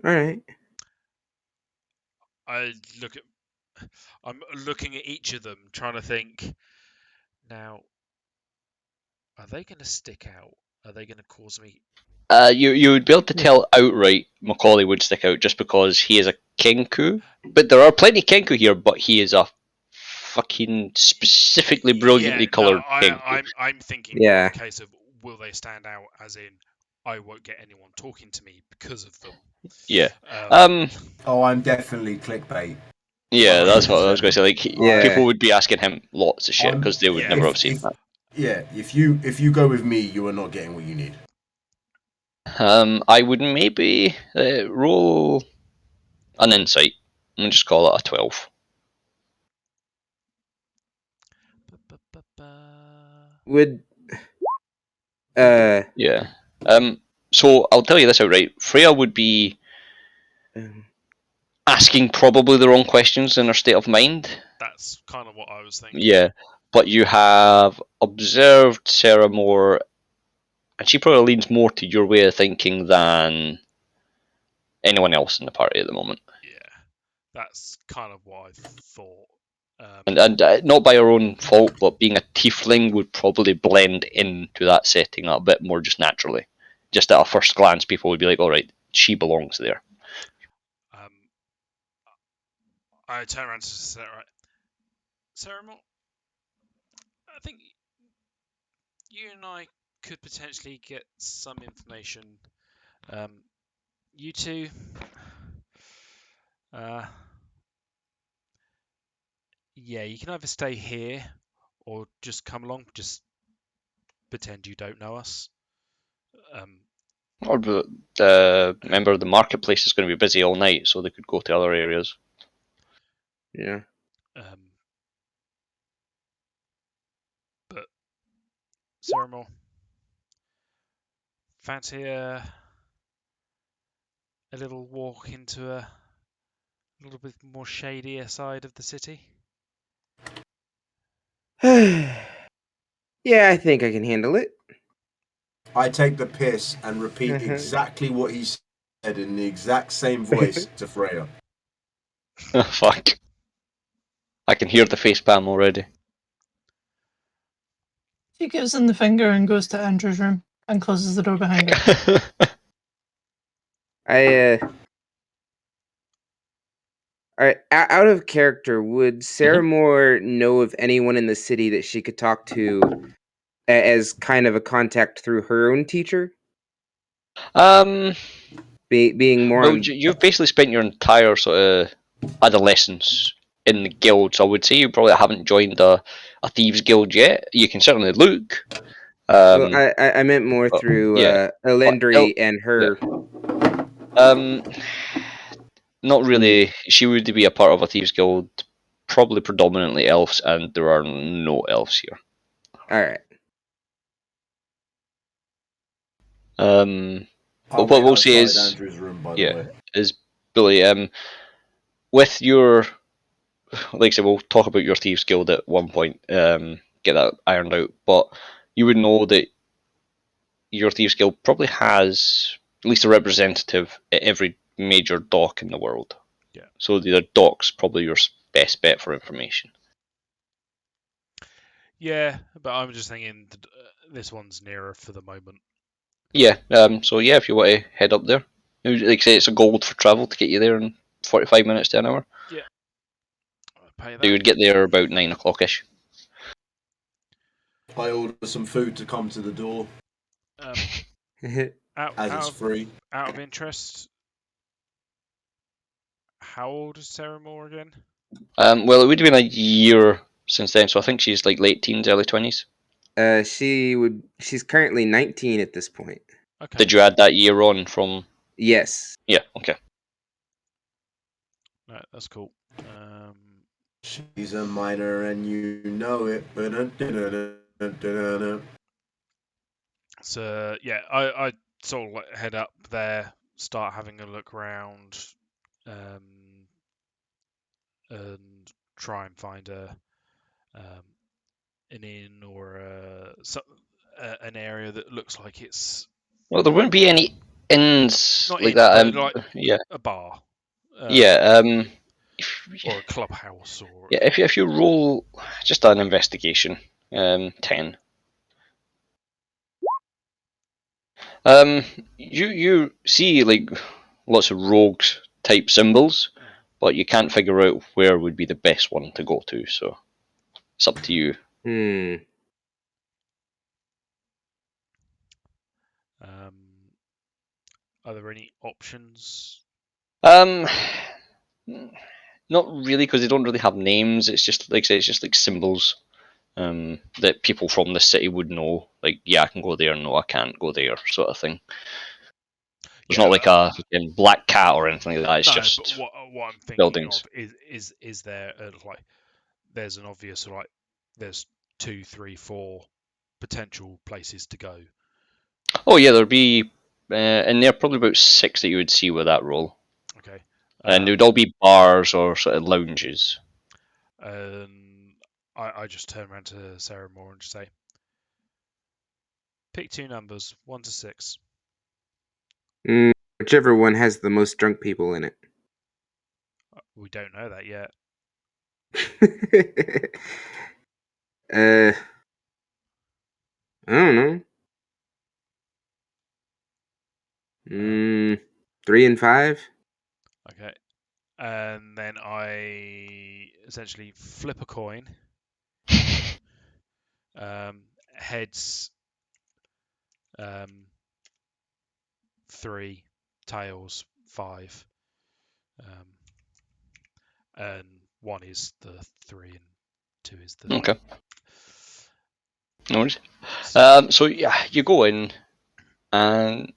All right. I'm looking at each of them, trying to think. Now, are they going to stick out? Are they going to cause me? You would be able to tell outright Macaulay would stick out just because he is a Kenku. But there are plenty of Kenku here, but he is a fucking specifically brilliantly coloured Kenku. I'm thinking in the case of will they stand out? As in, I won't get anyone talking to me because of them. Yeah. Oh, I'm definitely clickbait. Yeah, that's what I was going to say. Like, Yeah. people would be asking him lots of shit because they would Yeah. never have seen that. Yeah, if you go with me, you are not getting what you need. I would maybe roll an insight and just call it a 12. Would Yeah. So I'll tell you this outright. Freya would be asking probably the wrong questions in her state of mind. That's kind of what I was thinking. Yeah. But you have observed Sarah more, and she probably leans more to your way of thinking than anyone else in the party at the moment. Yeah, that's kind of what I thought. And not by her own fault, but being a tiefling would probably blend into that setting a bit more just naturally. Just at a first glance, people would be like, all right, she belongs there. I turn around to Sarah. Sarah, I think you and I could potentially get some information. You two, yeah, you can either stay here or just come along. Just pretend you don't know us. Or remember, the marketplace is going to be busy all night, so they could go to other areas. Yeah. But Sarah, fancy a little walk into a little bit more shadier side of the city? Yeah, I think I can handle it. I take the piss and repeat exactly what he said in the exact same voice to Freya. Fuck. I can hear the facepalm already. She gives him the finger and goes to Andrew's room and closes the door behind her. Alright, out of character, would Sarah Moore know of anyone in the city that she could talk to as kind of a contact through her own teacher? Being more well, on... you've basically spent your entire sort of adolescence in the guild, so I would say you probably haven't joined a thieves guild yet. You can certainly look. Well, I meant more through yeah. Elendry and her. Not really. She would be a part of a thieves guild, probably predominantly elves, and there are no elves here. Alright. But what we'll say is, Andrew's room, by the way. is Billy. With your, like I said, we'll talk about your thieves guild at one point. Get that ironed out. But you would know that your thieves guild probably has at least a representative at every major dock in the world. Yeah. So the dock's probably your best bet for information. Yeah, but I'm just thinking this one's nearer for the moment. Yeah. So yeah, if you want to head up there, like I say, it's a gold for travel to get you there in 45 minutes to an hour. Yeah. I'll pay that. So you would get there about 9 o'clock-ish. I order some food to come to the door. As it's free. Out of interest, how old is Sarah Moore again? Well, it would have been a year since then, so I think she's like late teens, early 20s. She's currently 19 at this point. Okay. Did you add that year on from? Yes. Yeah. Okay. Right, that's cool. She's a minor and you know it. So yeah, I sort of like head up there, start having a look around, and try and find an inn or an area that looks like it's Well, there wouldn't be any inns not like in, that. but like Yeah. a bar. Yeah. Or a clubhouse, or Yeah. If you roll just an investigation, 10. You see like lots of rogues type symbols, but you can't figure out where would be the best one to go to. So it's up to you. Are there any options? Not really, because they don't really have names. It's just like I say, it's just like symbols that people from the city would know. Like, yeah, I can go there. No, I can't go there, sort of thing. It's not like a black cat or anything like that. It's No, just but what I'm thinking buildings. of is there like there's an obvious like there's 2, 3, 4 potential places to go. Oh yeah, there'd be in there probably about 6 that you would see with that roll, Okay. and they would all be bars or sort of lounges. I just turn around to Sarah Moore and just say, pick 2 numbers, 1 to 6. Whichever one has the most drunk people in it. We don't know that yet. I don't know. 3 and 5. Okay. And then I essentially flip a coin. Heads 3, tails 5. And 1 is the 3 and 2 is the... Okay. No worries. So, So yeah, you go in, and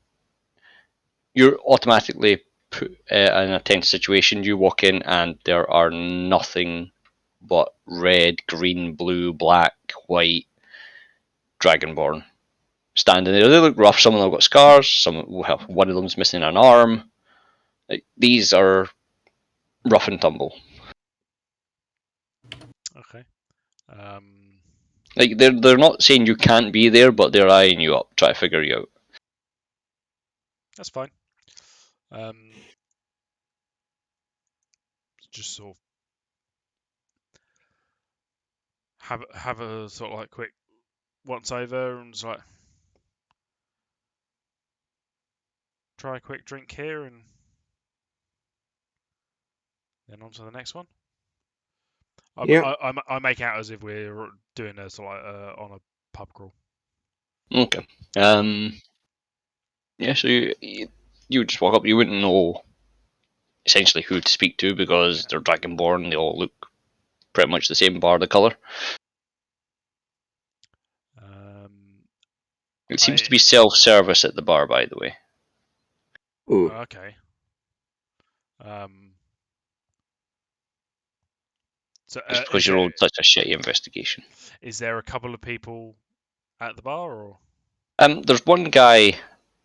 you're automatically put in a tense situation. You walk in, and there are nothing but red, green, blue, black, white dragonborn standing there. They look rough. Some of them have got scars. One of them's missing an arm. Like, these are rough and tumble. okay. Like they're not saying you can't be there, but they're eyeing you up, try to figure you out. That's fine. Just sort of have a sort of like quick once over and just like try a quick drink here and then on to the next one. Yep. I make out as if we're doing a sort of on a pub crawl. Okay. Yeah. So you would just walk up. You wouldn't know essentially who to speak to because they're dragonborn. They all look pretty much the same, bar the color. It seems to be self-service at the bar, by the way. Ooh. Okay. So Just because you rolled such a shitty investigation. Is there a couple of people at the bar, or? There's one guy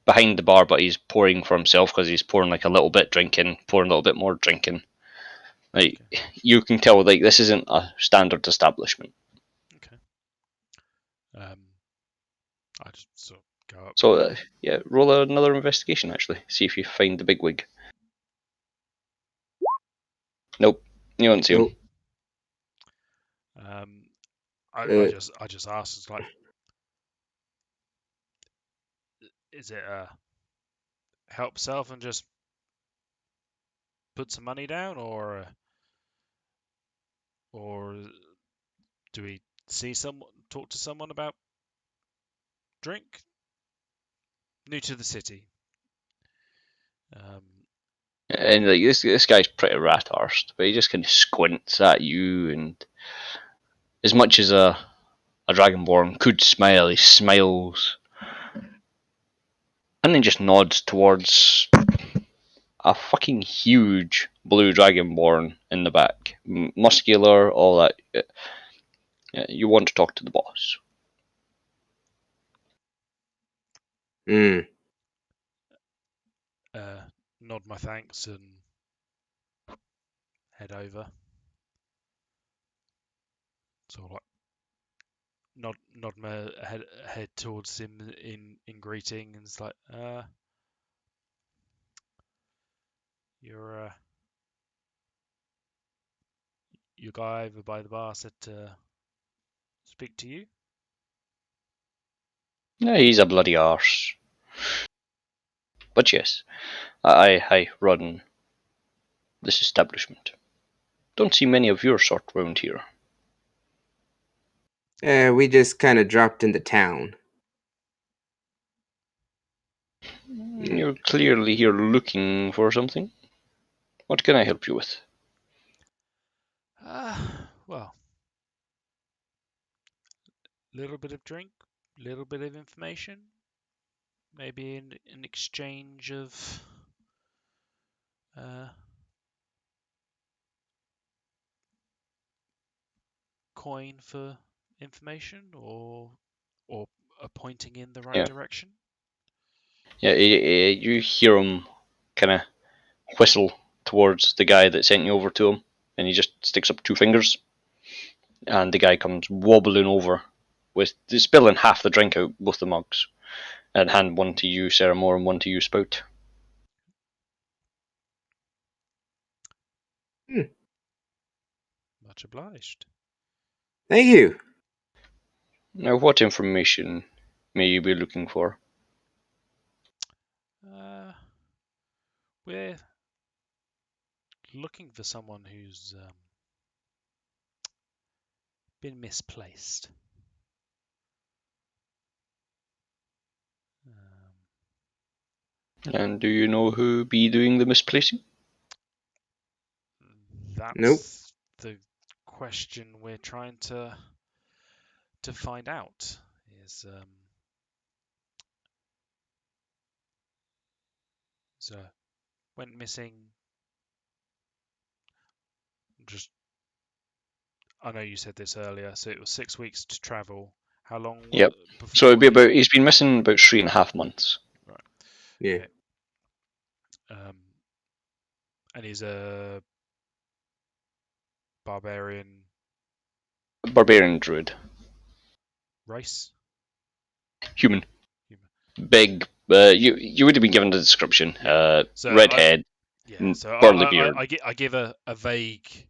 behind the bar, but he's pouring for himself because he's pouring like a little bit drinking, pouring a little bit more drinking. Like you can tell, like this isn't a standard establishment. Okay. I just sort of go up. So yeah, roll another investigation. Actually, see if you find the bigwig. Nope, you don't see him. I just asked, it's like, is it help self and just put some money down, or do we talk to someone about drink? New to the city. And like this guy's pretty rat-arsed, but he just kind of squints at you, and as much as a dragonborn could smile, he smiles, and then just nods towards a fucking huge blue dragonborn in the back, muscular, all that. You want to talk to the boss? Nod my thanks and head over. So like nod my head towards him in greeting, and it's like, your guy over by the bar said to speak to you. No, he's a bloody arse. But yes, I run this establishment. Don't see many of your sort round here. We just kind of dropped into town. You're clearly here looking for something. What can I help you with? Well, little bit of drink, little bit of information, maybe an exchange of coin for information, or a pointing in the right direction. Yeah, you hear him kind of whistle towards the guy that sent you over to him, and he just sticks up 2 fingers, and the guy comes wobbling over with spilling half the drink out both the mugs, and hand one to you, Sarah Moore, and one to you, Spout. Much obliged. Thank you. Now, what information may you be looking for? We're looking for someone who's been misplaced. And do you know who be doing the misplacing? That's Nope. the question we're trying to find out. Is so went missing. Just, I know you said this earlier. So it was 6 weeks to travel. How long? Yep. Before So it'd be about. He's been missing about 3.5 months. Right. Yeah. Okay. And he's a barbarian Barbarian druid. race. Human. Human. Big. You would have been given the description. So red head. Yeah. So burly beard. I give a vague,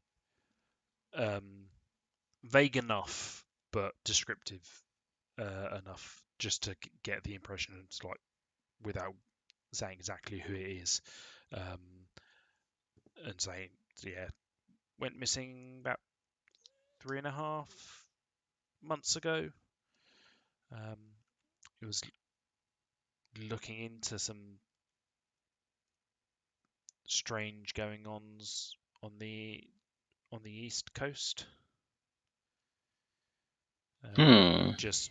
vague enough but descriptive enough just to get the impression it's like without saying exactly who it is, and saying went missing about 3.5 months ago. It was looking into some strange going ons on the east coast. Just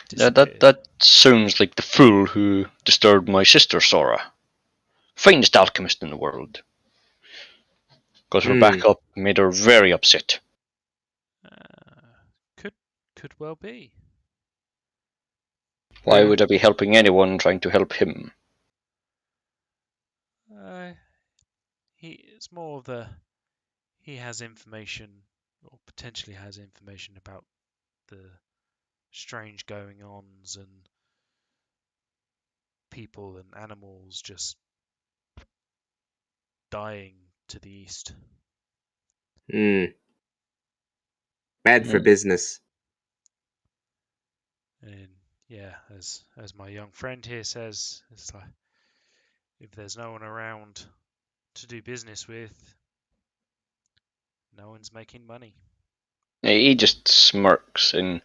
disappeared. That sounds like the fool who disturbed my sister Sora. Finest alchemist in the world. Got her back up, made her very upset. Could well be. Why would I be helping anyone trying to help him? It's more of he has information, or potentially has information about the strange going ons and people and animals just dying to the east. Bad for business. And as my young friend here says, it's like if there's no one around to do business with, no one's making money. He just smirks, and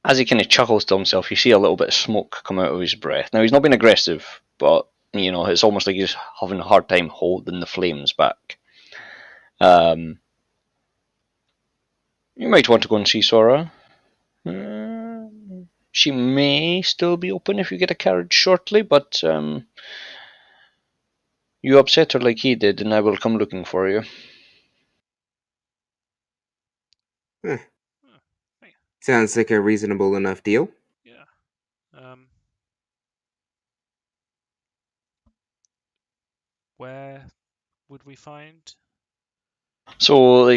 as he kind of chuckles to himself, you see a little bit of smoke come out of his breath. Now, he's not being aggressive, but it's almost like he's having a hard time holding the flames back. You might want to go and see Sora. She may still be open if you get a carriage shortly, but you upset her like he did, and I will come looking for you. Sounds like a reasonable enough deal. Yeah. Where would we find? So,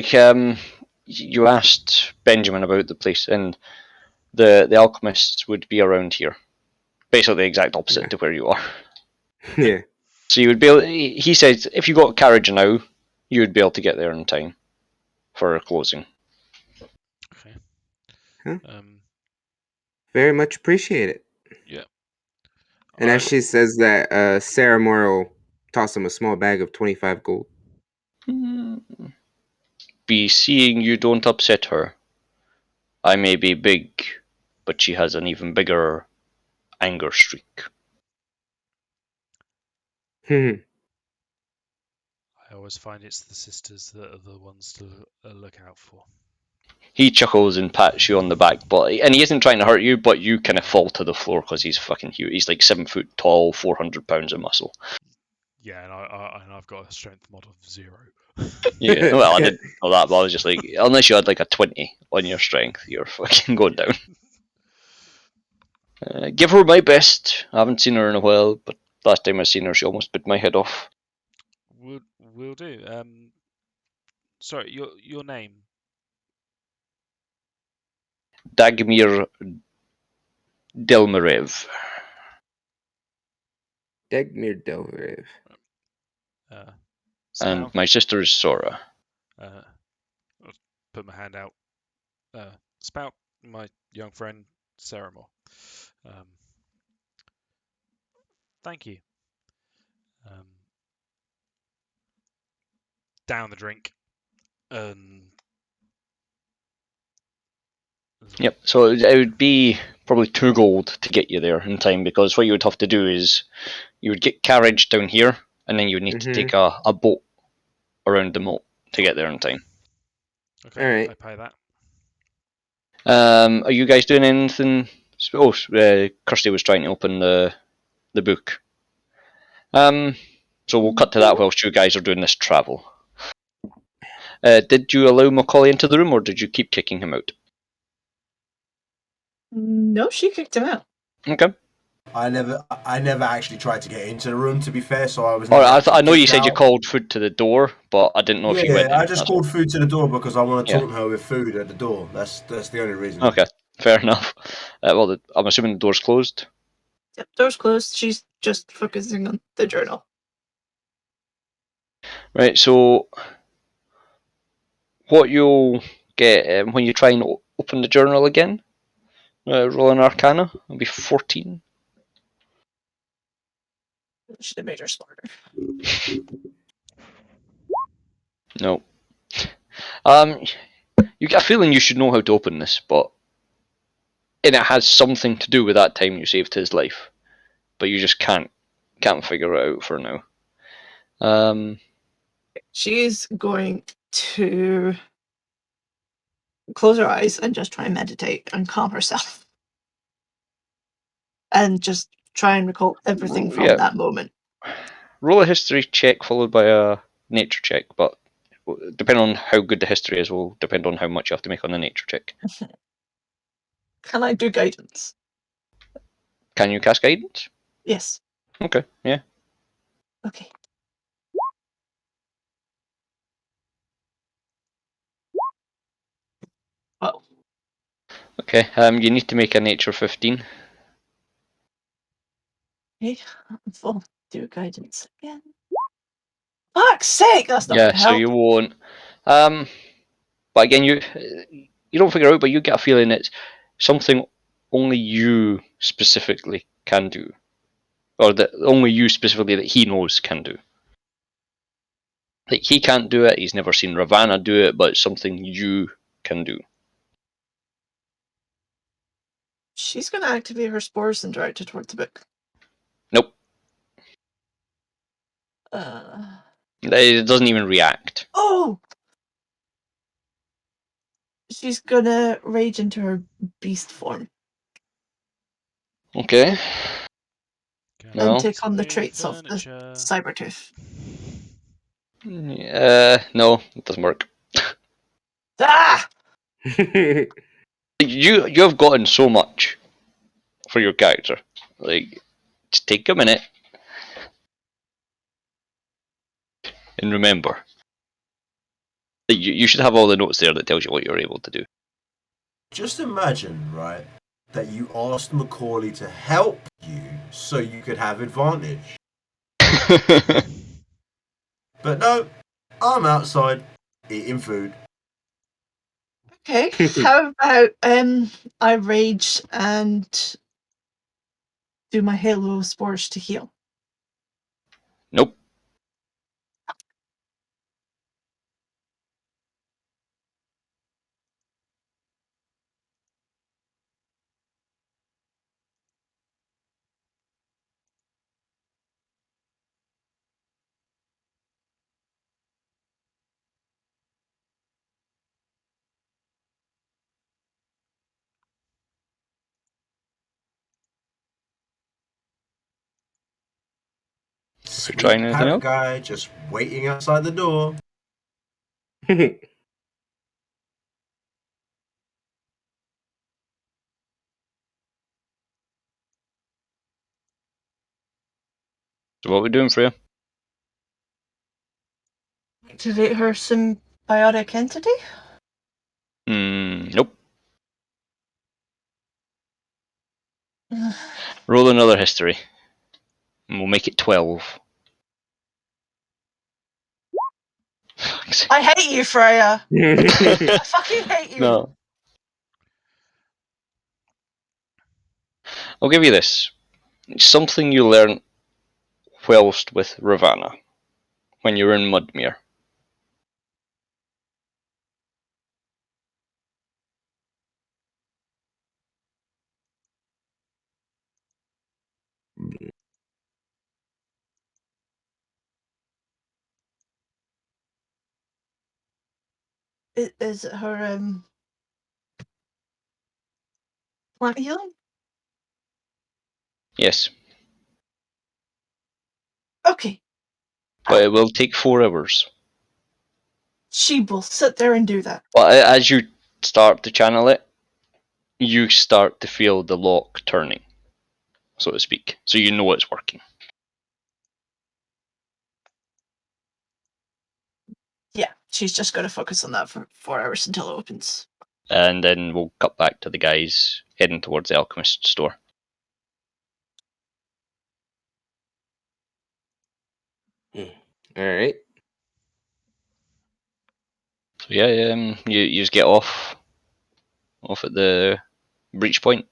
you asked Benjamin about the place, and the alchemists would be around here. Basically the exact opposite to where you are. Yeah. So you would be able, he said if you got a carriage now, you would be able to get there in time for a closing. Okay. Huh? Very much appreciate it. Yeah. And as she says that, Sarah Moore will toss him a small bag of 25 gold. Be seeing you don't upset her. I may be big, but she has an even bigger anger streak. Hmm. I always find it's the sisters that are the ones to look out for. He chuckles and pats you on the back, and he isn't trying to hurt you, but you kind of fall to the floor because he's fucking huge. He's like 7 foot tall, 400 pounds of muscle. Yeah, and I've got a strength mod of 0. Yeah, well, I didn't know that, but I was just like, unless you had like a 20 on your strength, you're fucking going down. Give her my best. I haven't seen her in a while, but last time I seen her, she almost bit my head off. Will do. Sorry, your name. Dagmir Delmarev. Dagmir Delverev. And Spout. my sister is Sora. I'll put my hand out. Spout, my young friend, Sarah Moore. Thank you. Down the drink. Yep, so it would be probably 2 gold to get you there in time, because what you would have to do is you would get carriage down here, and then you would need to take a boat around the moat to get there in time. Okay, All right. I pay that. Are you guys doing anything? Oh, Kirsty was trying to open the book. So we'll cut to that whilst you guys are doing this travel. Did you allow Macaulay into the room, or did you keep kicking him out? No, she kicked him out. Okay. I never actually tried to get into the room, to be fair, so I was. All Never right, actually I know you kicked said you out. called food to the door, but I didn't know if you went in. I just That's called food to the door because I want to Yeah. taunt her with food at the door. That's the only reason. Okay, fair enough. Well, I'm assuming the door's closed. Yep, door's closed. She's just focusing on the journal. Right, so what you'll get when you try and open the journal again, roll an Arcana, it'll be 14. Should have made her smarter. No. You get a feeling you should know how to open this, and it has something to do with that time you saved his life, but you just can't figure it out for now. She's going to close her eyes and just try and meditate and calm herself. And just try and recall everything from that moment. Roll a history check followed by a nature check, but depending on how good the history is will depend on how much you have to make on the nature check. Can I do guidance? Can you cast guidance? Yes. Okay, yeah. Okay. Oh. Okay, you need to make a nature 15. Okay, full do guidance again. Fuck's sake, that's not Yeah, gonna so help. you won't. But again, you don't figure it out, but you get a feeling it's something only you specifically can do, or that only you specifically that he knows can do. Like he can't do it. He's never seen Ravana do it, but it's something you can do. She's gonna activate her spores and direct it towards the book. Nope. Uh. It doesn't even react. Oh! She's gonna rage into her beast form. Okay. And No. take on the traits of the Cybertooth. No, it doesn't work. Ah! You have gotten so much for your character. Like, just take a minute and remember. Like, you should have all the notes there that tells you what you're able to do. Just imagine, right, that you asked Macaulay to help you so you could have advantage. But no, I'm outside eating food. Okay, how about I rage and do my Halo spores to heal? Nope. Sweet trying anything parrot else? guy just waiting outside the door. So what are we doing for you? Activate her symbiotic entity? Nope. Roll another history. And we'll make it 12. I hate you, Freya! I fucking hate you! No. I'll give you this. It's something you learn whilst with Ravana, when you're in Mudmere. Is it her, plant healing? Yes, Okay. but it will take 4 hours. She will sit there and do that. But as you start to channel it, you start to feel the lock turning, so to speak. So you know it's working. Yeah, she's just going to focus on that for 4 hours until it opens. And then we'll cut back to the guys heading towards the alchemist store. Alright. So yeah, you just get off at the breach point.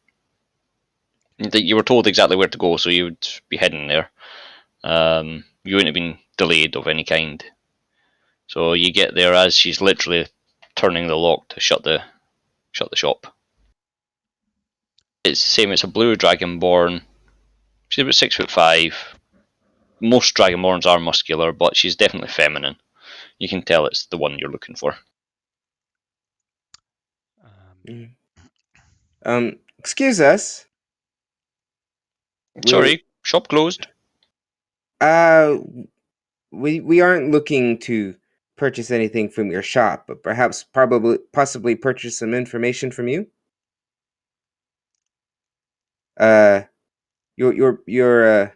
You were told exactly where to go, so you would be heading there. You wouldn't have been delayed of any kind. So you get there as she's literally turning the lock to shut the shop. It's the same. It's a blue dragonborn. She's about 6'5". Most dragonborns are muscular, but she's definitely feminine. You can tell it's the one you're looking for. Excuse us. Sorry, shop closed. We aren't looking to purchase anything from your shop, but perhaps possibly purchase some information from you. Your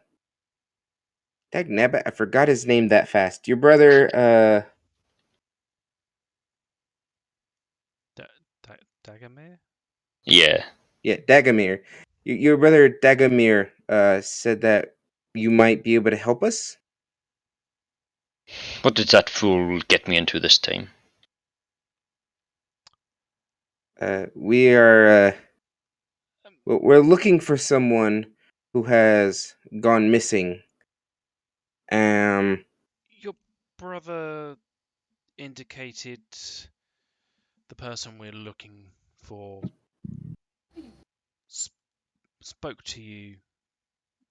Dagnabbit, I forgot his name that fast. Your brother, Dagamir? Yeah. yeah, Dagamir. Your brother Dagamir said that you might be able to help us. What did that fool get me into this time? We are we're looking for someone who has gone missing. Your brother indicated the person we're looking for spoke to you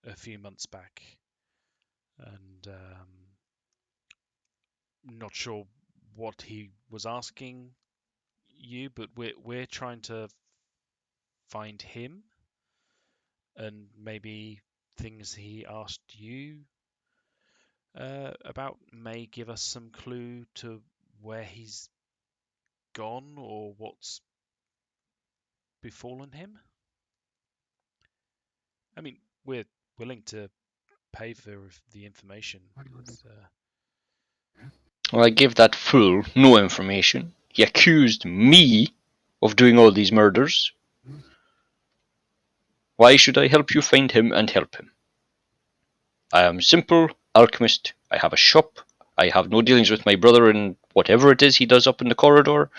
a few months back, and not sure what he was asking you, but we're trying to find him, and maybe things he asked you about may give us some clue to where he's gone or what's befallen him. I mean, we're willing to pay for the information. Well, I gave that fool no information. He accused me of doing all these murders. Why should I help you find him and help him? I am simple alchemist. I have a shop. I have no dealings with my brother and whatever it is he does up in the corridor.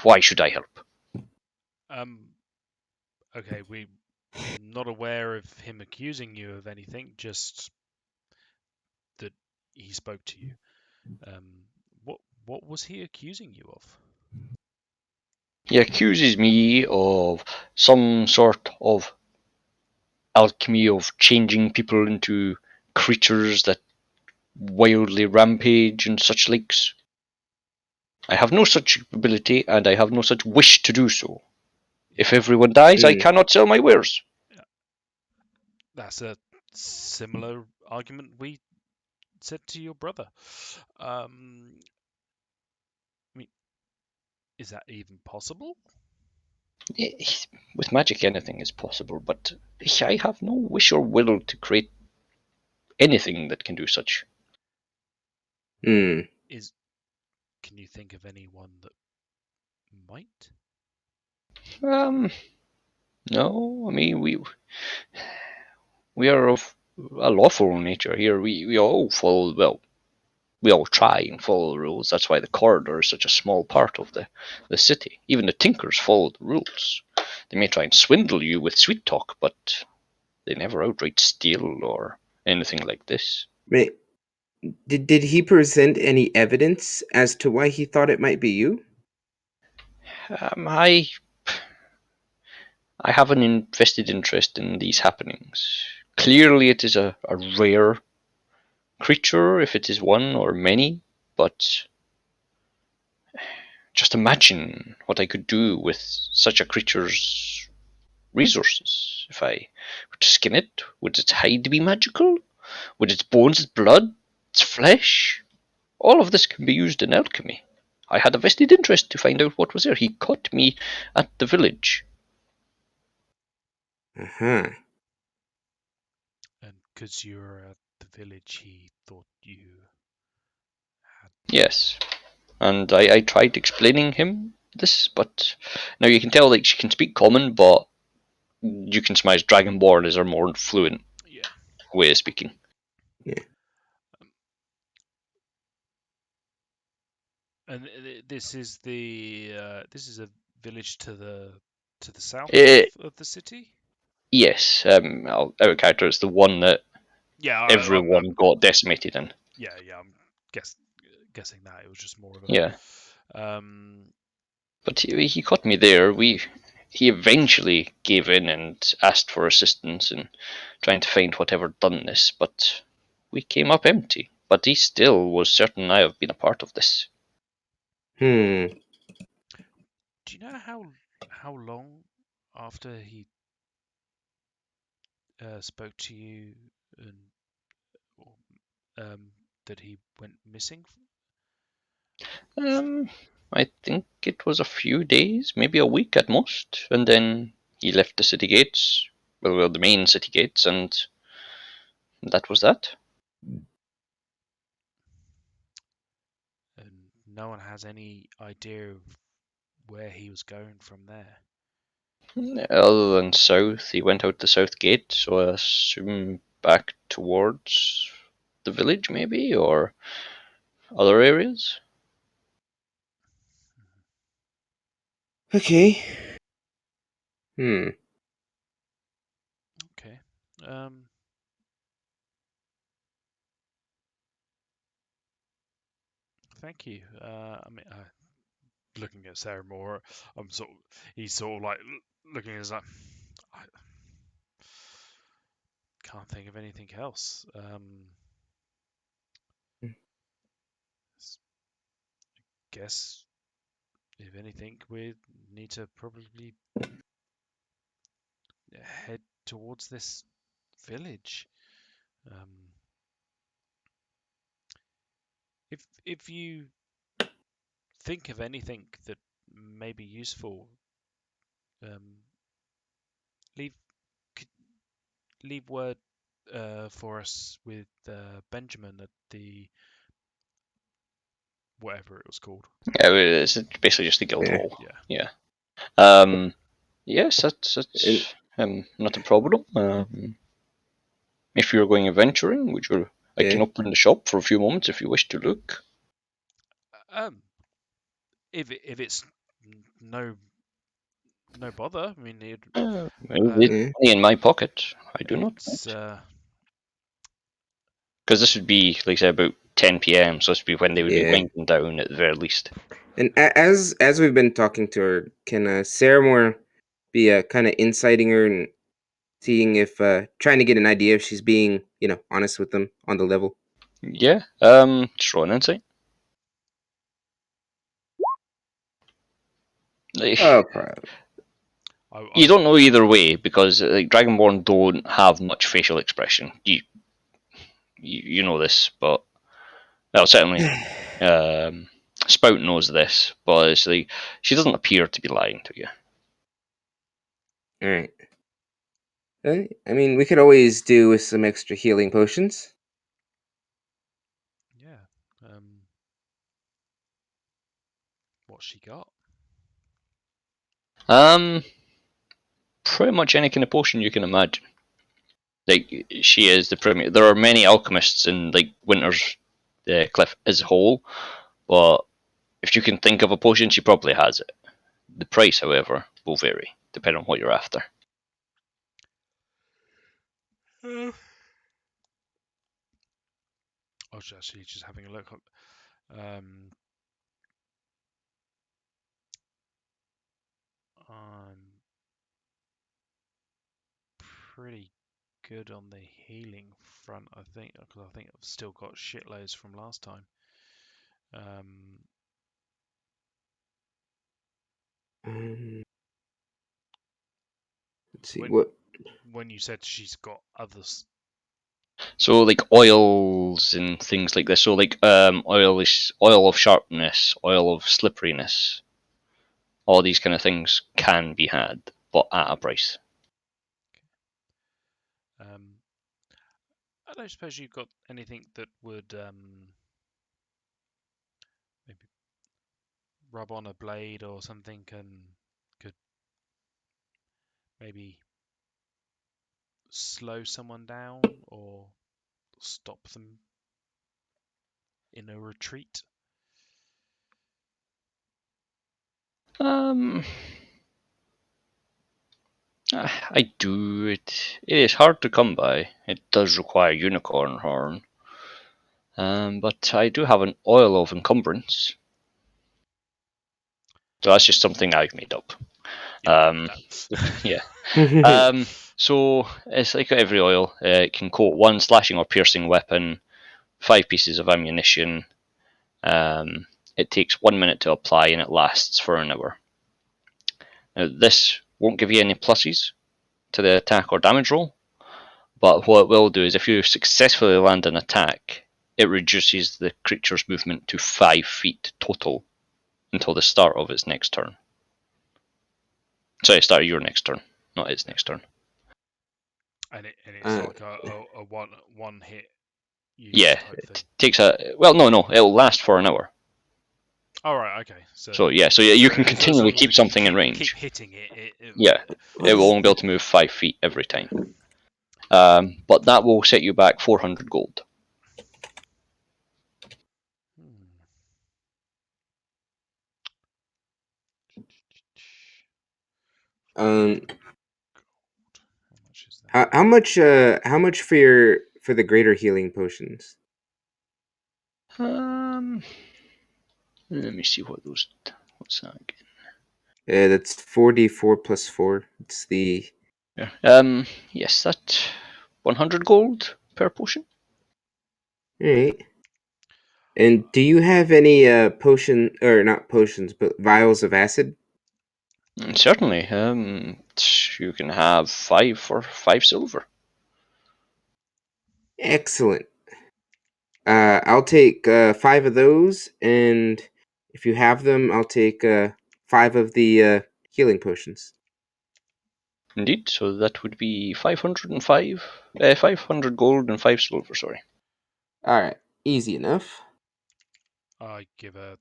Why should I help? Okay, we're not aware of him accusing you of anything, just that he spoke to you. What was he accusing you of? He accuses me of some sort of alchemy of changing people into creatures that wildly rampage and such likes. I have no such ability, and I have no such wish to do so. If everyone dies, I cannot sell my wares. That's a similar argument we said to your brother. I mean, is that even possible? With magic, anything is possible, but I have no wish or will to create anything that can do such. Hmm. Can you think of anyone that might? No, I mean we are of a lawful nature here. We all follow, well, we all try and follow the rules. That's why the corridor is such a small part of the city. Even the tinkers follow the rules. They may try and swindle you with sweet talk, but they never outright steal or anything like this. Did he present any evidence as to why he thought it might be you? I have an invested interest in these happenings. Clearly, it is a rare creature, if it is one or many, but just imagine what I could do with such a creature's resources. If I were to skin it, would its hide be magical? Would its bones, its blood, its flesh? All of this can be used in alchemy. I had a vested interest to find out what was there. He caught me at the village. Uh-huh. And because you were at the village, he thought you had. Yes, and I tried explaining him this, but now you can tell like she can speak common, but you can surmise Dragonborn is her more fluent way of speaking. Yeah. And this is a village to the south of the city. Yes, our character is the one that everyone got decimated in. Yeah, I'm guessing that it was just more of a. Yeah. But he caught me there. He eventually gave in and asked for assistance in trying to find whatever done this, but we came up empty. But he still was certain I have been a part of this. Do you know how long after he spoke to you and that he went missing? I think it was a few days, maybe a week at most, and then he left the city gates, well, the main city gates, and that was that. And no one has any idea of where he was going from there. Other than south, he went out the south gate, so I assume back towards the village, maybe, or other areas. Okay. Okay. Thank you. I mean, looking at Sarah Moore, he's sort of like looking at us like, I can't think of anything else. Guess if anything, we need to probably head towards this village. If you think of anything that may be useful, leave leave word for us with Benjamin at the whatever it was called. Yeah, it's basically just the guild Yeah. hall. Yeah. Yes, that's not a problem. If you're going adventuring, I can open the shop for a few moments if you wish to look. If it's no bother, I mean, it's money in my pocket. I do not. Because this would be, like I said, about 10 p.m. So this would be when they would be winding down at the very least. And as we've been talking to her, can Sarah Moore be kind of inciting her and seeing if trying to get an idea if she's being honest with them on the level? Yeah. Just roll an insight. You don't know either way because Dragonborn don't have much facial expression. you know this, but well, certainly Spout knows this, but it's like she doesn't appear to be lying to you. All right. I mean, we could always do with some extra healing potions. Yeah. What's she got? Pretty much any kind of potion you can imagine. Like she is the premier. There are many alchemists in like Winter's Cliff as a whole, but if you can think of a potion, she probably has it. The price, however, will vary depending on what you're after. I was actually just having a look. I'm pretty good on the healing front, I think, because I think I've still got shitloads from last time. Let's see When what. when you said she's got others, So like oils and things like this. So like oil of sharpness, oil of slipperiness. All these kind of things can be had, but at a price. I don't suppose you've got anything that would maybe rub on a blade or something and could maybe slow someone down or stop them in a retreat? I do it. It is hard to come by. It does require unicorn horn. But I do have an oil of encumbrance. So that's just something I've made up. Yeah. So it's like every oil. It can coat one slashing or piercing weapon, 5 pieces of ammunition. It takes 1 minute to apply and it lasts for an hour. Now, this won't give you any pluses to the attack or damage roll, but what it will do is if you successfully land an attack, it reduces the creature's movement to 5 feet total until the start of its next turn. Sorry, start of your next turn, not its next turn. And it's like a one hit use Yeah, type thing. it takes a no, it'll last for an hour. All right, okay. So yeah, you can as continually long as we keep something in range. keep hitting it. Yeah, it will only be able to move 5 feet every time. But that will set you back 400 gold. um, How much is that? how much for the greater healing potions? Let me see what's that again? That's 4d4 plus 4. It's the Yeah. Yes, that 100 gold per potion. all right. And do you have any potion or not potions, but vials of acid? Certainly. You can have 5 for 5 silver. Excellent. I'll take 5 of those, and if you have them, I'll take 5 of the healing potions. Indeed. So that would be 505, 500 gold and 5 silver. Sorry. All right, easy enough. I give a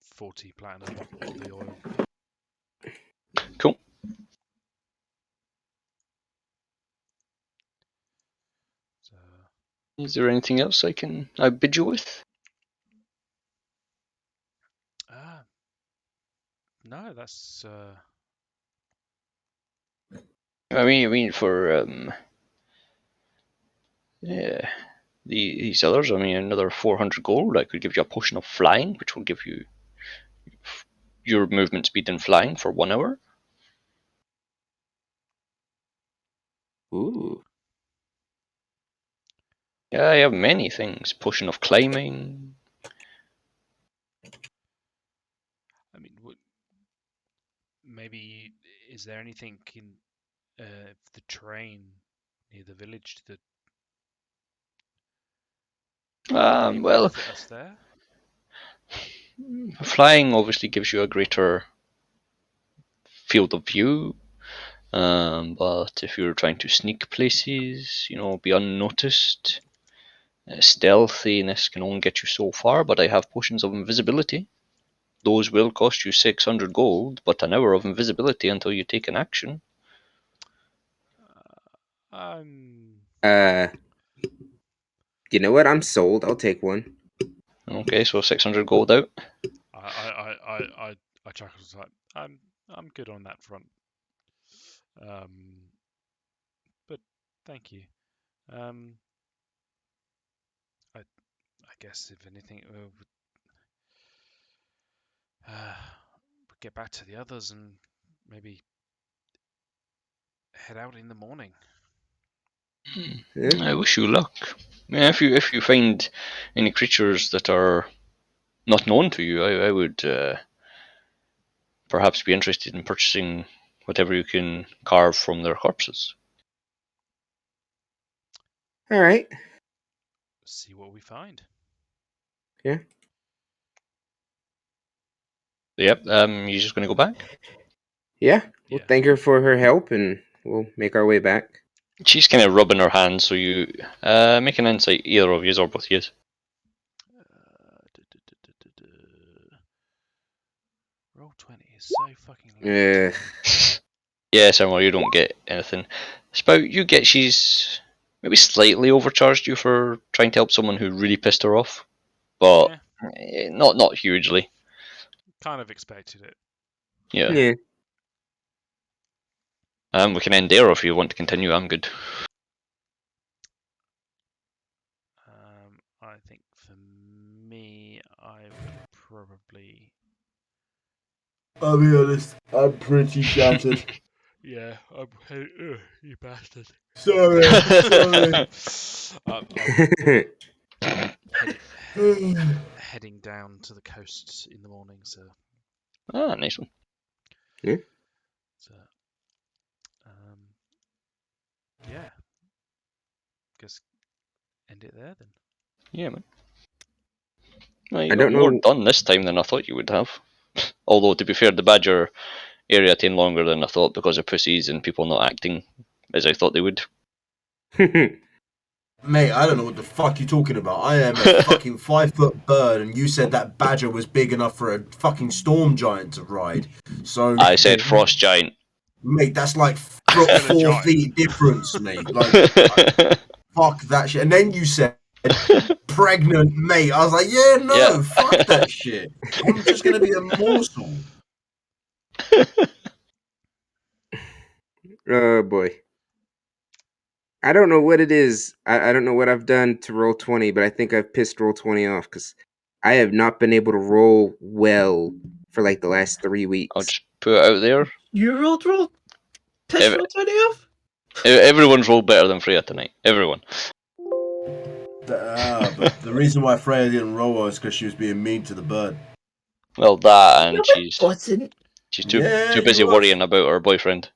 40 platinum for the oil. Cool. So, Is there anything else I bid you with? no, that's I mean for yeah, these others. I mean another 400 gold. I could give you a potion of flying, which will give you your movement speed in flying for 1 hour. Ooh. Yeah, I have many things. Potion of climbing. I mean, maybe is there anything in the terrain near the village that Will you Well, benefit us there? flying obviously gives you a greater field of view. But if you're trying to sneak places, be unnoticed, stealthiness can only get you so far. But I have potions of invisibility. Those will cost you 600 gold, but an hour of invisibility until you take an action. You know what? I'm sold. I'll take one. Okay, so 600 gold out. I chuckle like I'm good on that front. But thank you. I guess if anything, we'll get back to the others and maybe head out in the morning. Yeah. I wish you luck. Yeah, if you find any creatures that are not known to you, I would perhaps be interested in purchasing whatever you can carve from their corpses. All right. See what we find. Yeah. Yep. You just gonna go back? Yeah. We'll Yeah. thank her for her help, and we'll make our way back. She's kind of rubbing her hands, so you make an insight, either of yous or both yous. Roll 20 is so fucking low. Yeah, Samuel, you don't get anything. Spout, you get she's maybe slightly overcharged you for trying to help someone who really pissed her off, but not hugely. Kind of expected it. Yeah. Yeah. We can end there if you want to continue. I'm good. I think for me, I would probably. I'll be honest, I'm pretty shattered. Yeah, you bastard. Sorry. Heading down to the coast in the morning, so. Nice one. Yeah. So, yeah. Guess end it there then. Yeah, man. Well, you I got don't more know. done this time than I thought you would have. Although, to be fair, the Badger area taken longer than I thought because of pussies and people not acting as I thought they would. Mate, I don't know what the fuck you're talking about. I am a fucking 5-foot bird, and you said that badger was big enough for a fucking storm giant to ride. So I said frost giant. mate, that's like Still a 4 giant. feet difference, mate. Like, fuck that shit. And then you said pregnant, mate. I was like, yeah, no, Yeah. fuck that shit. I'm just gonna be a morsel. Oh boy. I don't know what it is. I don't know what I've done to roll 20, but I think I've pissed roll 20 off because I have not been able to roll well for like the last 3 I'll weeks. just put it out there. You roll piss roll 20 off? Everyone's rolled better than Freya tonight. Everyone. But the reason why Freya didn't roll well is because she was being mean to the bird. Well, that and No, it wasn't. she's too Yeah, busy you are. worrying about her boyfriend.